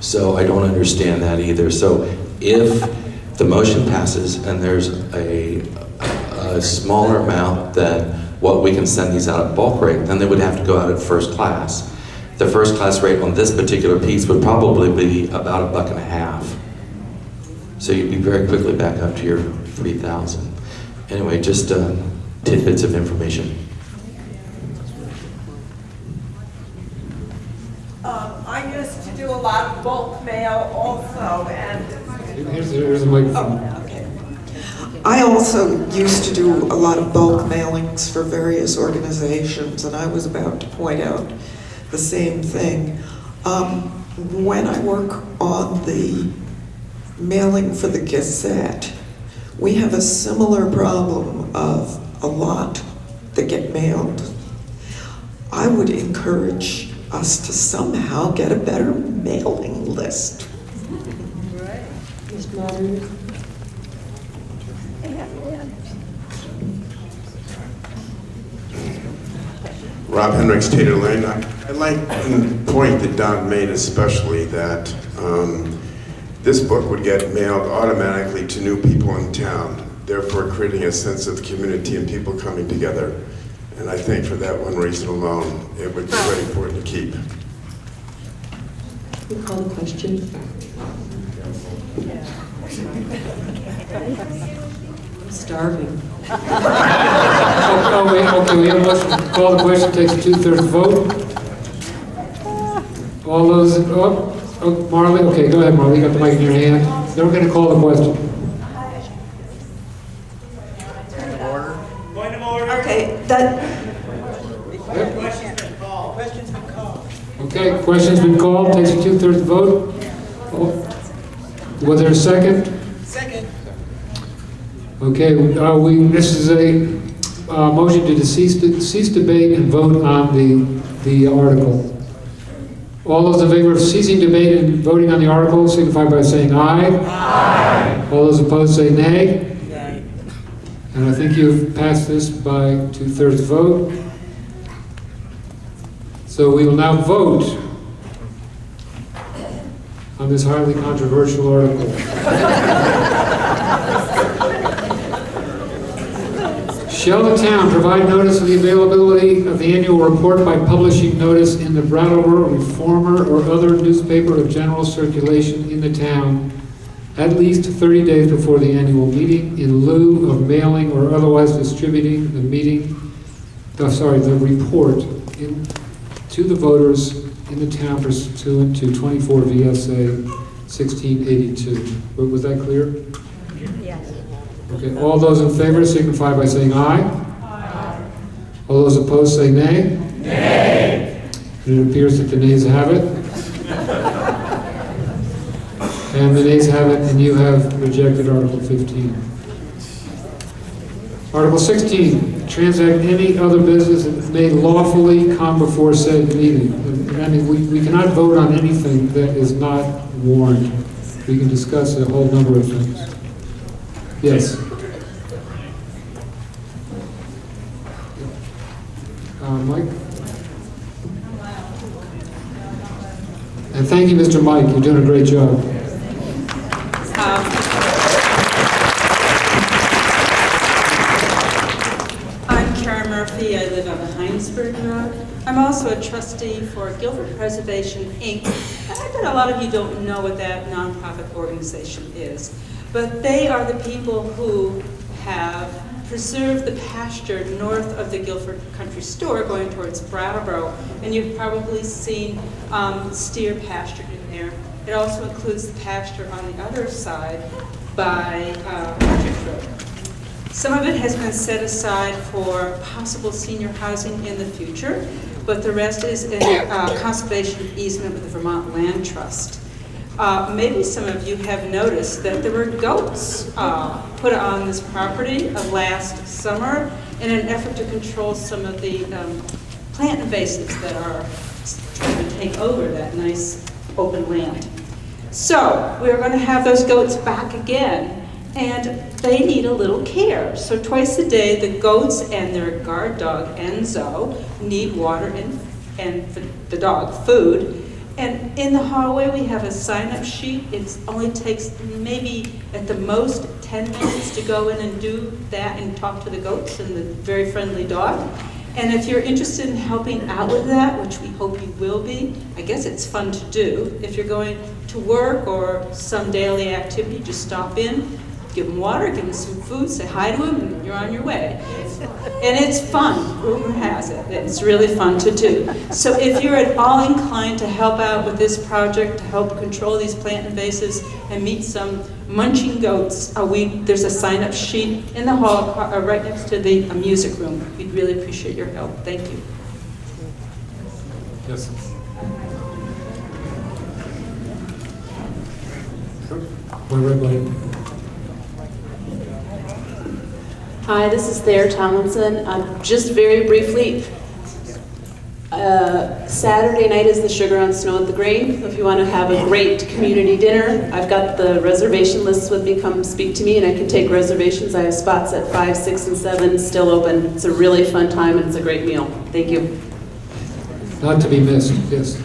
So I don't understand that either. So if the motion passes and there's a smaller amount than what we can send these out at bulk rate, then they would have to go out at first class. The first class rate on this particular piece would probably be about $1.50. So you'd be very quickly back up to your 3,000. Anyway, just tidbits of information. I used to do a lot of bulk mail also, and Here's a microphone. I also used to do a lot of bulk mailings for various organizations, and I was about to point out the same thing. When I work on the mailing for the Gazette, we have a similar problem of a lot that get mailed. I would encourage us to somehow get a better mailing list. Right. Ms. Moderator? Rob Hendricks, Tater Lane. I like the point that Don made, especially that this book would get mailed automatically to new people in town, therefore creating a sense of community and people coming together. And I think for that one reason alone, it would be very important to keep. We call the question. I'm starving. Oh, wait, okay, we have a motion. Call the question, takes a 2/3 vote. All those, Marley, okay, go ahead, Marley, you got the mic in your hand. Then we're gonna call the question. Point of order. Okay, that. Okay, question's been called, takes a 2/3 vote. Was there a second? Second. Okay, this is a motion to cease debate and vote on the article. All those in favor of ceasing debate and voting on the article signify by saying aye. Aye. All those opposed say nay. Nay. And I think you've passed this by 2/3 vote. So we will now vote on this highly controversial article. Shall the town provide notice of the availability of the annual report by publishing notice in the Brattleboro Reformer or other newspaper of general circulation in the town at least 30 days before the annual meeting in lieu of mailing or otherwise distributing the report to the voters in the town pursuant to 24 VSA 1682. Was that clear? Yes. Okay, all those in favor signify by saying aye. Aye. All those opposed say nay. Nay. And it appears that the nays have it. And the nays have it, and you have rejected Article 15. Article 16, transact any other business that may lawfully come before said meeting. I mean, we cannot vote on anything that is not warned. We can discuss a whole number of things. Yes. Mike? And thank you, Mr. Mike. You're doing a great job. I'm Karen Murphy. I live on the Heinsberg Road. I'm also a trustee for Guilford Preservation, Inc. And I bet a lot of you don't know what that nonprofit organization is. But they are the people who have preserved the pasture north of the Guilford Country Store going towards Brattleboro. And you've probably seen steer pasture in there. It also includes the pasture on the other side by Patrick Road. Some of it has been set aside for possible senior housing in the future, but the rest is in conservation easement with the Vermont Land Trust. Maybe some of you have noticed that there were goats put on this property last summer in an effort to control some of the plant invasives that are trying to take over that nice open land. So we're going to have those goats back again, and they need a little care. So twice a day, the goats and their guard dog, Enzo, need water and for the dog, food. And in the hallway, we have a sign-up sheet. It only takes maybe at the most 10 minutes to go in and do that and talk to the goats and the very friendly dog. And if you're interested in helping out with that, which we hope you will be, I guess it's fun to do. If you're going to work or some daily activity, just stop in, give them water, give them some food, say hi to them, and you're on your way. And it's fun, rumor has it. It's really fun to do. So if you're at all inclined to help out with this project, to help control these plant invasives and meet some munching goats, there's a sign-up sheet in the hall right next to the music room. We'd really appreciate your help. Thank you. Yes. One red light. Hi, this is Thayer Tomlinson. Just very briefly, Saturday night is the Sugar on Snow at the Grave. If you want to have a great community dinner, I've got the reservation lists with me. Come speak to me and I can take reservations. I have spots at 5, 6, and 7 still open. It's a really fun time and it's a great meal. Thank you. Not to be missed, yes.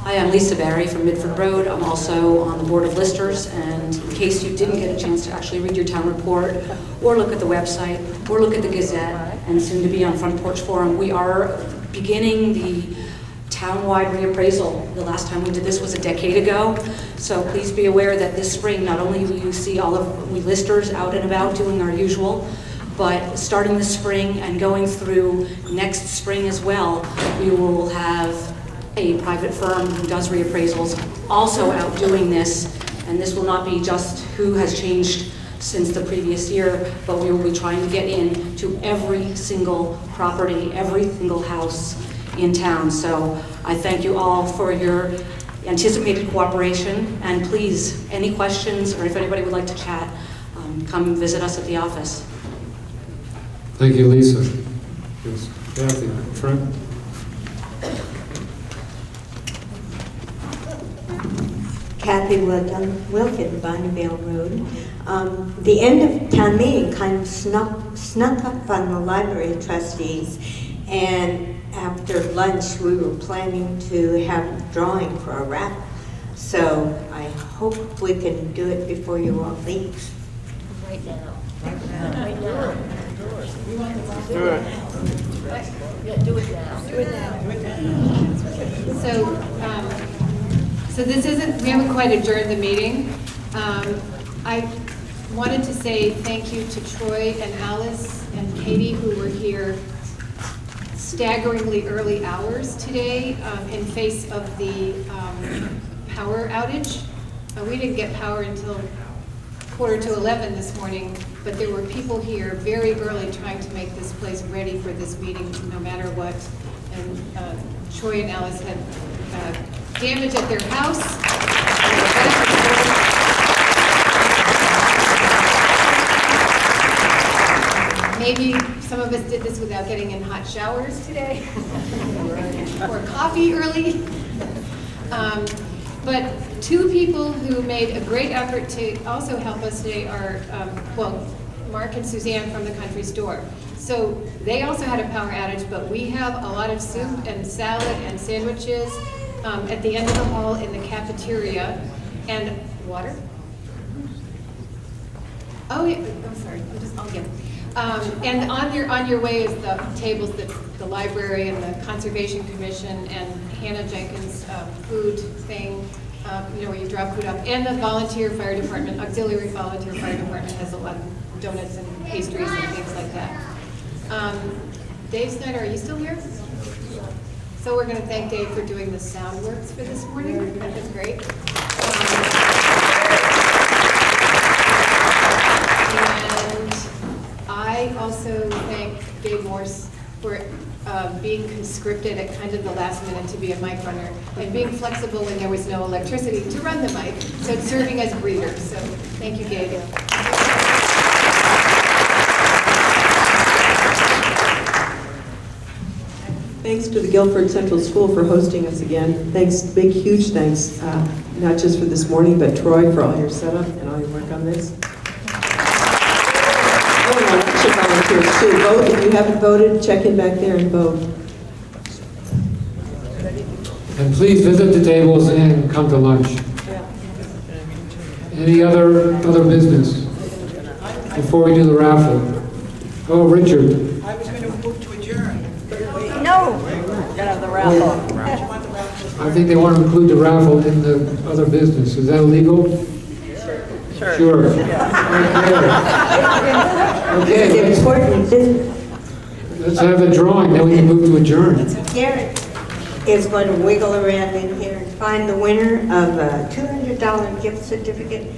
Hi, I'm Lisa Barry from Midford Road. I'm also on the Board of Listers, and in case you didn't get a chance to actually read your town report, or look at the website, or look at the Gazette, and soon to be on Front Porch Forum, we are beginning the town-wide reappraisal. The last time we did this was a decade ago, so please be aware that this spring, not only will you see all of we listers out and about doing our usual, but starting this spring and going through next spring as well, we will have a private firm who does reappraisals also out doing this, and this will not be just who has changed since the previous year, but we will be trying to get into every single property, every single house in town. So I thank you all for your anticipated cooperation, and please, any questions or if anybody would like to chat, come visit us at the office. Thank you, Lisa. Yes. Kathy, Trent? Kathy Wood, Wilkin, Bonneville Road. The end of town meeting kind of snuck up on the library trustees, and after lunch we were planning to have a drawing for a raffle. So I hope we can do it before you all leave. Right now. Right now. Right now. Do it. Yeah, do it now. Do it now. So this isn't, we haven't quite adjourned the meeting. I wanted to say thank you to Troy and Alice and Katie, who were here staggeringly early hours today in face of the power outage. We didn't get power until 11:15 this morning, but there were people here very early trying to make this place ready for this meeting no matter what. And Troy and Alice had damage at their house. Maybe some of us did this without getting in hot showers today, or coffee early. But two people who made a great effort to also help us today are, Mark and Suzanne from the Country Store. So they also had a power outage, but we have a lot of soup and salad and sandwiches at the end of the hall in the cafeteria, and water. Oh yeah, I'm sorry. I'll get. And on your way is the tables that the library and the Conservation Commission and Hannah Jenkins' food thing, where you drop food off, and the volunteer fire department, auxiliary volunteer fire department has a lot of donuts and pastries and things like that. Dave Snyder, are you still here? So we're going to thank Dave for doing the sound works for this morning. That was great. And for being conscripted at kind of the last minute to be a mic runner, and being flexible when there was no electricity to run the mic, so it's serving as breather. So thank you, Gabe. Thanks to the Guilford Central School for hosting us again. Thanks, big, huge thanks, not just for this morning, but Troy for all your setup and all your work on this. Oh, and our election volunteers too. Vote, if you haven't voted, check in back there and vote. And please visit the tables and come to lunch. Any other business before we do the raffle? Oh, Richard. I was going to move to adjourn. No, gonna have the raffle. I think they want to include the raffle in the other business. Is that illegal? Sure. Okay. It's important. Let's have a drawing, then we can move to adjourn. Garrett is going to wiggle around in here and find the winner of a $200 gift certificate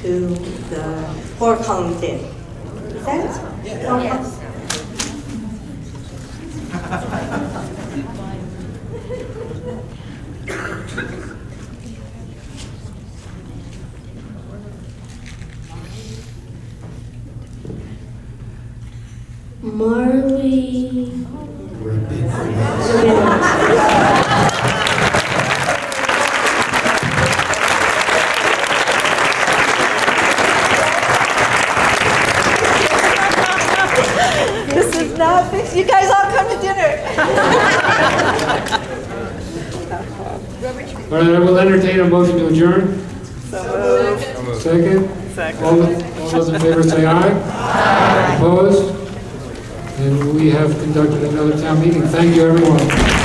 to the Four Columns Inn. Is that it? Yes. Marley. This is not fixed. You guys all come to dinner. All right, I will entertain a motion to adjourn. Second? All those in favor say aye. Aye. Opposed? And we have conducted another town meeting. Thank you, everyone.